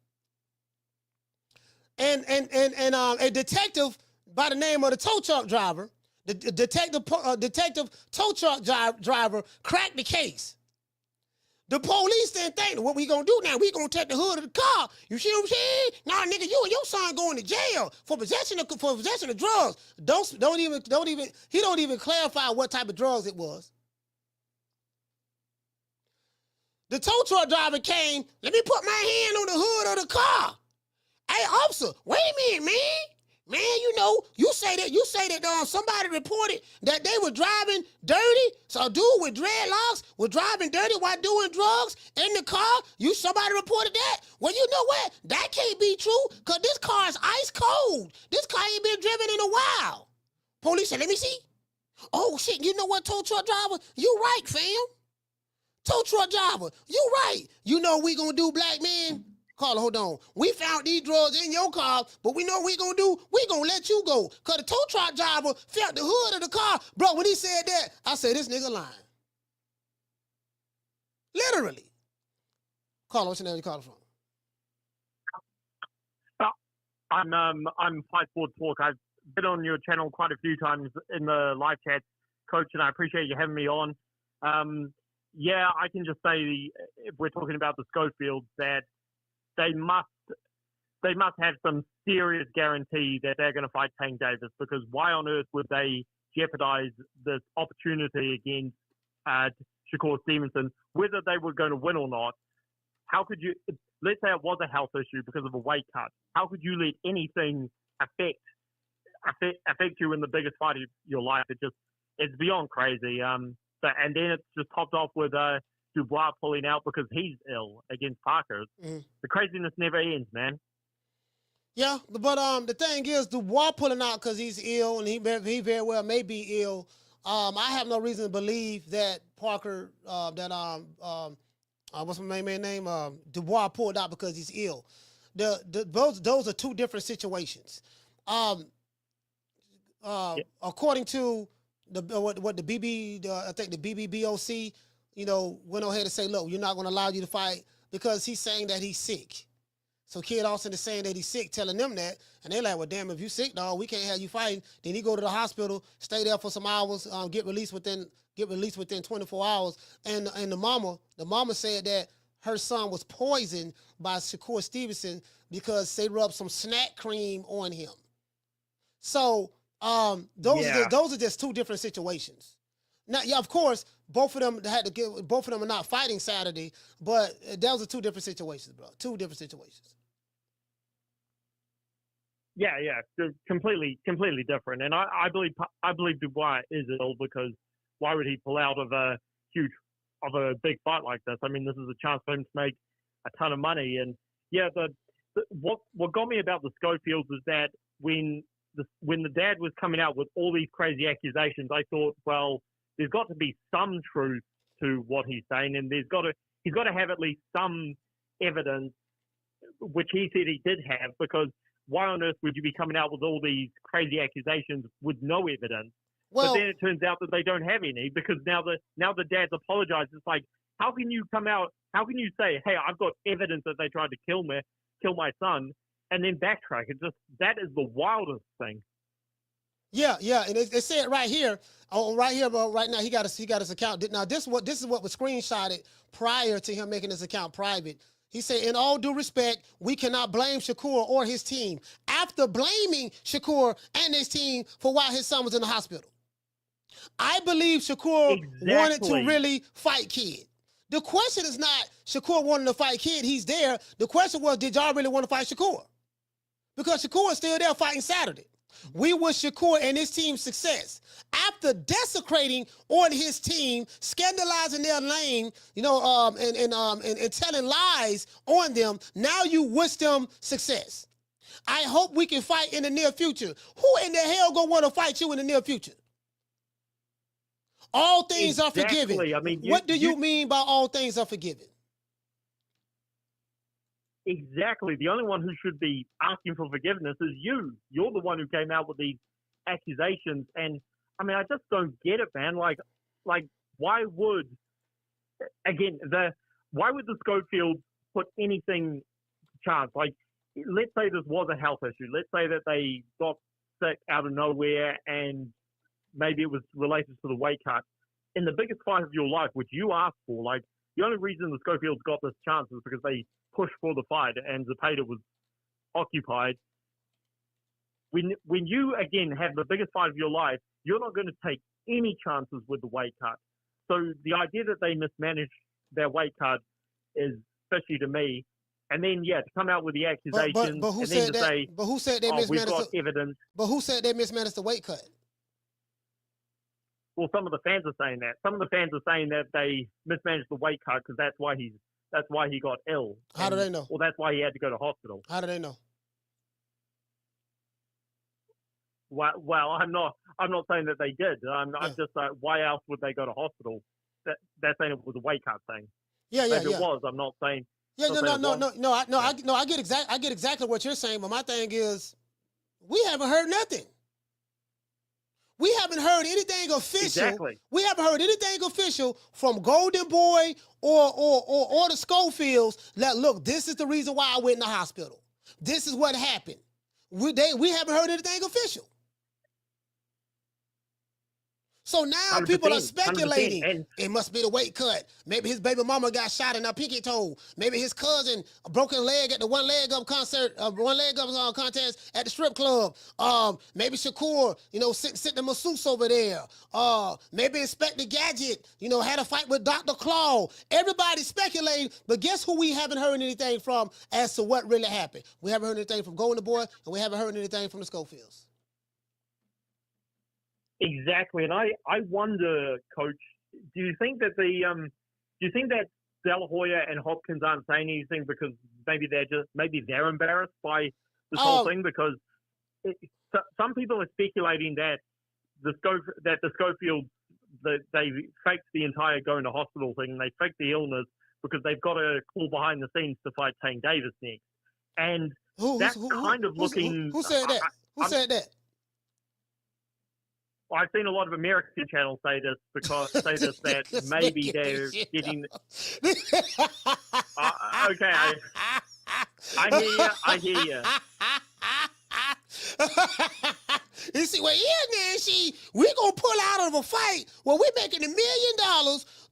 And a detective by the name of the tow truck driver, the detective tow truck driver cracked the case. The police didn't think, what we gonna do now? We gonna take the hood of the car. You see what I'm saying? Nah, nigga, you and your son going to jail for possession of drugs. He don't even clarify what type of drugs it was. The tow truck driver came, let me put my hand on the hood of the car. Hey, officer, wait a minute, man. Man, you say that somebody reported that they were driving dirty. So a dude with dreadlocks was driving dirty while doing drugs in the car. Somebody reported that. Well, you know what? That can't be true because this car is ice cold. This car ain't been driven in a while. Police said, let me see. Oh, shit, you know what, tow truck driver? You right, fam. Tow truck driver, you right. You know what we gonna do, black man? Carla, hold on. We found these drugs in your car, but we know what we gonna do? We gonna let you go. Cause the tow truck driver felt the hood of the car. Bro, when he said that, I said, this nigga lying. Literally. Carla, what's your name? You calling from? I'm Fight Forward Talk. I've been on your channel quite a few times in the live chat, Coach, and I appreciate you having me on. Yeah, I can just say, if we're talking about the Scofields, that they must have some serious guarantee that they're going to fight Tank Davis, because why on earth would they jeopardize this opportunity against Shakur Stevenson, whether they were going to win or not? How could you, let's say it was a health issue because of a weight cut, how could you let anything affect you in the biggest fight of your life? It's beyond crazy. And then it's just topped off with Dubois pulling out because he's ill against Parker. The craziness never ends, man. Yeah, but the thing is, Dubois pulling out because he's ill, and he very well may be ill. I have no reason to believe that Parker, what's my main name? Dubois pulled out because he's ill. Those are two different situations. According to what the I think the BBBOC, went ahead and say, look, you're not going to allow you to fight because he's saying that he's sick. So Kid Austin is saying that he's sick, telling them that, and they're like, well, damn, if you sick, dog, we can't have you fighting. Then he go to the hospital, stay there for some hours, get released within 24 hours. And the mama said that her son was poisoned by Shakur Stevenson because they rubbed some snack cream on him. So those are just two different situations. Now, yeah, of course, both of them are not fighting Saturday, but those are two different situations, bro. Two different situations. Yeah, they're completely different. And I believe Dubois is ill, because why would he pull out of a big fight like this? I mean, this is a chance for him to make a ton of money. And yeah, what got me about the Scofields is that when the dad was coming out with all these crazy accusations, I thought, well, there's got to be some truth to what he's saying, and he's got to have at least some evidence, which he said he did have, because why on earth would you be coming out with all these crazy accusations with no evidence? Well, but then it turns out that they don't have any because now the dad's apologized. It's like, how can you come out? How can you say, hey, I've got evidence that they tried to kill my son, and then backtrack? That is the wildest thing. Yeah, and it said right here, but right now he got his account. Now this is what was screenshotted prior to him making his account private. He said, in all due respect, we cannot blame Shakur or his team. After blaming Shakur and his team for why his son was in the hospital, I believe Shakur wanted to really fight Kid. The question is not Shakur wanting to fight Kid. He's there. The question was, did y'all really want to fight Shakur? Because Shakur is still there fighting Saturday. We wish Shakur and his team's success. After desecrating on his team, scandalizing their name, and telling lies on them, now you wish them success. I hope we can fight in the near future. Who in the hell gonna want to fight you in the near future? All things are forgiven. I mean, what do you mean by all things are forgiven? Exactly. The only one who should be asking for forgiveness is you. You're the one who came out with these accusations. And I mean, I just don't get it, man. Like why would the Scofield put anything chance? Like, let's say this was a health issue. Let's say that they got sick out of nowhere and maybe it was related to the weight cut. In the biggest fight of your life, which you asked for, like, the only reason the Scofields got this chance is because they pushed for the fight and Zepeda was occupied. When you, again, have the biggest fight of your life, you're not going to take any chances with the weight cut. So the idea that they mismanaged their weight cut is fishy to me. And then, to come out with the accusations but who and said then to that, say, but who said they mismanaged we've got evidence. But who said they mismanaged the weight cut? Well, some of the fans are saying that. Some of the fans are saying that they mismanaged the weight cut because that's why he got ill. How do they know? Well, that's why he had to go to hospital. How do they know? Well, I'm not saying that they did. I'm just like, why else would they go to hospital? They're saying it was a weight cut thing. Yeah. Maybe it was. I'm not saying. I get exactly what you're saying, but my thing is, we haven't heard nothing. We haven't heard anything official. Exactly. We haven't heard anything official from Golden Boy or the Scofields that, look, this is the reason why I went in the hospital. This is what happened. We haven't heard anything official. So now people are speculating. It must be the weight cut. Maybe his baby mama got shot in her pinky toe. Maybe his cousin broke his leg at the one leg up contest at the strip club. Maybe Shakur, sitting the masseuse over there. Maybe Inspector Gadget, had a fight with Dr. Claw. Everybody's speculating, but guess who we haven't heard anything from as to what really happened? We haven't heard anything from Golden Boy, and we haven't heard anything from the Scofields. Exactly, and I wonder, Coach, do you think that De La Hoya and Hopkins aren't saying anything because maybe they're embarrassed by this whole thing? Because some people are speculating that the Scofields they faked the entire going to hospital thing, and they faked the illness because they've got to call behind the scenes to fight Tank Davis next, and Who said that? Who said that? I've seen a lot of American channels say this that maybe they're getting. Okay, I hear you. You see, we're going to pull out of a fight where we're making $1 million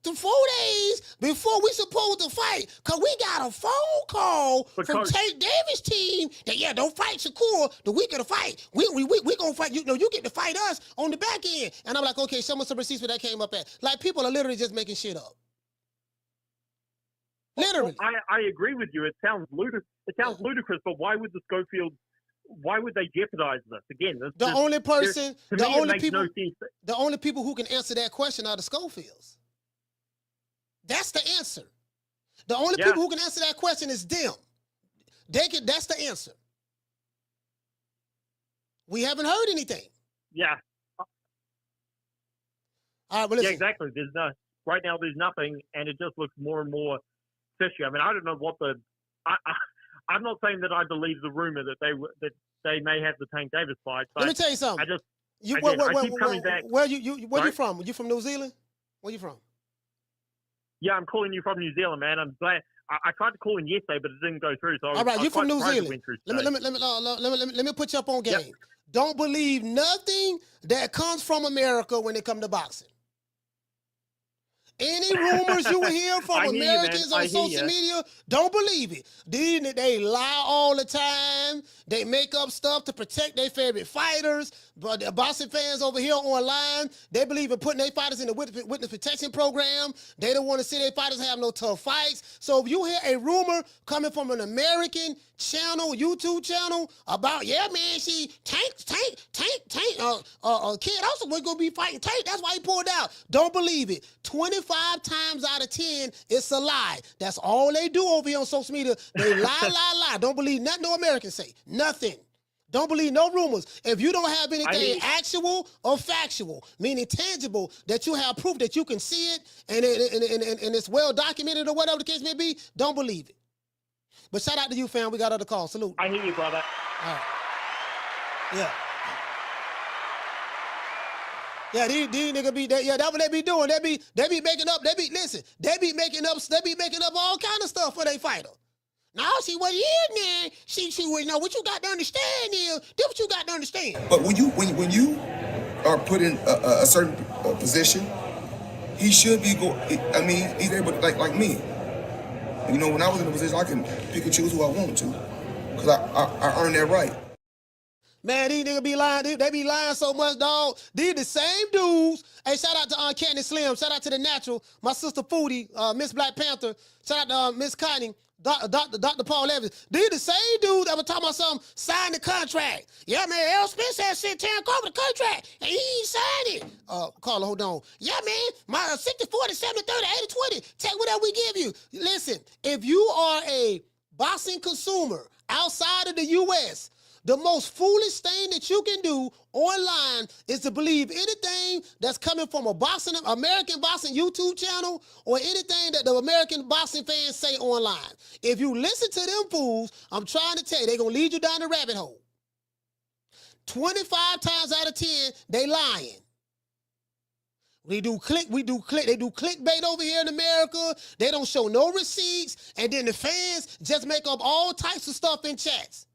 to 4 days before we supposed to fight, because we got a phone call from Tank Davis' team that, don't fight Shakur the week of the fight. We going to fight, you get to fight us on the back end. And I'm like, okay, show me some receipts where that came up at. Like, people are literally just making shit up. Literally. I agree with you. It sounds ludicrous, but why would the Scofield? Why would they jeopardize this? Again, the only people who can answer that question are the Scofields. That's the answer. The only people who can answer that question is them. That's the answer. We haven't heard anything. Yeah. All right, well, listen. Yeah, exactly. Right now there's nothing, and it just looks more and more fishy. I mean, I don't know what I'm not saying that I believe the rumor that they may have the Tank Davis fight. But let me tell you something. I keep coming back. Where you from? You from New Zealand? Where you from? Yeah, I'm calling you from New Zealand, man. I'm glad. I tried to call in yesterday, but it didn't go through. So all right, you from New Zealand. Let me put you up on game. Yep. Don't believe nothing that comes from America when it comes to boxing. Any rumors you hear from Americans on social media, don't believe it. They lie all the time. They make up stuff to protect their favorite fighters. But the boxing fans over here online, they believe in putting their fighters in the witness protection program. They don't want to see their fighters have no tough fights. So if you hear a rumor coming from an American channel, YouTube channel, about, yeah, man, Tank, Kid also was going to be fighting Tank. That's why he pulled out. Don't believe it. 25 times out of 10, it's a lie. That's all they do over here on social media. They lie. Don't believe nothing no Americans say. Nothing. Don't believe no rumors. If you don't have anything actual or factual, meaning tangible, that you have proof that you can see it and it's well documented or whatever the case may be, don't believe it. But shout out to you, fam. We got other calls. Salute. I hear you, brother. All right. Yeah, these niggas be that's what they be doing. They be making up. They be making up all kind of stuff for their fighter. Now, see what he is, man. She you know what you got to understand is this what you got to understand. But when you are put in a certain position, he should be he's able to, like me. You know, when I was in a position, I can pick and choose who I wanted to, because I earned that right. Man, these niggas be lying. They be lying so much, dog. These the same dudes. Hey, shout out to Candy Slim. Shout out to The Natural. My sister Foodie, Miss Black Panther. Shout out to Miss Connie. Dr. Paul Evans. These the same dudes that were talking about something, sign the contract. Yeah, man, Errol Spence had sent Terrence Crawford the contract, and he ain't signed it. Carla, hold on. Yeah, man, my 60-40, 70-30, 80-20, take whatever we give you. Listen, if you are a boxing consumer outside of the U.S., the most foolish thing that you can do online is to believe anything that's coming from American boxing YouTube channel or anything that the American boxing fans say online. If you listen to them fools, I'm trying to tell you, they're going to lead you down the rabbit hole. 25 times out of 10, they lying. They do clickbait over here in America. They don't show no receipts. And then the fans just make up all types of stuff in chats.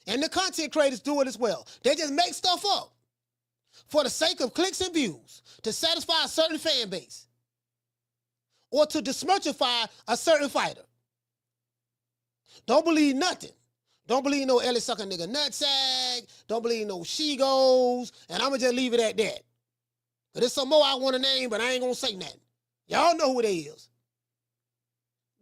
And the content creators do it as well. They just make stuff up for the sake of clicks and views to satisfy a certain fan base or to dismerchify a certain fighter. Don't believe nothing. Don't believe no Ellie sucker nigga nutsack. Don't believe no she goes. And I'm going to just leave it at that. But there's some more I want to name, but I ain't going to say nothing. Y'all know who they is.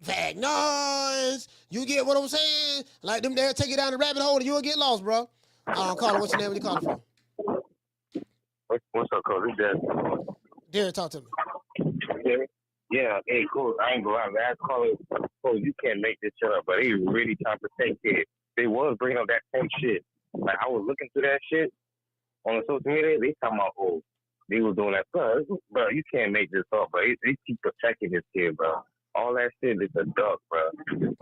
Vagnons, you get what I'm saying? Like them, they'll take you down the rabbit hole and you'll get lost, bro. Carla, what's your name? Where you calling from? What's up, Coach? It's Derek. Derek, talk to me. Yeah, hey, cool. I ain't gonna lie. Last caller, Coach, you can't make this shit up, but they really trying to protect kids. They was bringing up that same shit. Like, I was looking through that shit on the social media. They talking about, they was doing that. Bro, you can't make this up, bro. They keep protecting this kid, bro. All that shit is a duck, bro.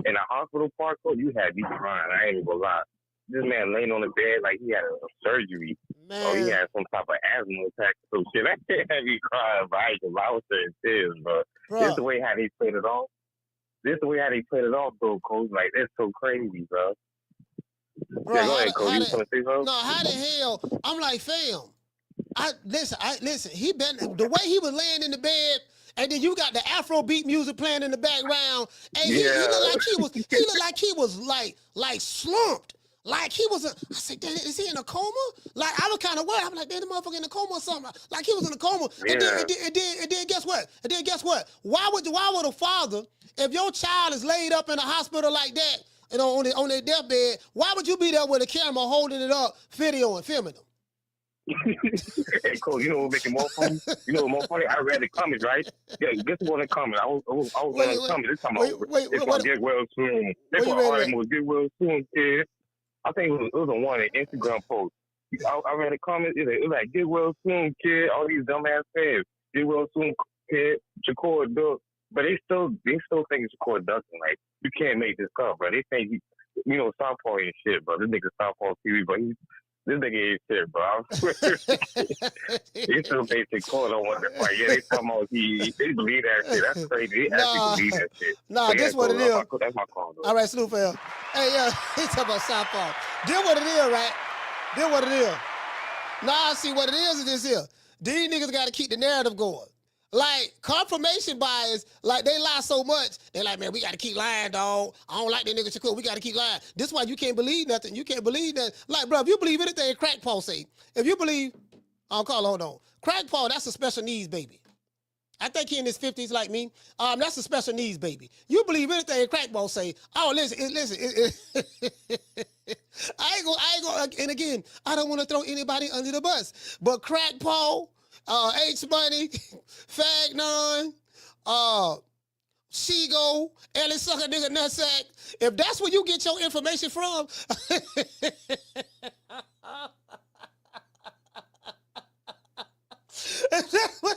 In a hospital part, you had me crying. I ain't even gonna lie. This man laying on the bed like he had a surgery. Man. Or he had some type of asthma attack or some shit. That shit had me crying, bro. I ain't gonna lie, I was in tears, bro. This is the way how they played it off. Though, Coach. Like, that's so crazy, bro. Bro, yeah, go ahead, Coach. You want to say something? No, how the hell? I'm like, fam. Listen. He been the way he was laying in the bed. And then you got the Afrobeat music playing in the background. And he looked like he was like slumped. Like he was I said, is he in a coma? Like I was kind of worried. I'm like, damn, the motherfucker in a coma or something. Like he was in a coma. Yeah. And then guess what? Why would a father, if your child is laid up in a hospital like that, you know, on their deathbed, why would you be there with a camera holding it up, video and filming them? Hey, Cole, you know what make it more funny? You know what more funny? I read the comments, right? Yeah, guess what in the comments? I was reading the comments. This time it's gonna get well soon. They put all them get well soon, kid. I think it was on one Instagram post. I read the comments. It was like, get well soon, kid. All these dumbass fans. Get well soon, kid. Shakur, duck. But they still think Shakur ducking. Like, you can't make this up, bro. They think Southpaw ain't shit, bro. This nigga Southpaw TV, but this nigga ain't shit, bro. I swear. They still think Shakur don't want to fight. Yeah, they talking about they believe that shit. That's crazy. They actually believe that shit. Nah, this what it is. That's my call, though. All right, salute, fam. Hey, yeah, he talking about Southpaw. This what it is, right? This what it is. Nah, see, what it is this here. These niggas got to keep the narrative going. Like, confirmation bias, like, they lie so much, they like, man, we got to keep lying, dog. I don't like that nigga Shakur. We got to keep lying. This is why you can't believe nothing. You can't believe that. Like, bro, if you believe anything Crackpaw say, if you believe, hold on. Crackpaw, that's a special needs baby. I think he in his 50s like me. That's a special needs baby. You believe anything Crackpaw say, oh, listen. I ain't gonna, and again, I don't want to throw anybody under the bus, but Crackpaw, H Money, Fagnon, Shigo, Ellie Sucker Nigga Nutsack. If that's where you get your information from, if that's where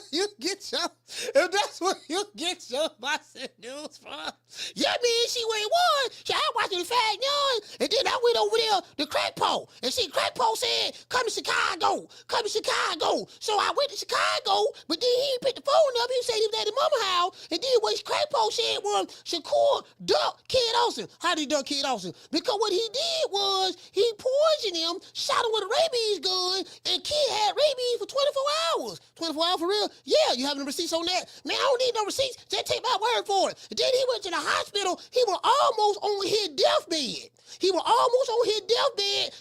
you get your boxing news from, yeah, man, she went one. I watching the Fagnon, and then I went over there to Crackpaw, and see, Crackpaw said, come to Chicago. So I went to Chicago, but then he picked the phone up. He said he was at his mama house, and then what Crackpaw said was, Shakur ducked Kid Austin. How did he duck Kid Austin? Because what he did was, he poisoned him, shot him with a rabies gun, and Kid had rabies for 24 hours. 24 hours for real? Yeah, you having the receipts on that? Man, I don't need no receipts. Just take my word for it. And then he went to the hospital. He was almost on his deathbed.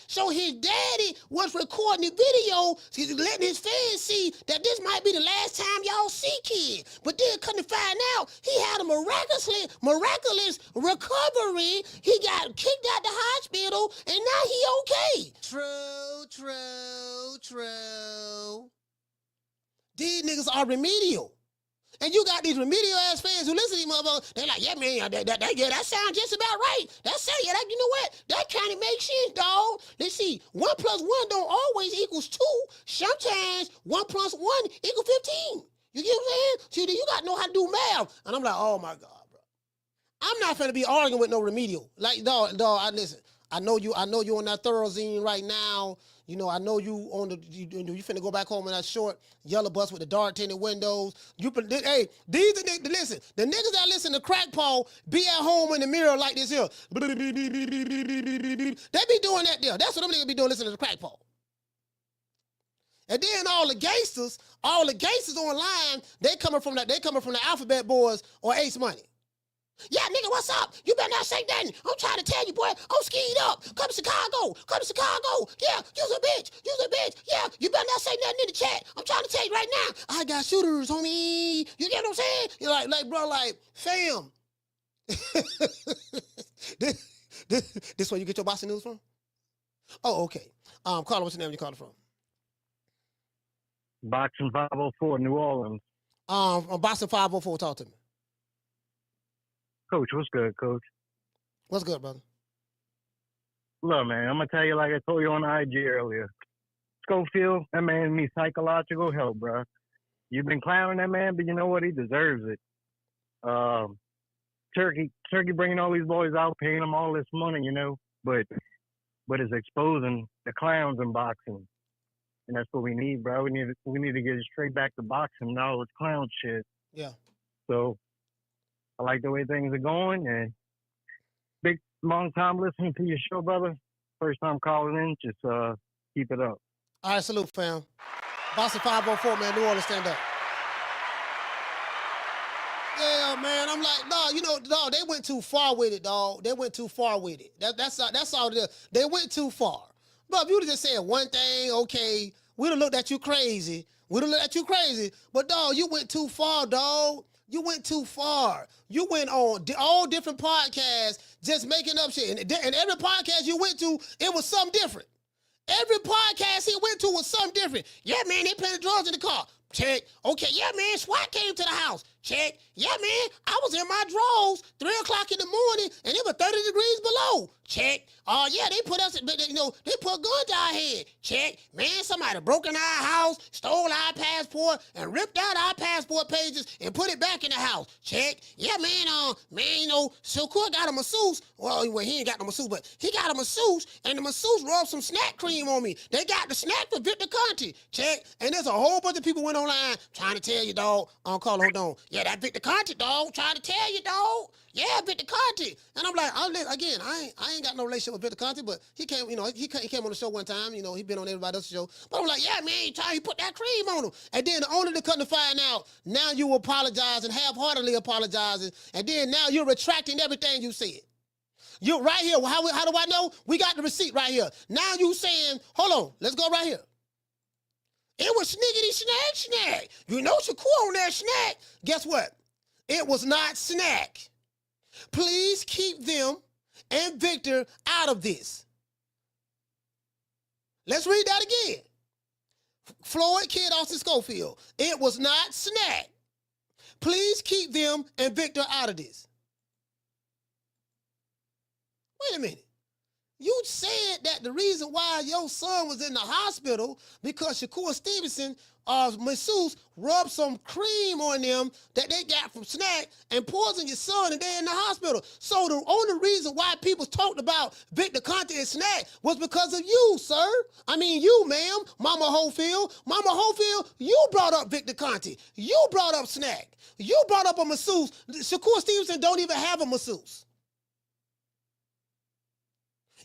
So his daddy was recording the video, letting his fans see that this might be the last time y'all see Kid. But then come to find out, he had a miraculous recovery. He got kicked out the hospital, and now he okay. True. These niggas are remedial. And you got these remedial ass fans who listen to these motherfuckers, they like, yeah, man, that sounds just about right. You know what? That kind of makes sense, dog. Let's see, 1 + 1 don't always equals 2. Sometimes 1 + 1 equals 15. You get what I'm saying? See, you got to know how to do math. And I'm like, oh my God, bro. I'm not finna be arguing with no remedial. Like, dog, listen. I know you on that Thorazine right now. You know, I know you on you finna go back home in that short yellow bus with the dark tinted windows. Hey, these are listen. The niggas that listen to Crackpaw be at home in the mirror like this here. They be doing that there. That's what them niggas be doing listening to Crackpaw. And then all the gangsters online, they coming from the Alphabet Boys or Ace Money. Yeah, nigga, what's up? You better not say nothing. I'm trying to tell you, boy, I'm skied up. Come to Chicago. Yeah, you's a bitch. Yeah, you better not say nothing in the chat. I'm trying to tell you right now. I got shooters, homie. You get what I'm saying? You're like, bro, like, fam. This where you get your boxing news from? Oh, okay. Carla, what's your name? You calling from? Boxing 504, New Orleans. Boxing 504. Talk to me. Coach, what's good, Coach? What's good, brother? Look, man, I'm going to tell you like I told you on IG earlier. Scofield, that man needs psychological help, bro. You've been clowning that man, but you know what? He deserves it. Turkey bringing all these boys out, paying them all this money, you know, but it's exposing the clowns in boxing. And that's what we need, bro. We need to get straight back to boxing now with clown shit. Yeah. So I like the way things are going, and big long time listening to your show, brother. First time calling in, just keep it up. All right, salute, fam. Boxing 504, man. New Orleans, stand up. Yeah, man. I'm like, dog, they went too far with it, dog. That's all it is. They went too far. But if you would have just said one thing, okay, we'd have looked at you crazy. But, dog, you went too far, dog. You went too far. You went on all different podcasts just making up shit. And every podcast you went to, it was something different. Every podcast he went to was something different. Yeah, man, they planted drugs in the car. Check. Okay, yeah, man, SWAT came to the house. Check. Yeah, man, I was in my drawers 3 o'clock in the morning and it was 30 degrees below. Check. Yeah, they put us, but they put a gun to our head. Check. Man, somebody broke in our house, stole our passport, and ripped out our passport pages and put it back in the house. Check. Yeah, man, Shakur got a masseuse. Well, he ain't got no masseuse, but he got a masseuse, and the masseuse rubbed some snack cream on me. They got the snack for Victor Conte. Check. And there's a whole bunch of people went online trying to tell you, dog. Call hold on. Yeah, that Victor Conte, dog, trying to tell you, dog. Yeah, Victor Conte. And I'm like, again, I ain't got no relationship with Victor Conte, but he came, he came on the show one time, he been on everybody else's show. But I'm like, yeah, man, he put that cream on him. And then only to come to find out, now you apologizing, half-heartedly apologizing, and then now you're retracting everything you said. You right here, how do I know? We got the receipt right here. Now you saying, hold on, let's go right here. It was snack. You know Shakur on that snack. Guess what? It was not snack. Please keep them and Victor out of this. Let's read that again. Floyd Kid Austin Scofield. It was not snack. Please keep them and Victor out of this. Wait a minute. You said that the reason why your son was in the hospital because Shakur Stevenson, masseuse, rubbed some cream on them that they got from SNAC and poisoned your son and they're in the hospital. So the only reason why people talked about Victor Conte and SNAC was because of you, sir. I mean you, ma'am, Mama Hofield. Mama Hofield, you brought up Victor Conte. You brought up SNAC. You brought up a masseuse. Shakur Stevenson don't even have a masseuse.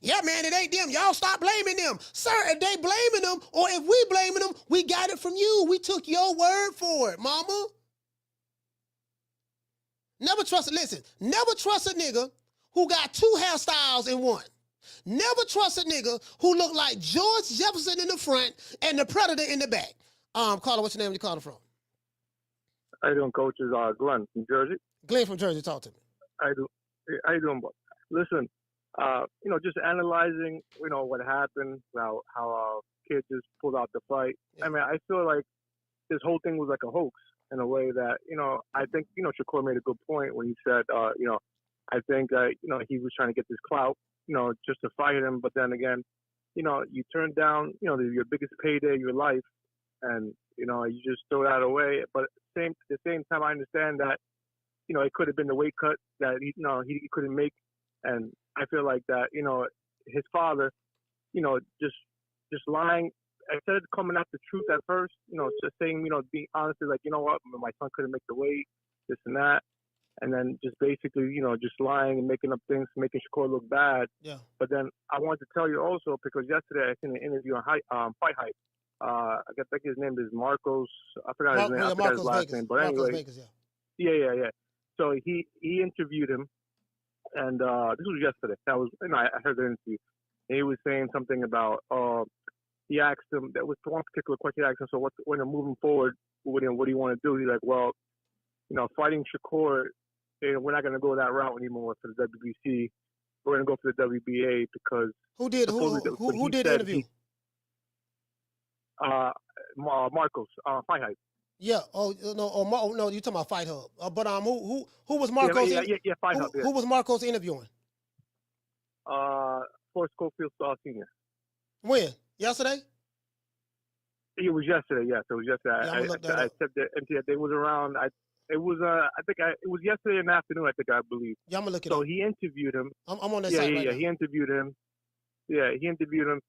Yeah, man, it ain't them. Y'all stop blaming them. Sir, if they blaming them or if we blaming them, we got it from you. We took your word for it, mama. Never trust a nigga who got 2 hairstyles in one. Never trust a nigga who look like George Jefferson in the front and the Predator in the back. Caller, what's your name? You calling from? How you doing, Coach? Is Glenn from Jersey. Glenn from Jersey, talk to me. How you doing, boy? Listen, just analyzing, what happened, how kid just pulled out the fight. Yeah. I mean, I feel like this whole thing was like a hoax in a way that, I think, Shakur made a good point when he said, I think, he was trying to get this clout, just to fight him. But then again, you turn down, your biggest payday of your life and, you just throw that away. But at the same time, I understand that, it could have been the weight cut that he couldn't make. And I feel like that, his father, just lying, instead of coming out the truth at first, just saying, being honestly like, you know what, my son couldn't make the weight, this and that. And then just basically, just lying and making up things, making Shakur look bad. Yeah. But then I wanted to tell you also, because yesterday I seen an interview on Fight Hype. I think his name is Marcos. I forgot his name. I forgot his last name. But anyway. Vegas, yeah. So he interviewed him. And this was yesterday. I heard the interview. And he was saying something about, he asked him, that was one particular question he asked him, so when they're moving forward, what do you want to do? He's like, well, fighting Shakur, we're not going to go that route anymore for the WBC. We're going to go for the WBA because... Who did the interview? Marcos, Fight Hype. Yeah. Oh no. You talking about Fight Hub? But who was Marcos? Yeah. Fight Hub. Yeah. Who was Marcos interviewing? Floyd Schofield Sr. When? Yesterday? It was yesterday. Yes, it was yesterday. Yeah, I said that it was around. It was yesterday in the afternoon. I believe. Yeah, I'm gonna look it up. So up. he interviewed him. I'm on that site right now. He interviewed him. Yeah, he interviewed him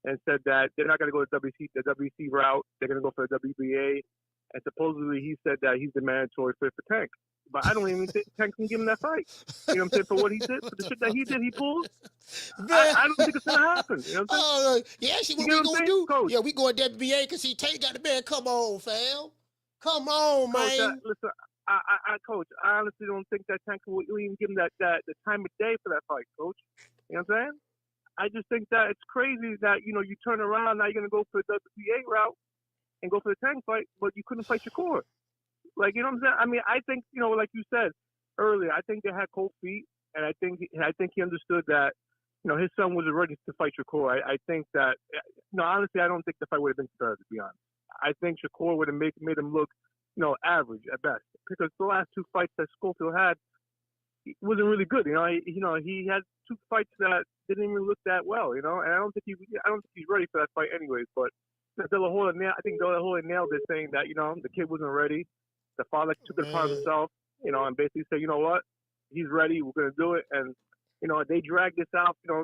and said that they're not gonna go the WBC route. They're gonna go for the WBA. And supposedly he said that he's the mandatory fit for Tank. But I don't even think Tank can give him that fight. You know what I'm saying? For what he did, for the shit that he did, he pulled. I don't think it's going to happen. You know what I'm saying? Actually, what we going to do? Coach? Yeah, we going to WBA because Tank got the man. Come on, fam. Come on, Coach, man. Listen, Coach, I honestly don't think that Tank will even give him the time of day for that fight, Coach. You know what I'm saying? I just think that it's crazy that, you turn around, now you're going to go for the WBA route and go for the Tank fight, but you couldn't fight Shakur. Like, you know what I'm saying? I mean, I think, like you said earlier, I think they had cold feet, and I think he understood that, his son was ready to fight Shakur. I think that, honestly, I don't think the fight would have been fair, to be honest. I think Shakur would have made him look average at best. Because the last 2 fights that Scofield had, he wasn't really good. He had 2 fights that didn't even look that well. And I don't think he's ready for that fight anyways. But De La Hoya nailed it, saying that the kid wasn't ready. The father took it upon himself, and basically said, you know what, he's ready. We're gonna do it. And they dragged this out, to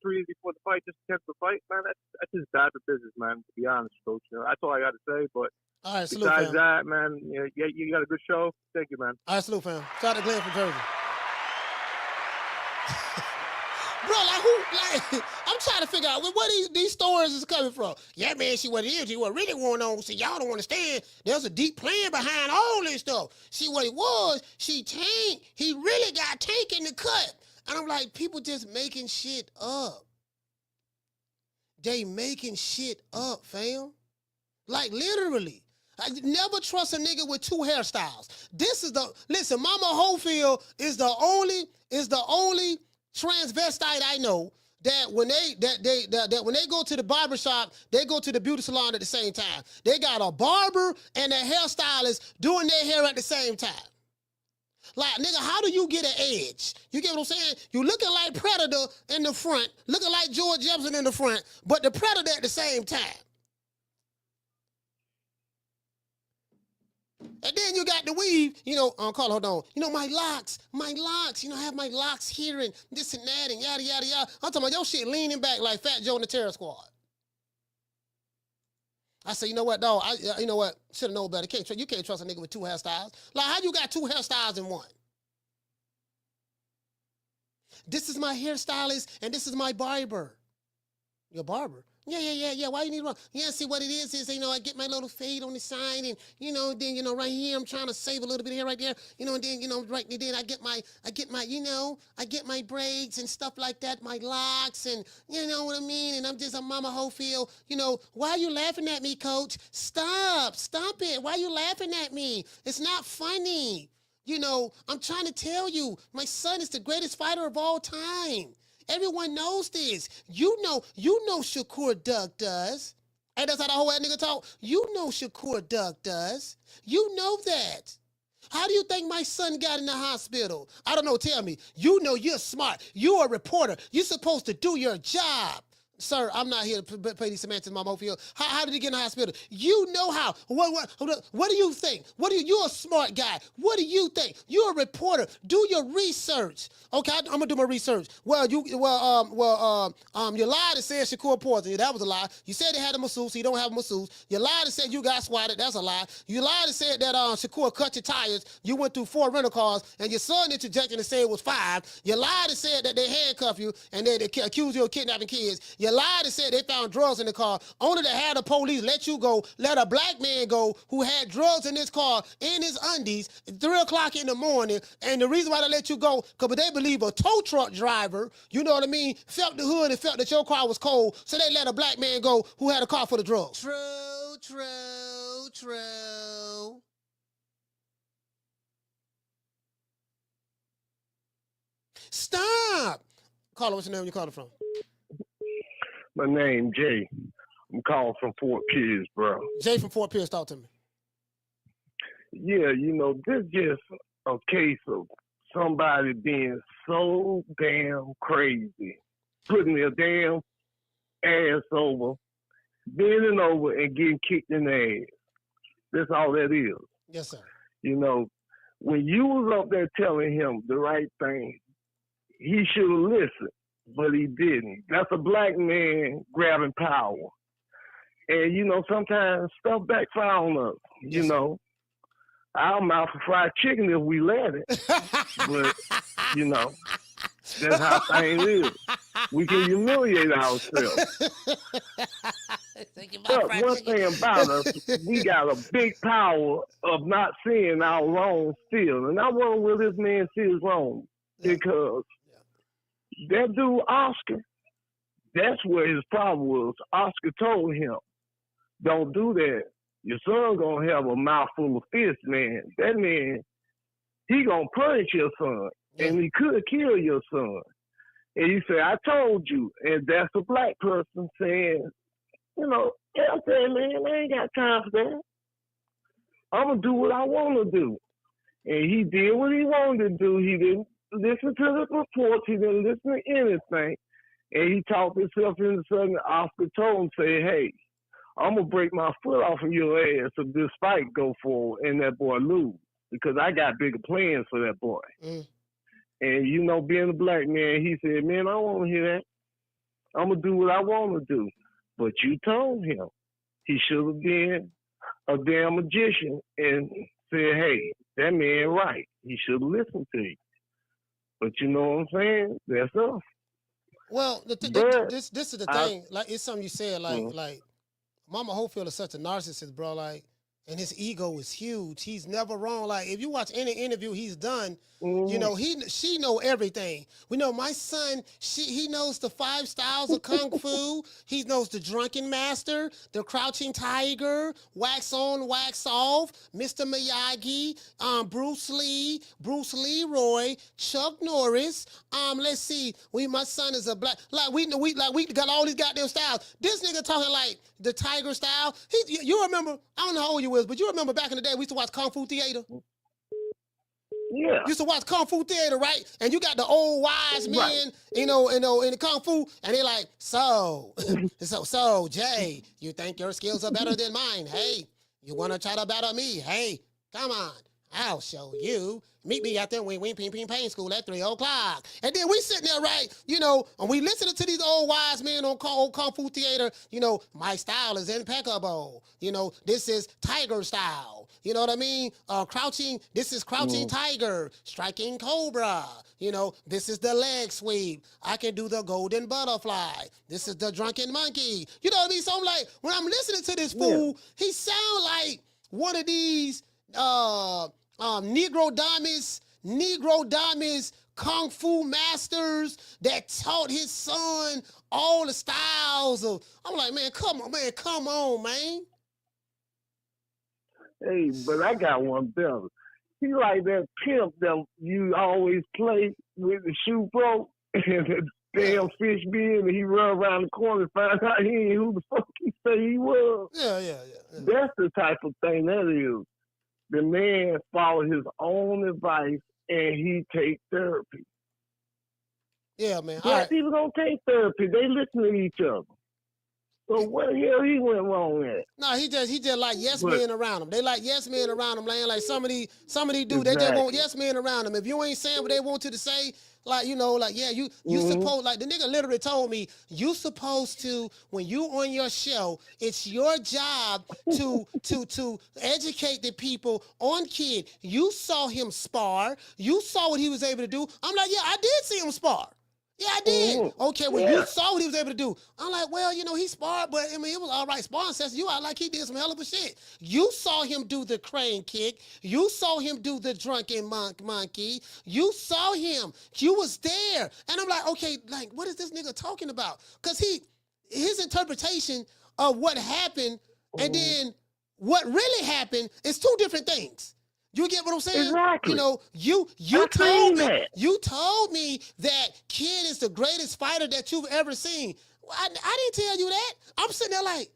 3 days before the fight, just to cancel the fight. Man, that's just bad for business, man. To be honest, Coach. That's all I got to say. But all right, salute, besides fam. that, man, you got a good show. Thank you, man. All right, salute, fam. Shout out to Glenn from Jersey. Bro, I'm trying to figure out where these stories is coming from. Yeah, man, see what it is. See what really going on. See, y'all don't understand. There's a deep plan behind all this stuff. See what it was. Tank, he really got Tank in the cut. And I'm like, people just making shit up. They making shit up, fam. Like, literally. I never trust a nigga with 2 hairstyles. Listen, Mama Hofield is the only transvestite I know that when they go to the barbershop, they go to the beauty salon at the same time. They got a barber and a hairstylist doing their hair at the same time. Like, nigga, how do you get an edge? You get what I'm saying? You looking like Predator in the front, looking like George Jefferson in the front, but the Predator at the same time. And then you got the weave, hold on. My locks, I have my locks here and this and that and yada, yada, yada. I'm talking about your shit leaning back like Fat Joe in the Terror Squad. I said, you know what, dog? You know what? Should have known better. You can't trust a nigga with 2 hairstyles. Like, how you got 2 hairstyles in one? This is my hairstylist and this is my barber. Your barber? Yeah. Why you need one? Yeah, see what it is I get my little fade on the side and, then, right here, I'm trying to save a little bit of hair right there, and then, right then I get my braids and stuff like that, my locks and, you know what I mean? And I'm just a Mama Hofield, why are you laughing at me, coach? Stop it. Why are you laughing at me? It's not funny. I'm trying to tell you, my son is the greatest fighter of all time. Everyone knows this. You know Shakur Duck does. Hey, that's how the whole ass nigga talk. You know Shakur Duck does. You know that. How do you think my son got in the hospital? I don't know, tell me. You're smart. You're a reporter. You're supposed to do your job. Sir, I'm not here to play these semantics, Mama Hofield. How did he get in the hospital? You know how. What do you think? You're a smart guy. What do you think? You're a reporter. Do your research. Okay, I'm gonna do my research. Well, you lied and said Shakur poisoned you. That was a lie. You said they had a masseuse. You don't have a masseuse. You lied and said you got swatted. That's a lie. You lied and said that Shakur cut your tires. You went through 4 rental cars, and your son interjected and said it was 5. You lied and said that they handcuffed you, and they accused you of kidnapping kids. You lied and said they found drugs in the car, only to have the police let you go, let a black man go who had drugs in his car, in his undies, 3 o'clock in the morning. And the reason why they let you go, because they believe a tow truck driver, you know what I mean, felt the hood and felt that your car was cold, so they let a black man go who had a car full of drugs. True. Stop. Caller, what's your name? You calling from? My name Jay. I'm calling from Fort Pierce, bro. Jay from Fort Pierce, talk to me. Yeah, this just a case of somebody being so damn crazy, putting their damn ass over, bending over and getting kicked in the ass. That's all that is. Yes, sir. When you was up there telling him the right thing, he should have listened. But he didn't. That's a black man grabbing power. And, sometimes stuff backfire on us. Yes, Our mouth for fried chicken if we let it. But, that's how things is. We can humiliate ourselves. But one thing about us, we got a big power of not seeing our wrong still. And I wonder where this man sees wrong. Because that dude, Oscar, that's where his problem was. Oscar told him, don't do that. Your son going to have a mouthful of fish, man. That man, he going to punish your son. And he could kill your son. And he said, I told you. And that's a black person saying, I'm saying, man, I ain't got time for that. I'm gonna do what I want to do. And he did what he wanted to do. He didn't listen to the reports. He didn't listen to anything. And he talked himself into something Oscar told him, say, hey, I'm going to break my foot off of your ass if this fight go forward and that boy lose. Because I got bigger plans for that boy. Mm. And, you know, being a black man, he said, man, I don't want to hear that. I'm going to do what I want to do. But you told him he should have been a damn magician and said, hey, that man right. He should have listened to you. But you know what I'm saying? That's us. Well, this is the thing. Like, it's something you said. Like Mama Hofield is such a narcissist, bro. Like, and his ego is huge. He's never wrong. Like, if you watch any interview he's done, you know, she know everything. We know my son, he knows the 5 styles of Kung Fu. He knows the Drunken Master, the Crouching Tiger, Wax On, Wax Off, Mr. Miyagi, Bruce Lee, Bruce Leroy, Chuck Norris. Let's see, my son is a black, we got all these goddamn styles. This nigga talking like the Tiger style. You remember, I don't know how old you was, but you remember back in the day we used to watch Kung Fu Theater? Yeah. Used to watch Kung Fu Theater, right? And you got the old wise men, you know, in the Kung Fu, and they like, so, Jay, you think your skills are better than mine? Hey, you want to try to battle me? Hey, come on, I'll show you. Meet me out there when we ping pain school at 3 o'clock. And then we sitting there, right, you know, and we listening to these old wise men on old Kung Fu Theater, you know, my style is impeccable. You know, this is tiger style. You know what I mean? This is crouching tiger, striking cobra. You know, this is the leg sweep. I can do the golden butterfly. This is the drunken monkey. You know what I mean? So I'm like, when I'm listening to this fool, he sound like one of these, Negro Damas, Kung Fu masters that taught his son all the styles of. I'm like, man, come on, man. Hey, but I got one better. He like that pimp that you always play with the shoe broke and the damn fish bin, and he run around the corner and find out he ain't who the fuck he say he was. Yeah. That's the type of thing that is. The man follow his own advice and he take therapy. Yeah, man. Black people don't take therapy. They listen to each other. So what the hell he went wrong at? No, he just like yes men around him. They like yes men around him, man. Like some of these dudes, they just want yes men around them. If you ain't saying what they want you to say, like, you know, like, yeah, you supposed, like the nigga literally told me, you supposed to, when you on your show, it's your job to educate the people on kid. You saw him spar. You saw what he was able to do. I'm like, yeah, I did see him spar. Yeah, I did. Okay, well, you saw what he was able to do. I'm like, well, you know, he sparred, but I mean, it was all right sparring session. You out like he did some hell of a shit. You saw him do the crane kick. You saw him do the drunken monkey. You saw him. You was there. And I'm like, okay, like, what is this nigga talking about? Because his interpretation of what happened and then what really happened is 2 different things. You get what I'm saying? Exactly. You know, you told me that Kid is the greatest fighter that you've ever seen. Well, I didn't tell you that. I'm sitting there like,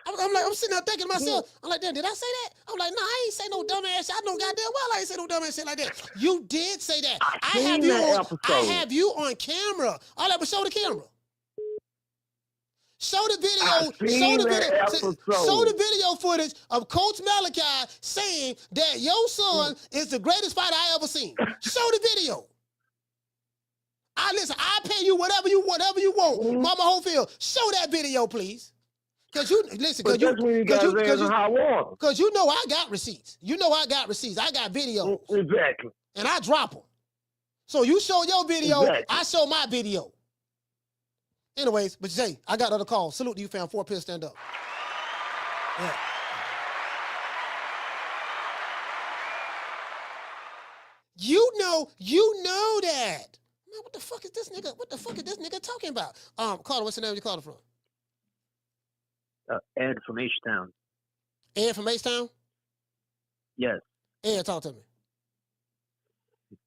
I'm sitting there thinking to myself, I'm like, damn, did I say that? I'm like, no, I ain't say no dumb ass shit. I know goddamn well I ain't say no dumb ass shit like that. You did say that. I have you on camera. All right, but show the camera. Show the video footage of Coach Malachi saying that your son is the greatest fighter I ever seen. Show the video. Listen, I'll pay you whatever you want. Mama Hofield, show that video, please. Cause you know I got receipts. I got videos. Exactly. And I drop them. So you show your video, exactly. I show my video. Anyways, but Jay, I got another call. Salute to you, fam. 4 pills, stand up. Yeah. You know that. Man, what the fuck is this nigga talking about? Caller, what's the name you calling from? Ed from H-Town. Ed from H-Town? Yes. Ed, talk to me.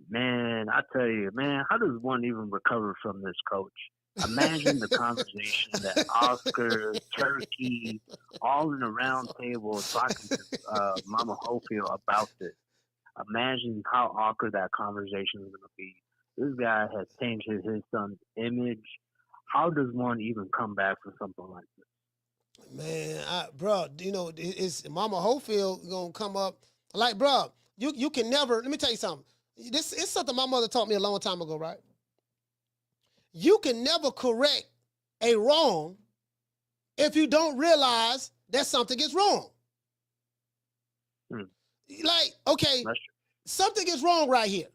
Man, I tell you, man, how does one even recover from this, coach? Imagine the conversation that Oscar, Turkey, all in a round table talking to Mama Hofield about this. Imagine how awkward that conversation is going to be. This guy has tainted his son's image. How does one even come back from something like this? Man, bro, you know, it's Mama Hofield gonna come up. Like, bro, you can never, let me tell you something. This is something my mother taught me a long time ago, right? You can never correct a wrong if you don't realize that something is wrong. Like, okay, something is wrong right here.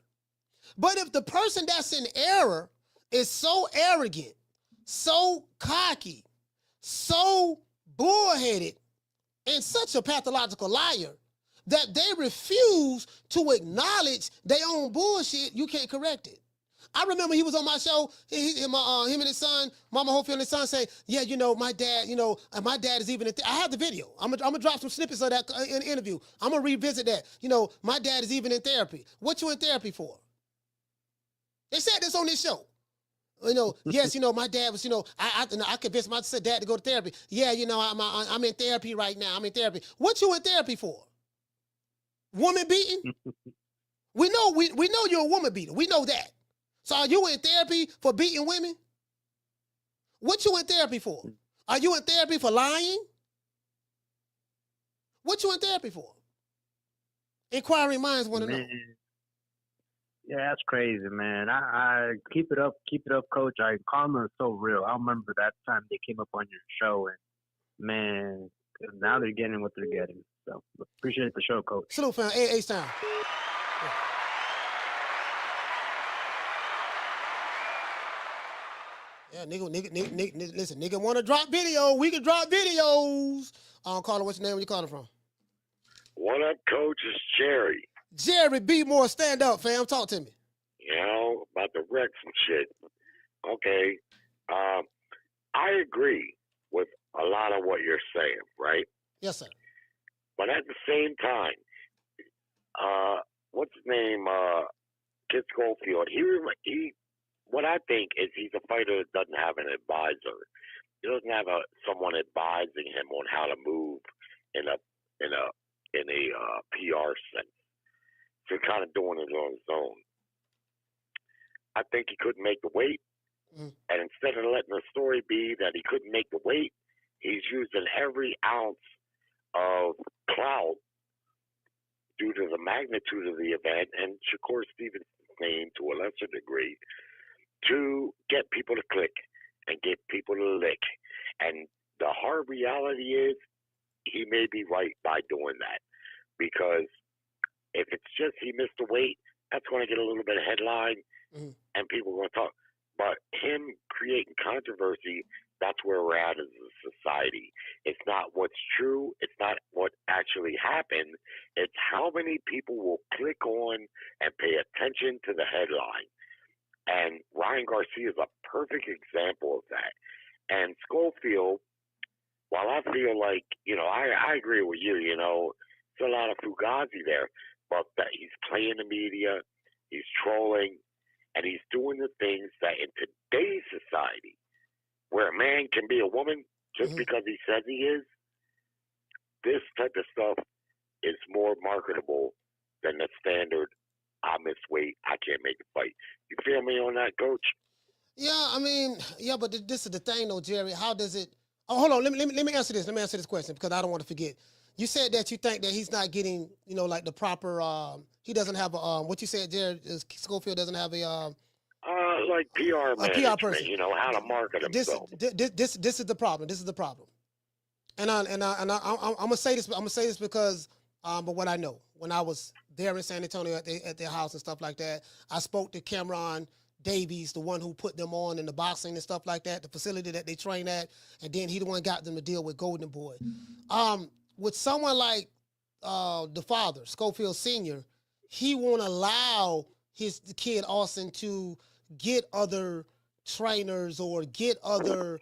But if the person that's in error is so arrogant, so cocky, so bullheaded, and such a pathological liar that they refuse to acknowledge their own bullshit, you can't correct it. I remember he was on my show, him and his son, Mama Hofield and his son say, yeah, you know, my dad is even in I have the video. I'm gonna drop some snippets of that in the interview. I'm gonna revisit that. You know, my dad is even in therapy. What you in therapy for? They said this on this show. You know, yes, you know, my dad was, you know, I convinced my dad to go to therapy. Yeah, you know, I'm in therapy right now. I'm in therapy. What you in therapy for? Woman beating? We know you're a woman beater. We know that. So are you in therapy for beating women? What you in therapy for? Are you in therapy for lying? What you in therapy for? Inquiring minds want to know. Yeah, that's crazy, man. I keep it up, coach. Karma is so real. I remember that time they came up on your show, and man, now they're getting what they're getting. So appreciate the show, coach. Salute, fam. H-Town. Yeah, nigga, listen, nigga want to drop video. We can drop videos. Caller, what's your name? Where you calling from? What up, coach? It's Jerry. Jerry B. Moore, stand up, fam. Talk to me. You know, about the wreck some shit. Okay. I agree with a lot of what you're saying, right? Yes, sir. But at the same time, what's his name? Kid Scofield. He what I think is he's a fighter that doesn't have an advisor. He doesn't have someone advising him on how to move in a PR sense. So he's kind of doing it on his own. I think he couldn't make the weight, and instead of letting the story be that he couldn't make the weight, he's using every ounce of clout due to the magnitude of the event and Shakur Stevenson's name to a lesser degree, to get people to click and get people to lick. And the hard reality is he may be right by doing that, because if it's just he missed the weight, that's going to get a little bit of headline and people are going to talk. But him creating controversy, that's where we're at as a society. It's not what's true. It's not what actually happened. It's how many people will click on and pay attention to the headline. And Ryan Garcia is a perfect example of that. And Scofield, while I feel like, you know, I agree with you, you know, there's a lot of fugazi there, but that he's playing the media, he's trolling, and he's doing the things that in today's society, where a man can be a woman just because he says he is, this type of stuff is more marketable than the standard, I missed weight, I can't make a fight. You feel me on that, coach? Yeah, I mean, yeah, but this is the thing, though, Jerry. How does it? Oh, hold on. Let me answer this. Let me answer this question because I don't want to forget. You said that you think that he's not getting, you know, like the proper. He doesn't have a. What you said, Jerry? Scofield doesn't have a. Like PR management, PR person. You know how to market himself. This is the problem. This is the problem. And I'm gonna say this. I'm gonna say this because, but what I know, when I was there in San Antonio at their house and stuff like that, I spoke to Cameron Davies, the one who put them on in the boxing and stuff like that, the facility that they train at, and then he the one got them to deal with Golden Boy. With someone like the father, Schofield Sr., he won't allow the kid Austin to get other trainers or get other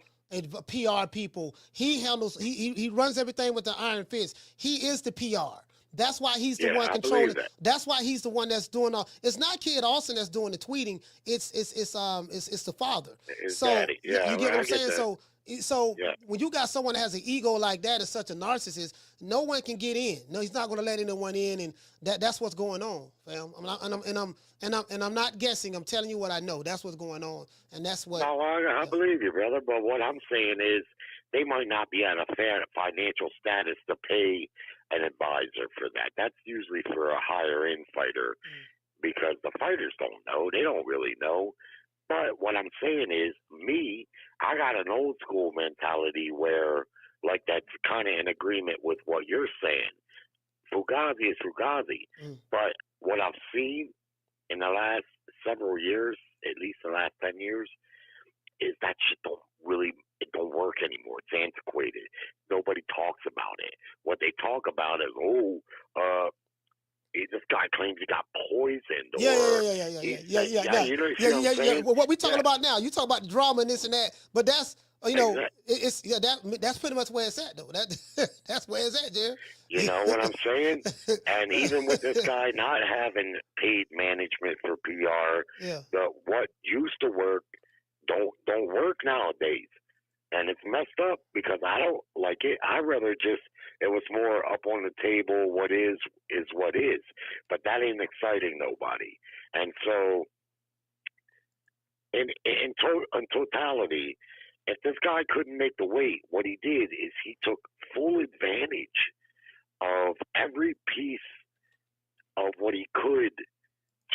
PR people. He handles, he runs everything with the iron fist. He is the PR. That's why he's the Yeah, one I controlling. believe that. That's why he's the one that's doing all. It's not Kid Austin that's doing the tweeting. It's the father. His So daddy. you Yeah, get what I I'm get saying? that. So Yeah. when you got someone that has an ego like that, is such a narcissist, no one can get in. No, he's not going to let anyone in, and that's what's going on, fam. I'm not guessing. I'm telling you what I know. That's what's going on, and that's what. No, I believe you, brother. But what I'm saying is, they might not be at a fair financial status to pay an advisor for that. That's usually for a higher end fighter, because the fighters don't know. They don't really know. But what I'm saying is, I got an old school mentality where, like, that's kind of in agreement with what you're saying. Fugazi is Fugazi. But what I've seen in the last several years, at least the last 10 years, is that shit it don't work anymore. It's antiquated. Nobody talks about it. What they talk about is, this guy claims he got poisoned. Yeah. You know what I'm saying? Well, what we talking about now? You talk about the drama and this and that, but that's that's pretty much where it's at, though. That's where it's at, Jerry. You know what I'm saying? And even with this guy not having paid management for PR, what used to work don't work nowadays. And it's messed up because I don't like it. I rather it was more up on the table. What is what is. But that ain't exciting nobody. And so, in totality, if this guy couldn't make the weight, what he did is he took full advantage of every piece of what he could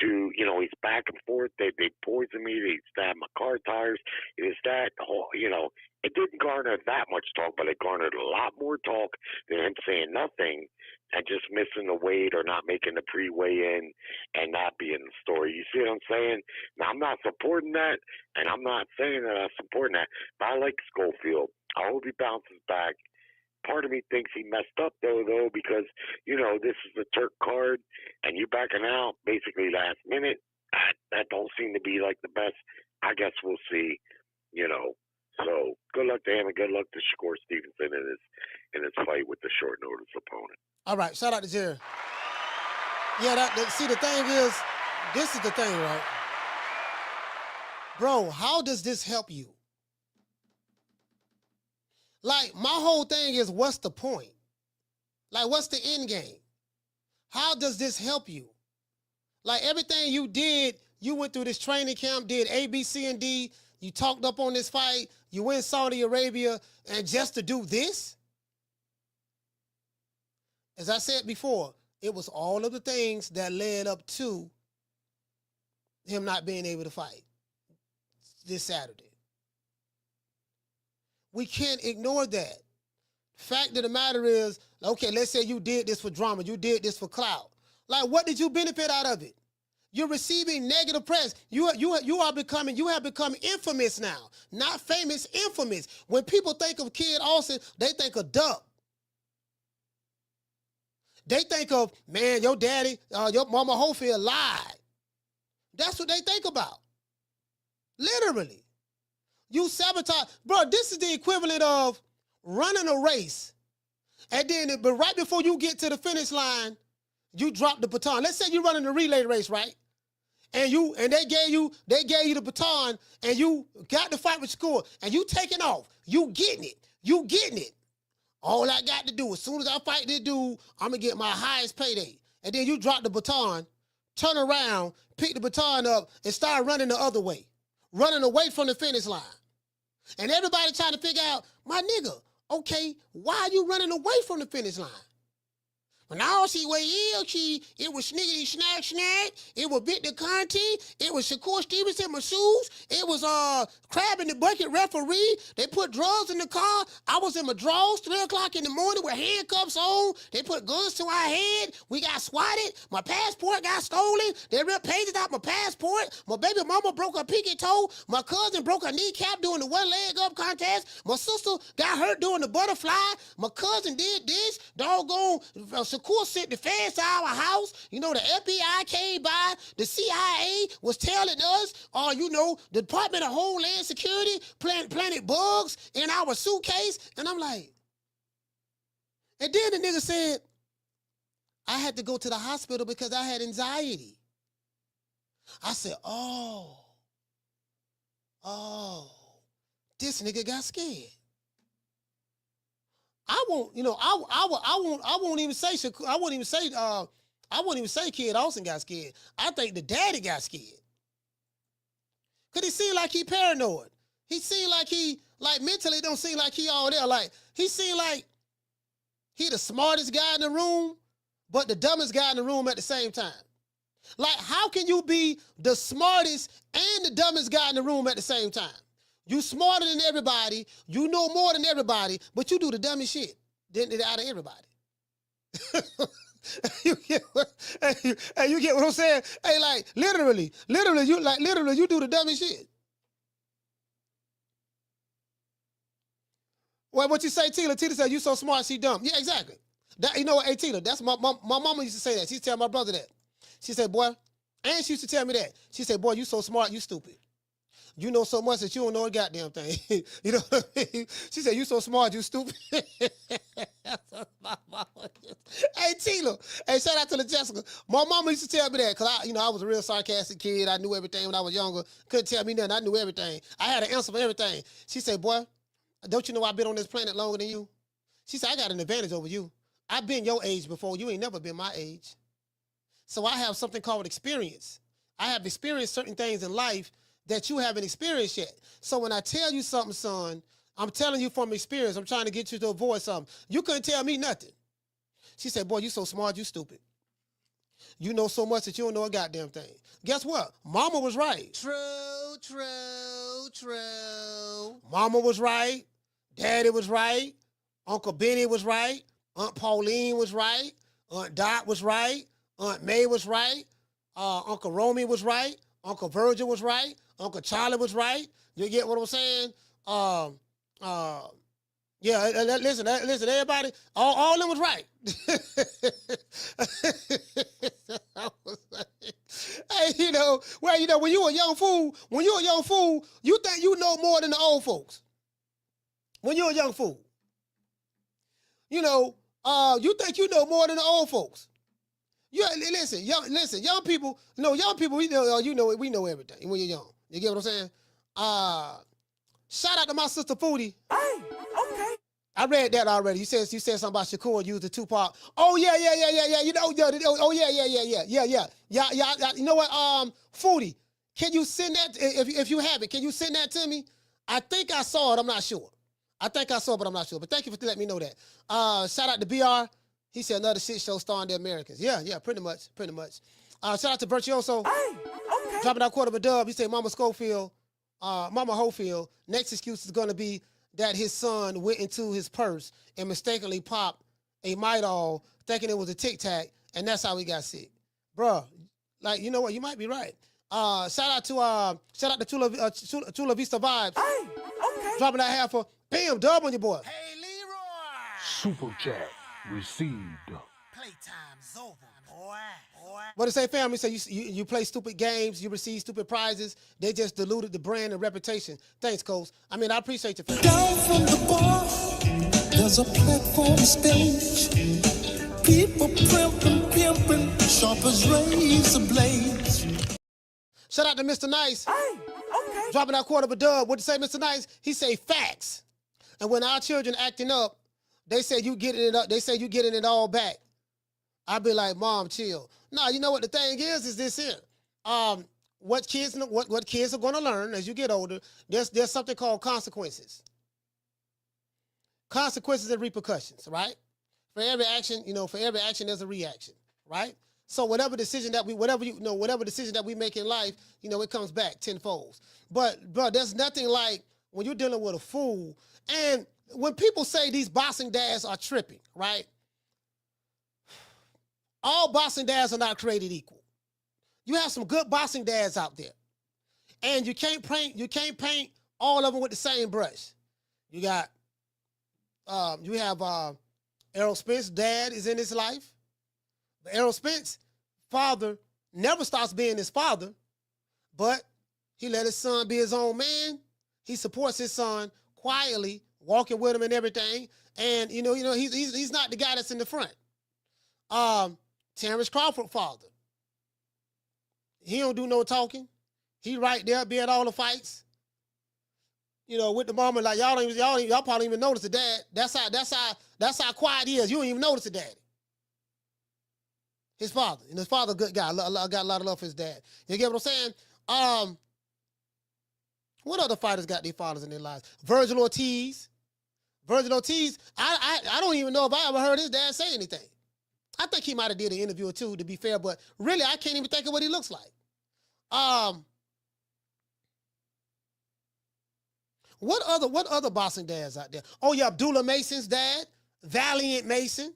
to, he's back and forth. They poisoned me. They stabbed my car tires. It didn't garner that much talk, but it garnered a lot more talk than him saying nothing and just missing the weight or not making the pre-weigh-in and not being the story. You see what I'm saying? Now, I'm not supporting that, and I'm not saying that I'm supporting that, but I like Scofield. I hope he bounces back. Part of me thinks he messed up, though, because, this is the Turk card, and you backing out basically last minute. That don't seem to be like the best. I guess we'll see, So good luck to him, and good luck to Shakur Stevenson in his fight with the short notice opponent. All right, shout out to Jerry. Yeah, see, the thing is, this is the thing, right? Bro, how does this help you? Like, my whole thing is, what's the point? Like, what's the end game? How does this help you? Like, everything you did, you went through this training camp, did A, B, C, and D. You talked up on this fight. You went Saudi Arabia, and just to do this? As I said before, it was all of the things that led up to him not being able to fight this Saturday. We can't ignore that. Fact of the matter is, okay, let's say you did this for drama. You did this for clout. Like, what did you benefit out of it? You're receiving negative press. You have become infamous now. Not famous, infamous. When people think of Kid Austin, they think of Duck. They think of, man, your daddy, your Mama Hofield lied. That's what they think about. Literally. You sabotage. Bro, this is the equivalent of running a race. And then, but right before you get to the finish line, you drop the baton. Let's say you're running a relay race, right? And they gave you the baton, and you got the fight with Shakur, and you taking off. You getting it. All I got to do, as soon as I fight this dude, I'm gonna get my highest payday. And then you drop the baton, turn around, pick the baton up, and start running the other way. Running away from the finish line. And everybody trying to figure out, my nigga, okay, why are you running away from the finish line? When I see where it was Sniggity Snack, it was Victor Conte, it was Shakur Stevenson masseuse, it was Crab in the Bucket referee. They put drugs in the car. I was in my drawers 3 o'clock in the morning with handcuffs on. They put guns to our head. We got swatted. My passport got stolen. They ripped pages out my passport. My baby mama broke her pinky toe. My cousin broke her kneecap doing the one leg up contest. My sister got hurt doing the butterfly. My cousin did this. Doggone Shakur sent the feds to our house. The FBI came by. The CIA was telling us, the Department of Homeland Security planted bugs in our suitcase. And I'm like, and then the nigga said, I had to go to the hospital because I had anxiety. I said, oh, this nigga got scared. I won't even say Kid Austin got scared. I think the daddy got scared. Cause he seemed like he paranoid. He seemed like mentally don't seem like he all there. Like he seemed like he the smartest guy in the room, but the dumbest guy in the room at the same time. Like, how can you be the smartest and the dumbest guy in the room at the same time? You smarter than everybody, you know more than everybody, but you do the dumbest shit out of everybody. you get what I'm saying? Hey, like literally, you do the dumbest shit. Well, what you say, Tila? Tila said, you so smart, she dumb. Yeah, exactly. That, you know what, hey, Tila, that's my mama used to say that. She used to tell my brother that. She said, boy, and she used to tell me that. She said, boy, you so smart, you stupid. You know so much that you don't know a goddamn thing. You know what I mean? She said, you so smart, you stupid. Hey, Tila. Hey, shout out to the Jessica. My mama used to tell me that because I was a real sarcastic kid. I knew everything when I was younger. Couldn't tell me nothing. I knew everything. I had an answer for everything. She said, boy, don't you know I've been on this planet longer than you? She said, I got an advantage over you. I've been your age before. You ain't never been my age. So I have something called experience. I have experienced certain things in life that you haven't experienced yet. So when I tell you something, son, I'm telling you from experience. I'm trying to get you to avoid something. You couldn't tell me nothing. She said, boy, you so smart, you stupid. You know so much that you don't know a goddamn thing. Guess what? Mama was right. True. Mama was right. Daddy was right. Uncle Benny was right. Aunt Pauline was right. Aunt Dot was right. Aunt May was right. Uncle Romy was right. Uncle Virgil was right. Uncle Charlie was right. You get what I'm saying? Yeah, listen, everybody, all of them was right. Hey, when you a young fool, you think you know more than the old folks. When you're a young fool. You think you know more than the old folks. Yeah, listen, young people, we know everything when you're young. You get what I'm saying? Shout out to my sister Foodie. Hey, okay. I read that already. You said something about Shakur used the Tupac. Oh yeah. You know what? Foodie, can you send that if you have it? Can you send that to me? I think I saw it. I'm not sure. I think I saw it, but I'm not sure. But thank you for letting me know that. Shout out to BR. He said another shit show starring the Americans. Yeah, pretty much. Shout out to Virtuoso. Hey, okay. Dropping out quarter of a dub. He said Mama Scofield, Mama Hofield. Next excuse is going to be that his son went into his purse and mistakenly popped a Midol thinking it was a Tic Tac, and that's how he got sick. Bruh, like, you know what? You might be right. Shout out to Tula Vista Vibes. Hey, okay. Dropping that half for bam, dub on your boy. Hey, Leroy. Super chat received. Playtime's over, boy. What it say, family? Say you play stupid games, you receive stupid prizes. They just diluted the brand and reputation. Thanks, Coach. I mean, I appreciate you. Down from the bar, there's a platform stage. People pimping, sharp as razor blades. Shout out to Mr. Nice. Hey, okay. Dropping out quarter of a dub. What to say, Mr. Nice? He say facts. And when our children acting up, they say you getting it up. They say you getting it all back. I be like, Mom, chill. No, you know what the thing is this here. What kids are going to learn as you get older, there's something called consequences. Consequences and repercussions, right? For every action, there's a reaction, right? So whatever decision that we make in life, it comes back tenfold. But bro, there's nothing like when you're dealing with a fool. And when people say these boxing dads are tripping, right? All boxing dads are not created equal. You have some good boxing dads out there. And you can't paint all of them with the same brush. You have Errol Spence's dad is in his life. But Errol Spence's father never stops being his father, but he let his son be his own man. He supports his son quietly, walking with him and everything. And he's not the guy that's in the front. Terrence Crawford father. He don't do no talking. He right there, be at all the fights. You know, with the mama, like y'all probably even notice the dad. That's how quiet he is. You don't even notice the daddy. His father. And his father, good guy. Got a lot of love for his dad. You get what I'm saying? What other fighters got their fathers in their lives? Virgil Ortiz. I don't even know if I ever heard his dad say anything. I think he might have did an interview or two, to be fair, but really, I can't even think of what he looks like. What other boxing dads out there? Oh yeah, Abdullah Mason's dad, Valiant Mason.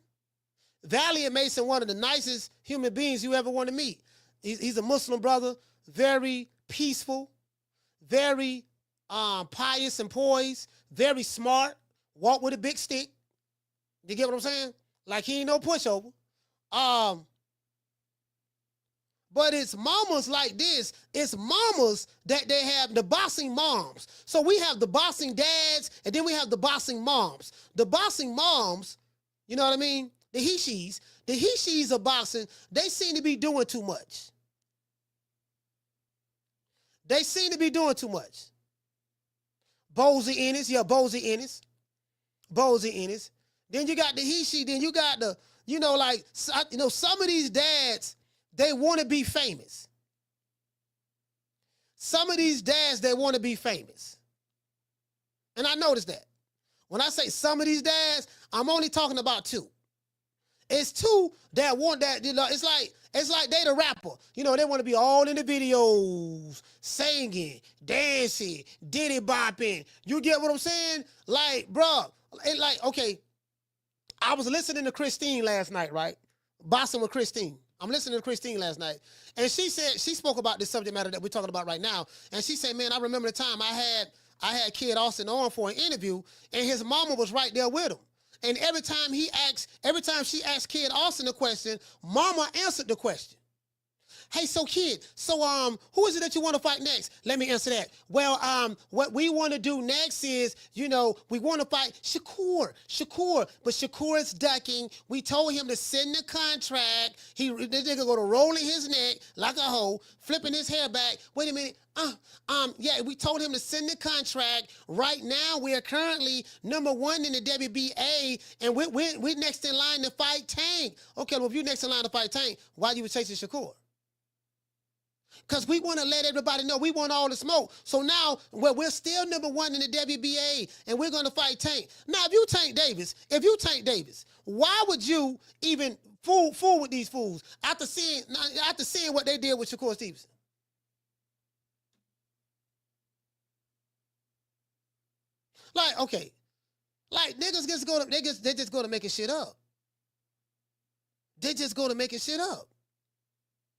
Valiant Mason, one of the nicest human beings you ever want to meet. He's a Muslim brother, very peaceful, very pious and poised, very smart, walk with a big stick. You get what I'm saying? Like he ain't no pushover. But it's mamas like this. It's mamas that they have, the boxing moms. So we have the boxing dads, and then we have the boxing moms. The boxing moms, you know what I mean? The he-she's of boxing, they seem to be doing too much. They seem to be doing too much. Bozy Ennis, yeah, Bozy Ennis. Then you got the he-she, then you got the, some of these dads, they want to be famous. Some of these dads, they want to be famous. And I noticed that. When I say some of these dads, I'm only talking about two. It's two that want that, it's like they the rapper. They want to be all in the videos, singing, dancing, diddy bopping. You get what I'm saying? Like, bro, okay, I was listening to Christine last night, right? Boxing with Christine. I'm listening to Christine last night, and she spoke about this subject matter that we're talking about right now, and she said, man, I remember the time I had Kid Austin on for an interview, and his mama was right there with him. And every time she asked Kid Austin a question, mama answered the question. Hey, so Kid, who is it that you want to fight next? Let me answer that. Well, what we want to do next is, we want to fight Shakur, but Shakur is ducking. We told him to send the contract. This nigga go to rolling his neck like a hoe, flipping his hair back. Wait a minute. Yeah, we told him to send the contract. Right now, we are currently #1 in the WBA, and we're next in line to fight Tank. Okay, well, if you're next in line to fight Tank, why you chasing Shakur? Because we want to let everybody know we want all the smoke. So now, we're still #1 in the WBA, and we're going to fight Tank. Now, if you Tank Davis, why would you even fool with these fools after seeing what they did with Shakur Stevenson? Like, okay, like niggas just go to making shit up. They just go to making shit up.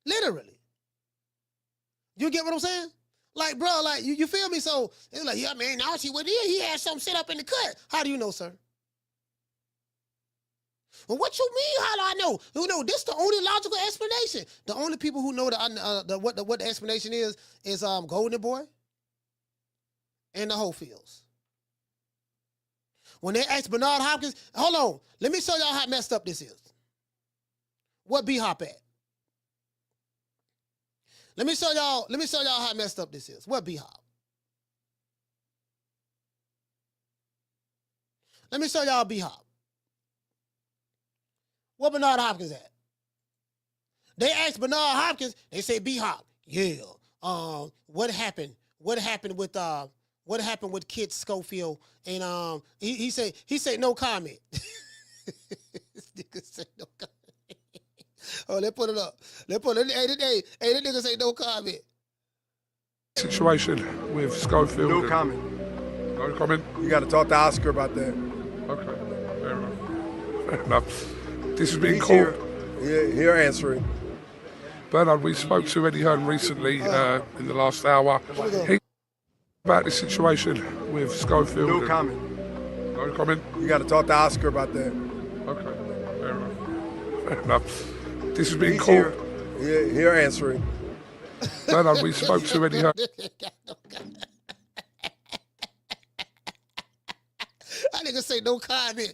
Literally. You get what I'm saying? Like, bro, like, you feel me? So, it's like, yeah, man, now he had something set up in the cut. How do you know, sir? Well, what you mean, how do I know? This is the only logical explanation. The only people who know what the explanation is Golden Boy and the Hofields. When they asked Bernard Hopkins, hold on, let me show y'all how messed up this is. What B-Hop at? Let me show y'all how messed up this is. What B-Hop? Let me show y'all B-Hop. What Bernard Hopkins at? They asked Bernard Hopkins, they say B-Hop. Yeah. What happened? What happened with Kid Scofield? And he said no comment. This nigga said no comment. Oh, let's put it up. Hey, that nigga say no comment. Situation with Scofield. No comment. No comment? You got to talk to Oscar about that. Okay, fair enough. This has been called. Here answering. Bernard, we spoke to Eddie Hearn recently in the last hour. He about the situation with Scofield. No comment. No comment? You got to talk to Oscar about that. Okay, fair enough. This has been called. Here answering. Bernard, we spoke to Eddie Hearn. I nigga say no comment.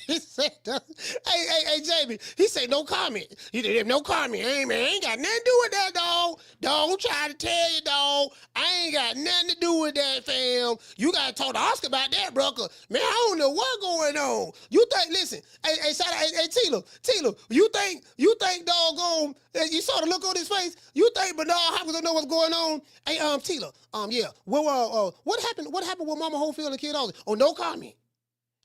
He said, hey, Jamie. He said no comment. He did no comment. Hey, man, ain't got nothing to do with that, dog. Dog, I'm trying to tell you, dog. I ain't got nothing to do with that, fam. You gotta talk to Oscar about that, bro. Man, I don't know what's going on. You think? Listen, hey, shout out, hey, Tila. You think, doggone? You saw the look on his face. You think Bernard Hopkins don't know what's going on? Hey, Tila. Yeah. Well, what happened? What happened with Mama Hofield and Kid Austin? Oh, no comment.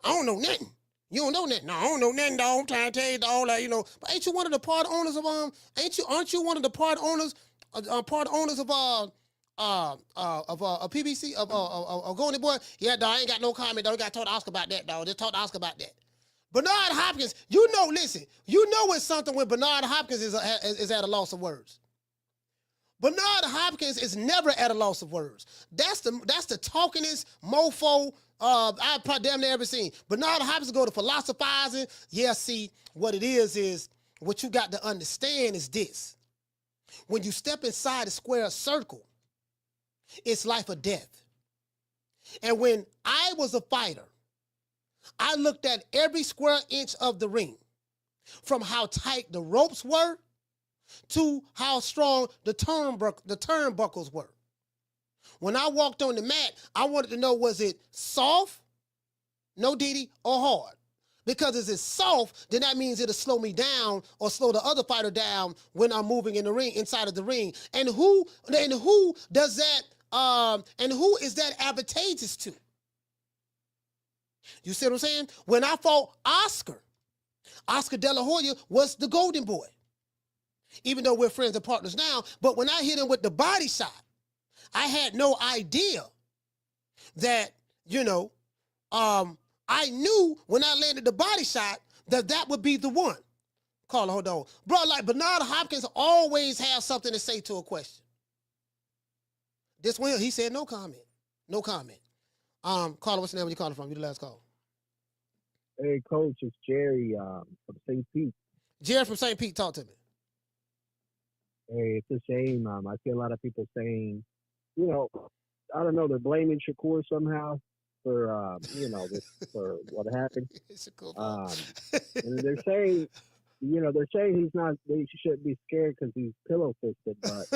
I don't know nothing. You don't know nothing. No, I don't know nothing, dog. I'm trying to tell you, dog. Like, you know, but ain't you one of the part owners of Aren't you one of the part owners? Part owners of PBC of Golden Boy? Yeah, dog. I ain't got no comment. Dog. You got to talk to Oscar about that, dog. Just talk to Oscar about that. Bernard Hopkins, listen, it's something when Bernard Hopkins is at a loss of words. Bernard Hopkins is never at a loss of words. That's the talkingest mofo I've probably damn near ever seen. Bernard Hopkins go to philosophizing. Yeah, see, what it is what you got to understand is this. When you step inside a square circle, it's life or death. And when I was a fighter, I looked at every square inch of the ring, from how tight the ropes were to how strong the turnbuckles were. When I walked on the mat, I wanted to know, was it soft, no diddy, or hard? Because if it's soft, then that means it'll slow me down or slow the other fighter down when I'm moving in the ring, inside of the ring. And who does that? And who is that advantageous to? You see what I'm saying? When I fought Oscar De La Hoya was the golden boy. Even though we're friends and partners now, but when I hit him with the body shot, I had no idea that, I knew when I landed the body shot that would be the one. Carla, hold on. Bro, like Bernard Hopkins always has something to say to a question. This one, he said no comment. No comment. Carla, what's the name where you calling from? You the last call. Hey, Coach, it's Jerry from St. Pete. Jerry from St. Pete, talk to me. Hey, it's a shame. I see a lot of people saying, I don't know, they're blaming Shakur somehow for, for what happened. And they're saying, he's not, they shouldn't be scared because he's pillow fisted. But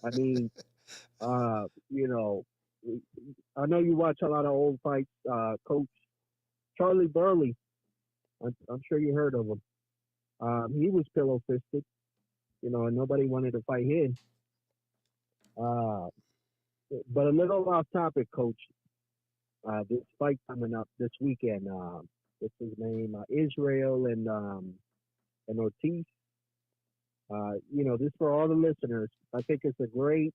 I mean, I know you watch a lot of old fights. Coach Charlie Burley, I'm sure you heard of him. He was pillow fisted, and nobody wanted to fight him. But a little off topic, Coach. This fight coming up this weekend. What's his name? Israel and Ortiz. This for all the listeners. I think it's a great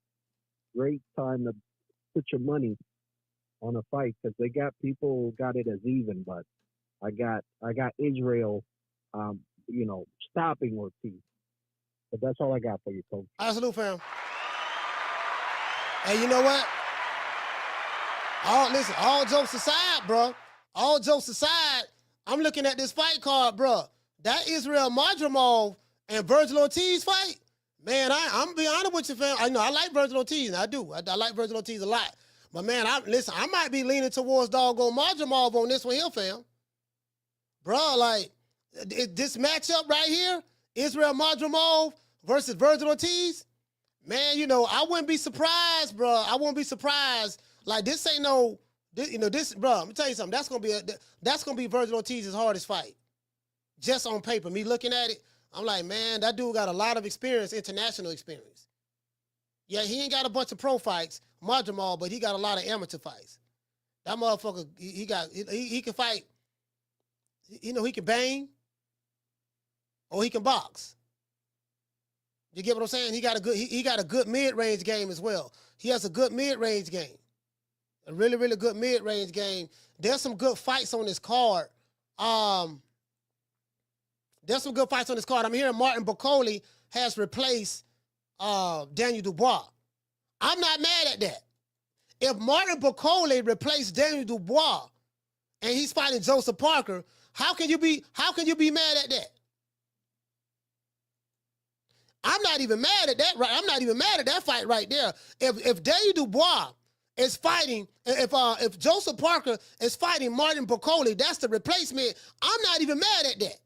time to put your money on a fight because they got people got it as even, but I got Israel, stopping Ortiz. But that's all I got for you, Coach. Absolute, fam. Hey, you know what? All jokes aside, bro. All jokes aside, I'm looking at this fight card, bro. That Israel Madrimov and Virgil Ortiz fight, man, I'm gonna be honest with you, fam. I like Virgil Ortiz. I do. I like Virgil Ortiz a lot. But man, I might be leaning towards doggone Madrimov on this one here, fam. Bro, like this matchup right here, Israel Madrimov versus Virgil Ortiz, man, I wouldn't be surprised, bro. I wouldn't be surprised. Like this ain't no, this, bro. Let me tell you something. That's gonna be Virgil Ortiz's hardest fight, just on paper. Me looking at it, I'm like, man, that dude got a lot of experience, international experience. Yeah, he ain't got a bunch of pro fights, Madrimov, but he got a lot of amateur fights. That motherfucker, he can fight. He can bang, or he can box. You get what I'm saying? He got a good mid-range game as well. He has a good mid-range game. A really, really good mid-range game. There's some good fights on this card. I'm hearing Martin Bacoli has replaced Daniel Dubois. I'm not mad at that. If Martin Bacoli replaced Daniel Dubois and he's fighting Joseph Parker, how can you be mad at that? I'm not even mad at that. Right? I'm not even mad at that fight right there. If Daniel Dubois is fighting, if Joseph Parker is fighting Martin Piccoli, that's the replacement. I'm not even mad at that.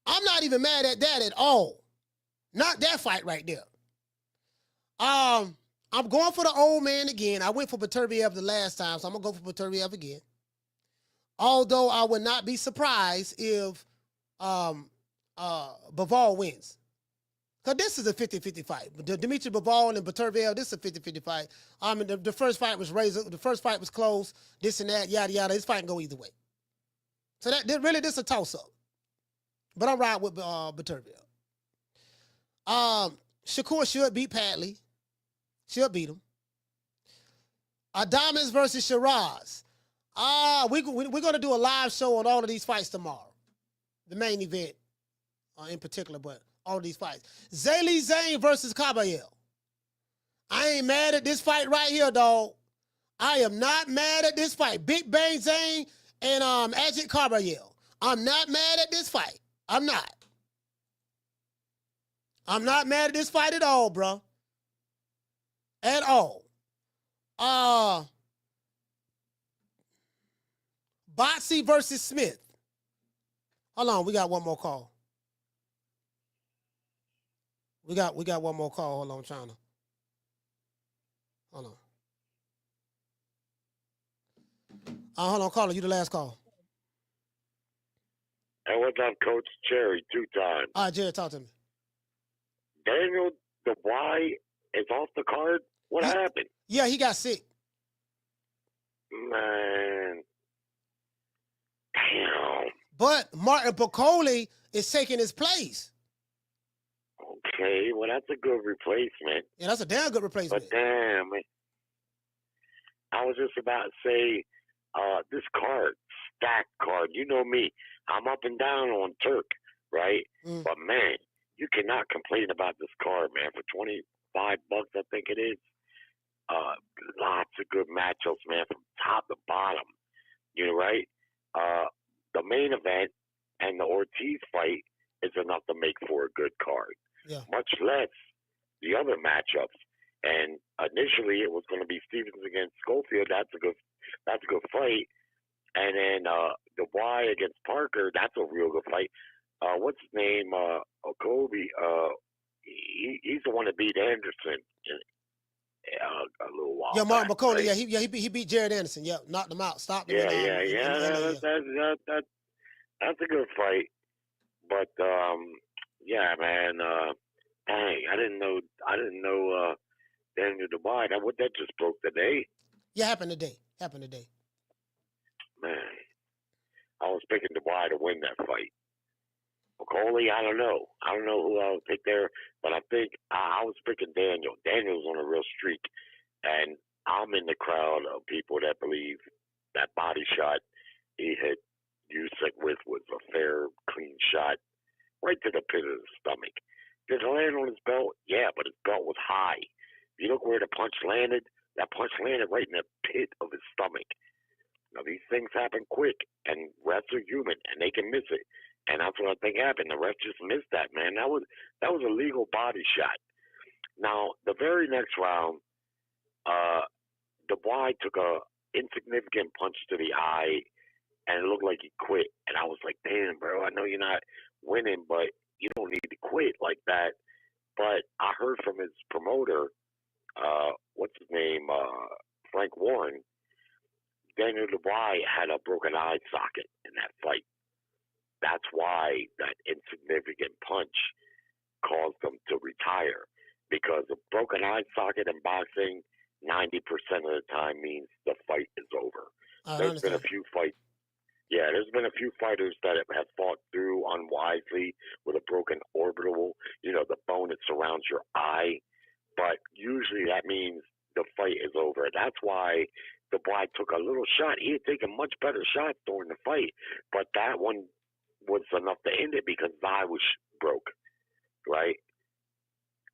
I'm not even mad at that at all. Not that fight right there. I'm going for the old man again. I went for Beterbiev the last time, so I'm going to go for Beterbiev again. Although I would not be surprised if Bivol wins. Because this is a 50-50 fight. Dimitri Bivol and Beterbiev, this is a 50-50 fight. I mean, the first fight was the first fight was close, this and that, yada, yada. This fight can go either way. So this is a toss-up. But I'm riding with Beterbiev. Shakur should beat Padley. Should beat him. Adames versus Shiraz. We're going to do a live show on all of these fights tomorrow. The main event in particular, but all of these fights. Zayli Zane versus Caballero. I ain't mad at this fight right here, dog. I am not mad at this fight. Big Bang Zane and Ajit Caballero. I'm not mad at this fight. I'm not. I'm not mad at this fight at all, bro. At all. Botsy versus Smith. Hold on, we got one more call. We got one more call. Hold on, I'm trying to. Hold on. Hold on, caller. You the last call. And what's up, Coach Cherry? 2 times. All right, Jared, talk to me. Daniel Dubois is off the card. What happened? Yeah, he got sick. Man. Damn. But Martin Piccoli is taking his place. Okay, well, that's a good replacement. Yeah, that's a damn good replacement. But damn, I was just about to say, this card, stacked card, you know me. I'm up and down on Turk, right? But man, you cannot complain about this card, man. For $25, I think it is. Lots of good matchups, man, from top to bottom. You know, right? The main event and the Ortiz fight is enough to make for a good card. Yeah. Much less the other matchups. And initially it was going to be Stevens against Scofield. That's a good fight. And then Dubois against Parker. That's a real good fight. What's his name? Kobe. He's the one that beat Anderson a little while. Yeah, Martin back, Piccoli. right? Yeah, he beat Jared Anderson. Yeah, knocked him out. Stopped him. Yeah. That's a good fight. But yeah, man. Dang, I didn't know. Daniel Dubois. That just broke today. Yeah, happened today. Man, I was picking Dubois to win that fight. Piccoli, I don't know. I don't know who I would pick there, but I think I was picking Daniel. Daniel's on a real streak, and I'm in the crowd of people that believe that body shot he hit Usyk with was a fair, clean shot right to the pit of the stomach. Did it land on his belt? Yeah, but his belt was high. If you look where the punch landed, that punch landed right in the pit of his stomach. Now, these things happen quick, and refs are human, and they can miss it. And that's what I think happened. The ref just missed that, man. That was a legal body shot. Now, the very next round, Dubois took a insignificant punch to the eye, and it looked like he quit. And I was like, damn, bro, I know you're not winning, but you don't need to quit like that. But I heard from his promoter, what's his name, Frank Warren, Daniel Dubois had a broken eye socket in that fight. That's why that insignificant punch caused him to retire. Because a broken eye socket in boxing, 90% of the time means the fight is over. There's been a few fights. Yeah, there's been a few fighters that have fought through unwisely with a broken orbital, the bone that surrounds your eye. But usually that means the fight is over. That's why Dubois took a little shot. He had taken much better shots during the fight, but that one was enough to end it because his eye was broke, right?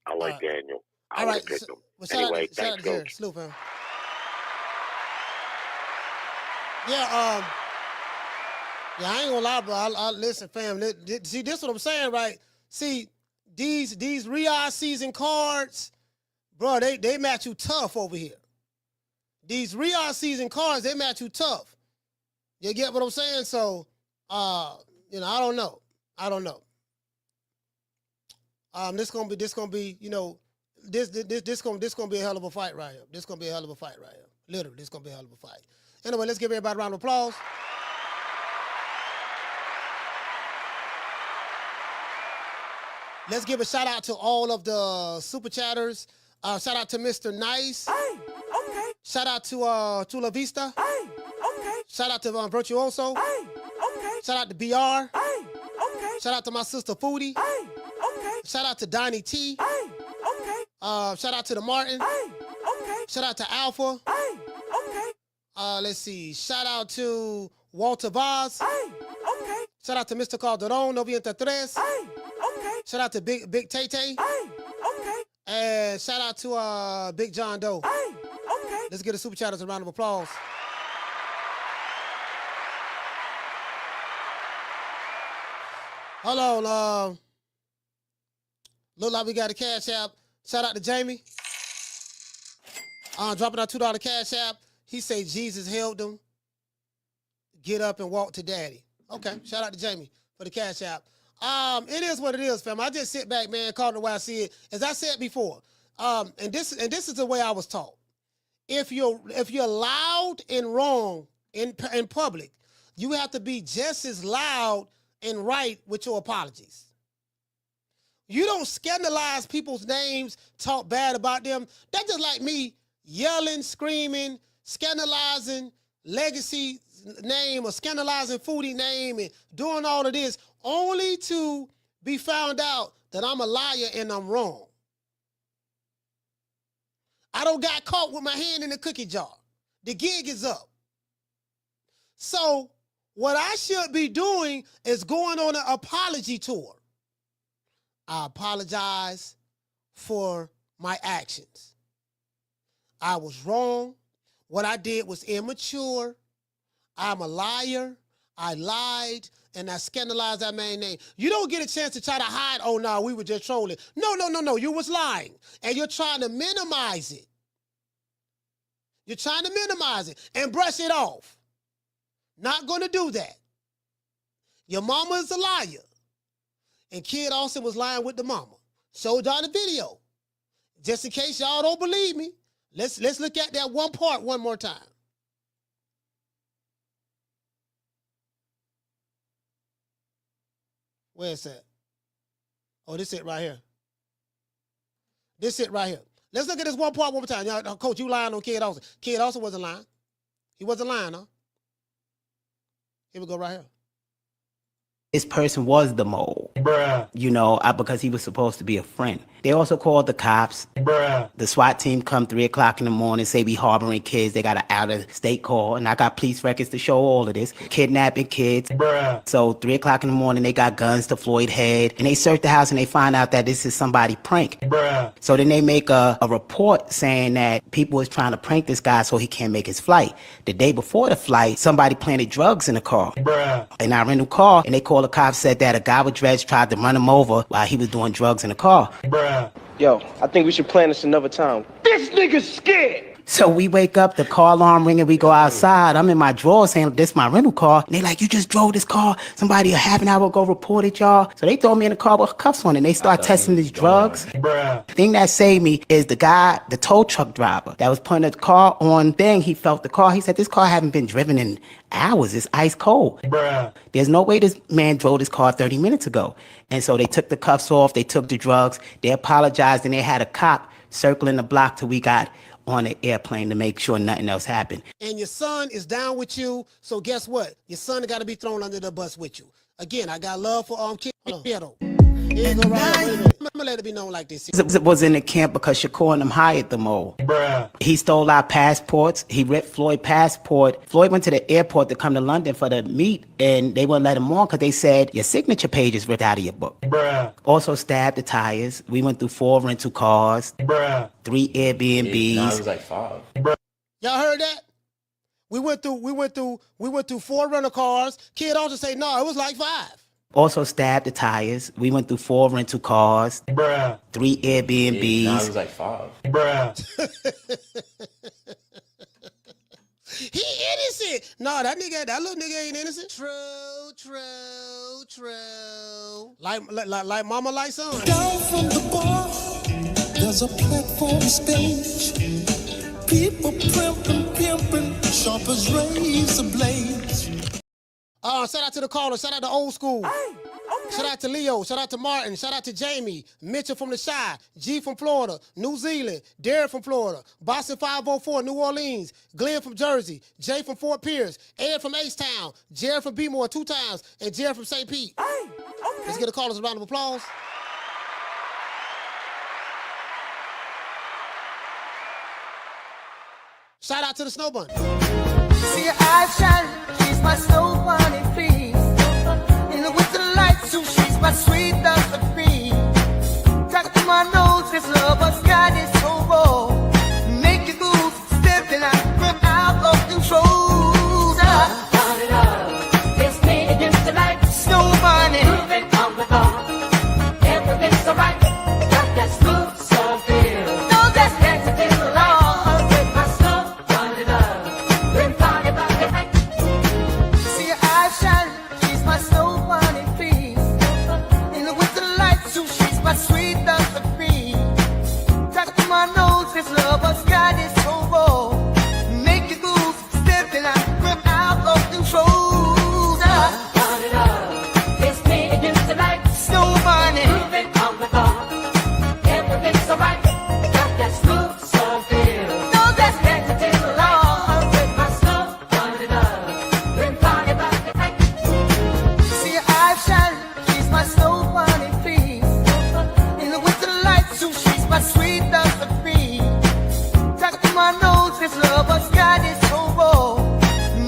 I like Daniel. I would have picked him. Anyway, thanks, Coach. Salute, man. Yeah, I ain't gonna lie, bro. I listen, fam. See, this is what I'm saying, right? See, these Riyadh season cards, Bro, they match you tough over here. These real season cards, they match you tough. You get what I'm saying? So, I don't know. This gonna be, this gonna be a hell of a fight right here. This gonna be a hell of a fight right here. Literally, this gonna be a hell of a fight. Anyway, let's give everybody a round of applause. Let's give a shout out to all of the super chatters. Shout out to Mr. Nice. Hey, okay. Shout out to La Vista. Hey, okay. Shout out to Virtuoso. Hey, okay. Shout out to BR. Hey, okay. Shout out to my sister Foodie. Hey, okay. Shout out to Donnie T. Hey, okay. Shout out to the Martin. Hey, okay. Shout out to Alpha. Hey, okay. Let's see. Shout out to Walter Vaz. Hey, okay. Shout out to Mr. Calderon, 93. Hey, okay. Shout out to Big Tay Tay. Hey, okay. And shout out to Big John Doe. Hey, okay. Let's give the super chatters a round of applause. Hold on. Look like we got a cash app. Shout out to Jamie. Dropping our $2 cash app. He say Jesus held him. Get up and walk to daddy. Okay, shout out to Jamie for the cash app. It is what it is, fam. I just sit back, man, call it the way I see it. As I said before, and this is the way I was taught. If you're loud and wrong in public, you have to be just as loud and right with your apologies. You don't scandalize people's names, talk bad about them. That's just like me yelling, screaming, scandalizing Legacy name or scandalizing Foodie name and doing all of this only to be found out that I'm a liar and I'm wrong. I don't got caught with my hand in the cookie jar. The gig is up. So what I should be doing is going on an apology tour. I apologize for my actions. I was wrong. What I did was immature. I'm a liar. I lied, and I scandalized that man's name. You don't get a chance to try to hide, oh, no, we were just trolling. No. You was lying, and you're trying to minimize it. You're trying to minimize it and brush it off. Not going to do that. Your mama is a liar, and Kid Austin was lying with the mama. Showed y'all the video. Just in case y'all don't believe me, let's look at that one part one more time. Where is that? Oh, this it right here. This it right here. Let's look at this one part one more time. Coach, you lying on Kid Austin. Kid Austin wasn't lying. He wasn't lying, huh? Here we go right here. This person was the mole. Bruh. Because he was supposed to be a friend. They also called the cops. Bruh. The SWAT team come 3 o'clock in the morning, say we harboring kids. They got an out-of-state call, and I got police records to show all of this. Kidnapping kids. Bruh. So 3 o'clock in the morning, they got guns to Floyd head, and they search the house, and they find out that this is somebody prank. Bruh. So then they make a report saying that people was trying to prank this guy so he can't make his flight. The day before the flight, somebody planted drugs in the car. Bruh. In our rental car, and they called the cops, said that a guy with dreads tried to run him over while he was doing drugs in the car. Bruh. Yo, I think we should plan this another time. This nigga's scared! So we wake up, the car alarm ringing, we go outside. I'm in my drawers saying, this my rental car. And they like, you just drove this car. Somebody a half an hour ago reported y'all. So they throw me in the car with cuffs on and they start testing these drugs. Bruh. The thing that saved me is the guy, the tow truck driver that was putting the car on thing. He felt the car. He said, this car haven't been driven in hours. It's ice cold. Bruh. There's no way this man drove this car 30 minutes ago. And so they took the cuffs off. They took the drugs. They apologized and they had a cop circling the block till we got on an airplane to make sure nothing else happened. And your son is down with you, so guess what? Your son got to be thrown under the bus with you. Again, I got love for Kid. Here you go right here. Wait a minute. I'm gonna let it be known like this. It was in the camp because Shakur and them hired the mole. Bruh. He stole our passports. He ripped Floyd's passport. Floyd went to the airport to come to London for the meet, and they wouldn't let him on because they said your signature page is ripped out of your book. Bruh. Also stabbed the tires. We went through 4 rental cars. Bruh. 3 Airbnbs. No, it was like 5. Bruh. Y'all heard that? We went through 4 rental cars. Kid also say, no, it was like 5. Also stabbed the tires. We went through 4 rental cars. Bruh. 3 Airbnbs. Nah, it was like 5. Bruh. He innocent. No, that little nigga ain't innocent. True. Like mama, like son. Down from the bar, there's a platform stage. People pimping, sharp as razor blades. Shout out to the caller. Shout out to Old School. Shout out to Leo. Shout out to Martin. Shout out to Jamie. Mitchell from the Chi. G from Florida. New Zealand. Derek from Florida. Boston 504, New Orleans. Glenn from Jersey. Jay from Fort Pierce. Ed from H-Town. Jared from B-More 2 times. And Jared from St. Pete. Let's get the callers a round of applause. Shout out to the Snow Bunny. See your eyes shining, she's my snow bunny, please. In the winter lights, so she's my sweet dove of cream. Talk to my nose, this lover's got it so raw. Make you move, stepping out of control. Turn it up, it's me against the light. Snow bunny, moving on the bar. Everything's alright, got that smooth Scofield. No, that's dancing in the light. This lover's got it so raw. Make you move, stepping out of control. Turn it up, it's me against the light. Snow bunny, moving on the bar. Everything's alright, got that smooth Scofield. No, that's dancing in the light. With my snow, turn it up, bring party back the night. See your eyes shining, she's my snow bunny, please. In the winter lights, so she's my sweet dove of cream. My nose, this lover's got it so raw.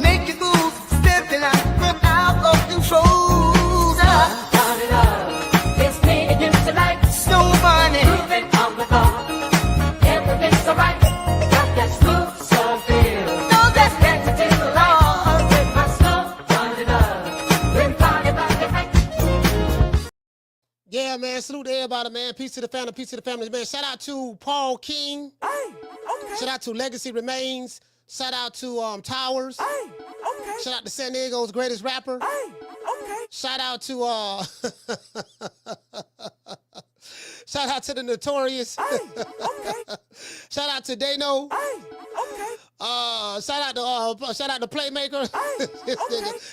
Make you move, stepping out of control. Turn it up, it's me against the light. Snow bunny, moving on the bar. Everything's alright, got that smooth Scofield. No, that's dancing in the lawn. With my snow, turn it up, bring party back the night. Yeah, man, salute to everybody, man. Peace to the family, peace to the family, man. Shout out to Paul King. Shout out to Legacy Remains. Shout out to Towers. Shout out to San Diego's greatest rapper. Shout out to shout out to the Notorious. Shout out to Dano. Shout out to Playmaker.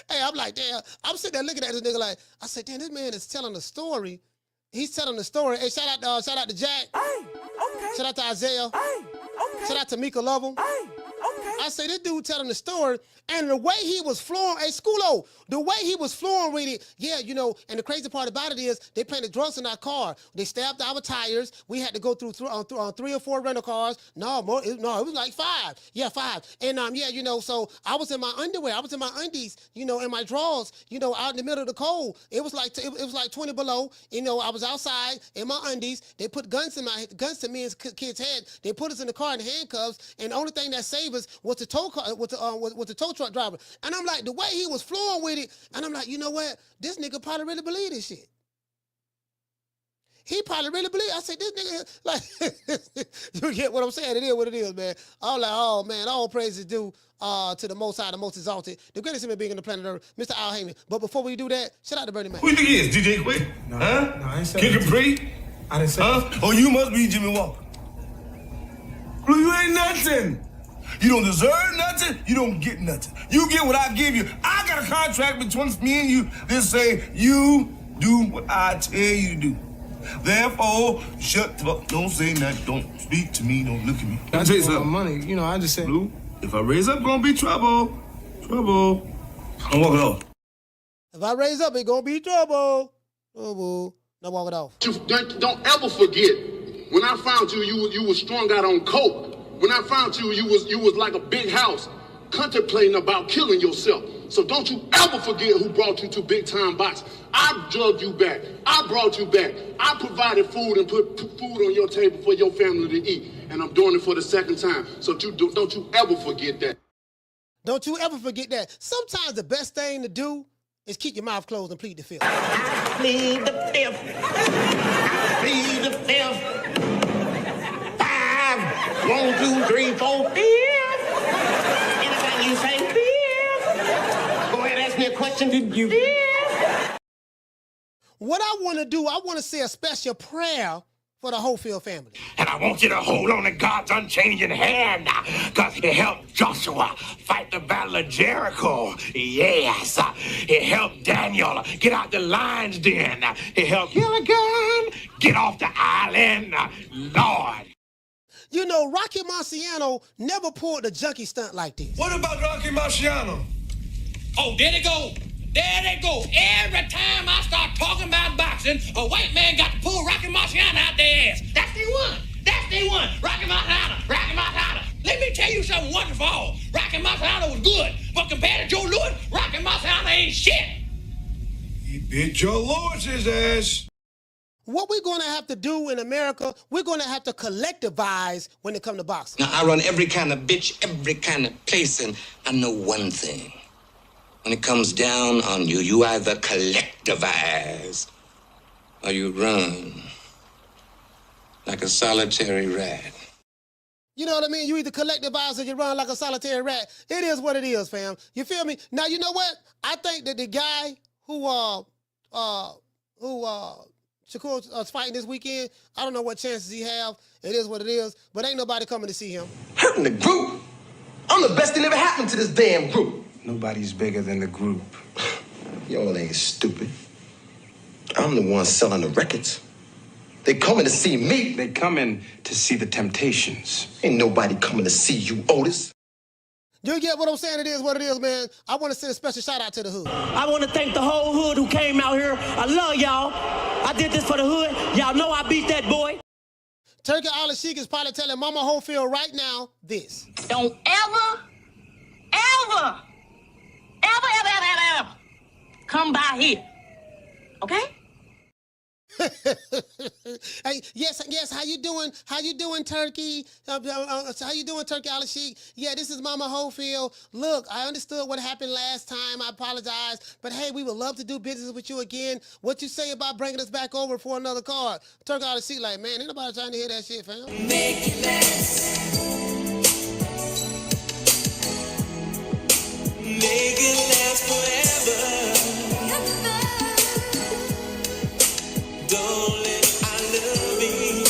Hey, I'm like, damn. I'm sitting there looking at this nigga like, I said, damn, this man is telling a story. He's telling the story. Hey, shout out to Jack. Shout out to Isaiah. Shout out to Mika Lovell. I say this dude telling the story, and the way he was flowing, hey, Schoolo, the way he was flowing with it, yeah, you know, and the crazy part about it is they planted drugs in our car. They stabbed our tires. We had to go through 3 or 4 rental cars. No, it was like 5. Yeah, 5. And yeah, you know, so I was in my underwear. I was in my undies, you know, in my drawers, you know, out in the middle of the cold. It was like it was like 20 below. You know, I was outside in my undies. They put guns to me and kids' head. They put us in the car in handcuffs, and the only thing that saved us was the tow car, was the tow truck driver. And I'm like, the way he was flowing with it, and I'm like, you know what? This nigga probably really believe this shit. He probably really believe. I said, this nigga, like, you get what I'm saying? It is what it is, man. I'm like, oh man, all praises due to the Most High, the Most Exalted, the greatest human being on the planet Earth, Mr. Al Heyman. But before we do that, shout out to Bernie Mac. Who you think he is? DJ Quick? No, huh? No, I ain't saying Kid Capri? I didn't say huh? Oh, you must be Jimmy Walker. Blue, you ain't nothing. You don't deserve nothing. You don't get nothing. You get what I give you. I got a contract between me and you that say you do what I tell you to do. Therefore, shut the fuck. Don't say nothing. Don't speak to me. Don't look at me. I just want money. You know, I just said. Blue, if I raise up, gonna be trouble. Trouble. I'm walking off. If I raise up, it's gonna be trouble. Trouble. Now walk it off. Don't ever forget, when I found you, you was strung out on coke. When I found you, you was like a big house, contemplating about killing yourself. So don't you ever forget who brought you to Big Time Box. I drugged you back. I brought you back. I provided food and put food on your table for your family to eat. And I'm doing it for the second time. So don't you ever forget that. Don't you ever forget that. Sometimes the best thing to do is keep your mouth closed and plead the fifth. I plead the fifth. I plead the fifth. 5, 1, 2, 3, 4, 5. Anything you say, 5. Go ahead, ask me a question. Did you? 5. What I want to do, I want to say a special prayer for the Hofield family. And I want you to hold on to God's unchanging hand, because He helped Joshua fight the battle of Jericho. Yes. He helped Daniel get out the lion's den. He helped Gilligan get off the island. Lord. You know, Rocky Marciano never pulled a junkie stunt like this. What about Rocky Marciano? Oh, there they go. There they go. Every time I start talking about boxing, a white man got to pull Rocky Marciano out their ass. That's the one. That's the one. Rocky Marciano. Rocky Marciano. Let me tell you something wonderful. Rocky Marciano was good, but compared to Joe Louis, Rocky Marciano ain't shit. He beat Joe Louis's ass. What we're going to have to do in America, we're going to have to collectivize when it comes to boxing. Now, I run every kind of bitch, every kind of place, and I know one thing. When it comes down on you, you either collectivize or you run like a solitary rat. You know what I mean? You either collectivize or you run like a solitary rat. It is what it is, fam. You feel me? Now, you know what? I think that the guy who Shakur is fighting this weekend, I don't know what chances he have. It is what it is, but ain't nobody coming to see him. Hurting the group? I'm the best thing ever happened to this damn group. Nobody's bigger than the group. Y'all ain't stupid. I'm the one selling the records. They coming to see me. They coming to see the Temptations. Ain't nobody coming to see you, Otis. You get what I'm saying? It is what it is, man. I want to send a special shout out to the hood. I want to thank the whole hood who came out here. I love y'all. I did this for the hood. Y'all know I beat that boy. Turkey Al-Sheik is probably telling Mama Hofield right now this. Don't ever come by here. Okay? Hey, yes. How you doing? How you doing, Turkey? How you doing, Turkey Al-Sheik? Yeah, this is Mama Hofield. Look, I understood what happened last time. I apologize, but hey, we would love to do business with you again. What you say about bringing us back over for another card? Turkey Al-Sheik, like, man, ain't nobody trying to hear that shit, fam. Make it last. Make it last forever. Don't let I love you.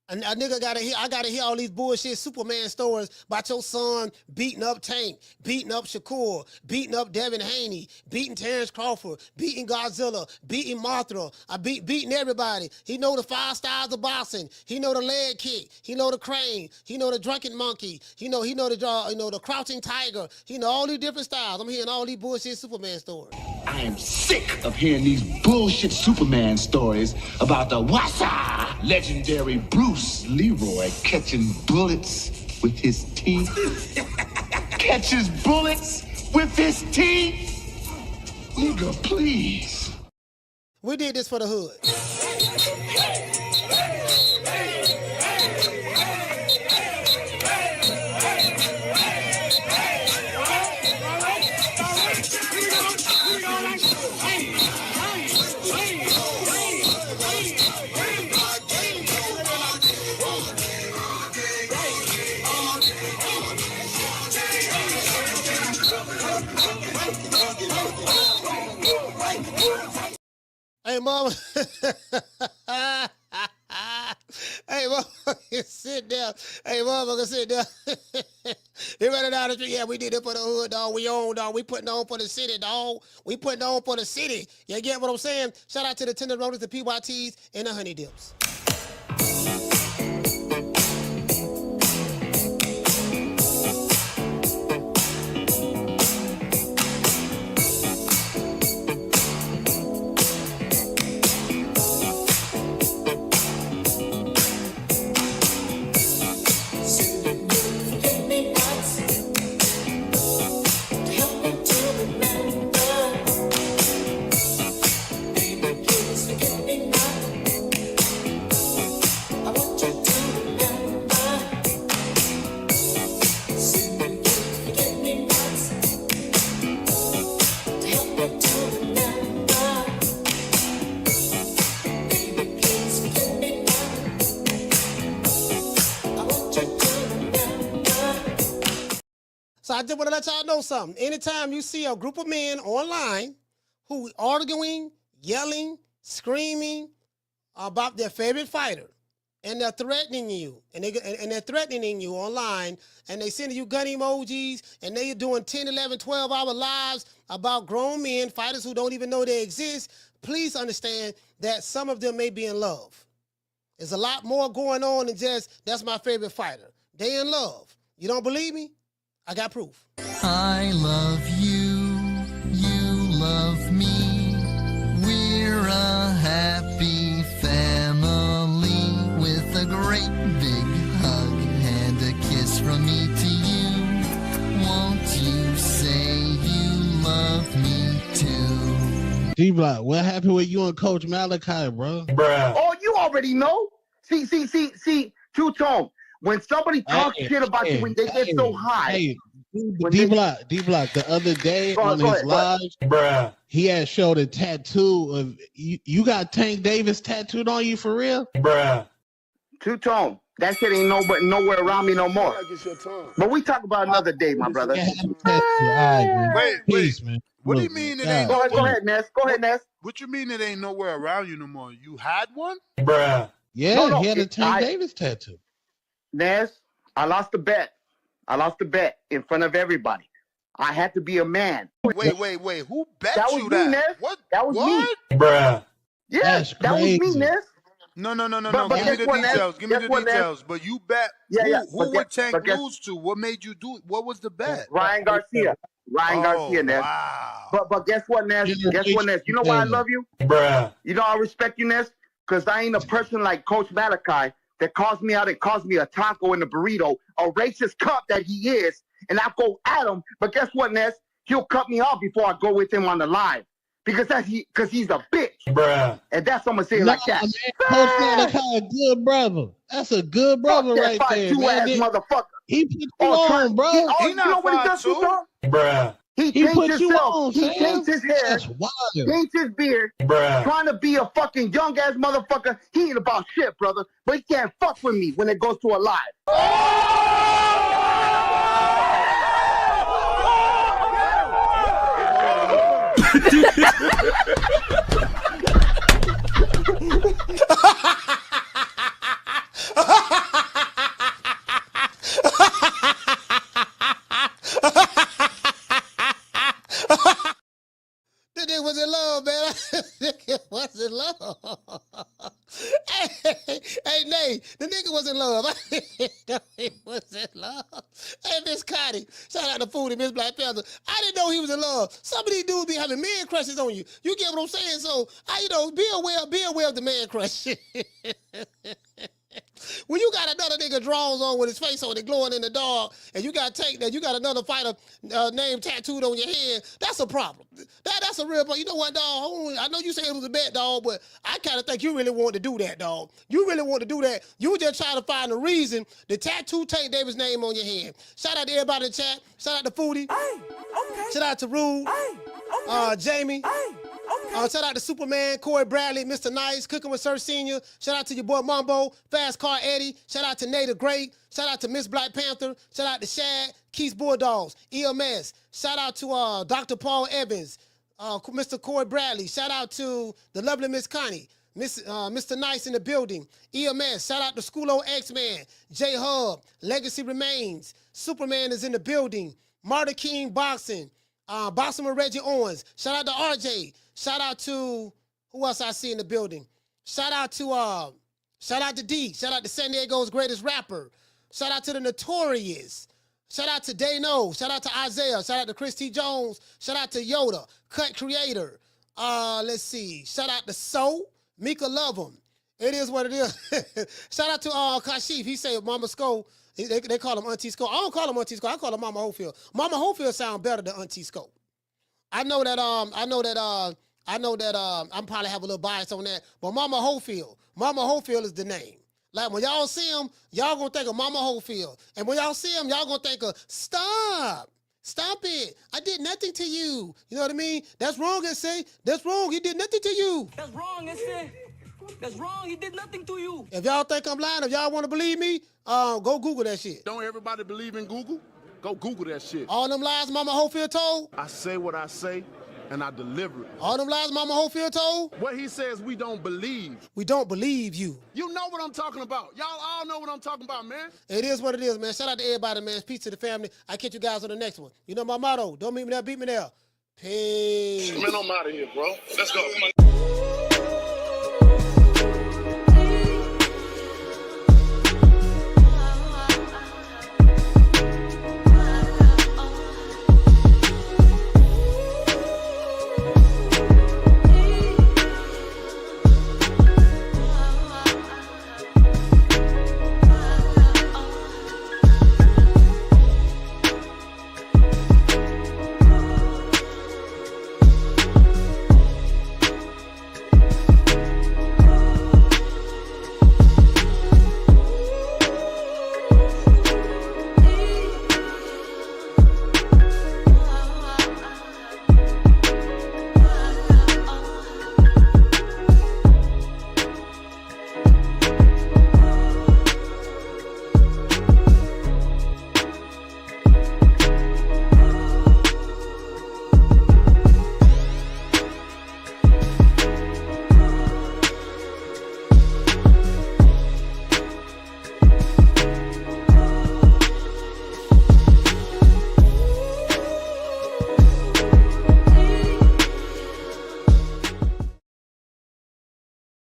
A nigga I gotta hear all these bullshit Superman stories about your son beating up Tank, beating up Shakur, beating up Devin Haney, beating Terrence Crawford, beating Godzilla, beating Mothra, beating everybody. He know the 5 styles of boxing. He know the leg kick. He know the crane. He know the drunken monkey. He know the crouching tiger. He know all these different styles. I'm hearing all these bullshit Superman stories. I am sick of hearing these bullshit Superman stories about the Wassa legendary Bruce Leroy catching bullets with his teeth. Catches bullets with his teeth? Nigga, please. We did this for the hood. Hey, mama. Hey, motherfucker, sit down. Hey, motherfucker, sit down. You better down the street. Yeah, we did it for the hood, dog. We own, dog. We putting on for the city, dog. We putting on for the city. You get what I'm saying? Shout out to the Tenderonis, the PYTs, and the Honey Dips. So I just want to let y'all know something. Anytime you see a group of men online who arguing, yelling, screaming about their favorite fighter, and they're threatening you, and they're threatening you online, and they sending you gun emojis, and they're doing 10, 11, 12-hour lives about grown men, fighters who don't even know they exist, please understand that some of them may be in love. There's a lot more going on than just, that's my favorite fighter. They in love. You don't believe me? I got proof. I love you, you love me. We're a happy family with a great big hug and a kiss from me to you. Won't you say you love me too? D-Block, what happened with you and Coach Malachi, bro? Oh, you already know. See, Two-Tone. When somebody talks shit about you when they get so high. D-Block, the other day on his live, he had showed a tattoo of you got Tank Davis tattooed on you for real? Two-Tone. That shit ain't nowhere around me no more. But we talk about another day, my brother. Wait, Peace, man. What do you mean it ain't? Go ahead, Ness. Go ahead, Ness. What you mean it ain't nowhere around you no more? You had one? Yeah, No, he had a Tank Davis tattoo. Ness, I lost the bet. In front of everybody. I had to be a man. Wait. Who bet that was you me, that? Ness. What? That was me. Yeah, that was me, Ness. No. But Give me the what, details. Give me the details. But you bet. Yeah. Who would Tank lose to? What made you do it? What was the bet? Ryan Garcia. Garcia, Ness. Wow. But guess what, Ness? You know why I love you? You know I respect you, Ness? Because I ain't a person like Coach Malachi that calls me out and calls me a taco and a burrito, a racist cunt that he is, and I go at him. But guess what, Ness? He'll cut me off before I go with him on the live. Because he's a bitch. And that's what I'm gonna say like that. Man, Coach Malachi, a good brother. That's a good brother right there, man. Motherfucker. He put you on, bro. You know what he does to him? He changed himself. He changed his hair. That's wild. Changed his beard. Trying to be a fucking young ass motherfucker. He ain't about shit, brother. But he can't fuck with me when it goes to a live. The nigga was in love, man. The nigga was in love. Hey, Nate, the nigga was in love. He was in love. Hey, Miss Connie, shout out to Foodie, Miss Black Panther. I didn't know he was in love. Some of these dudes be having man crushes on you. You get what I'm saying? So, be aware of the man crush. When you got another nigga draws on with his face on it glowing in the dark, and you got another fighter name tattooed on your head, that's a problem. That's a real problem. You know what, dog? I know you said it was a bet, dog, but I kind of think you really want to do that, dog. You really want to do that. You were just trying to find a reason to tattoo Tank Davis' name on your hand. Shout out to everybody in the chat. Shout out to Foodie. Shout out to Rude. Jamie. Shout out to Superman, Corey Bradley, Mr. Nice, Cooking with Sir Senior. Shout out to your boy Mumbo, Fast Car Eddie. Shout out to Nate the Great. Shout out to Miss Black Panther. Shout out to Shad, Keith's Bulldogs, EMS. Shout out to Dr. Paul Evans, Mr. Corey Bradley. Shout out to the lovely Miss Connie, Mr. Nice in the building, EMS. Shout out to Schoolo X-Man, J Hub, Legacy Remains. Superman is in the building. Marta King Boxing. Boxing with Reggie Owens. Shout out to RJ. Shout out to who else I see in the building. Shout out to D. Shout out to San Diego's greatest rapper. Shout out to the Notorious. Shout out to Dano. Shout out to Isaiah. Shout out to Chris T. Jones. Shout out to Yoda, Cut Creator. Let's see. Shout out to So. Mika love him. It is what it is. Shout out to Kashif. He say Mama Sko. They call him Auntie Sko. I don't call him Auntie Sko. I call him Mama Hofield. Mama Hofield sound better than Auntie Sko. I know that I'm probably have a little bias on that, but Mama Hofield is the name. Like when y'all see him, y'all gonna think of Mama Hofield. And when y'all see him, y'all gonna think of stop it. I did nothing to you. You know what I mean? That's wrong, S.A. That's wrong. He did nothing to you. That's wrong, S.A. That's wrong. He did nothing to you. If y'all think I'm lying, if y'all want to believe me, go Google that shit. Don't everybody believe in Google? Go Google that shit. All them lies Mama Hofield told? I say what I say, and I deliver it. All them lies Mama Hofield told? What he says we don't believe. We don't believe you. You know what I'm talking about. Y'all all know what I'm talking about, man. It is what it is, man. Shout out to everybody, man. Peace to the family. I catch you guys on the next one. You know my motto. Don't meet me there, beat me there. Peace. Man, I'm out of here, bro. Let's go.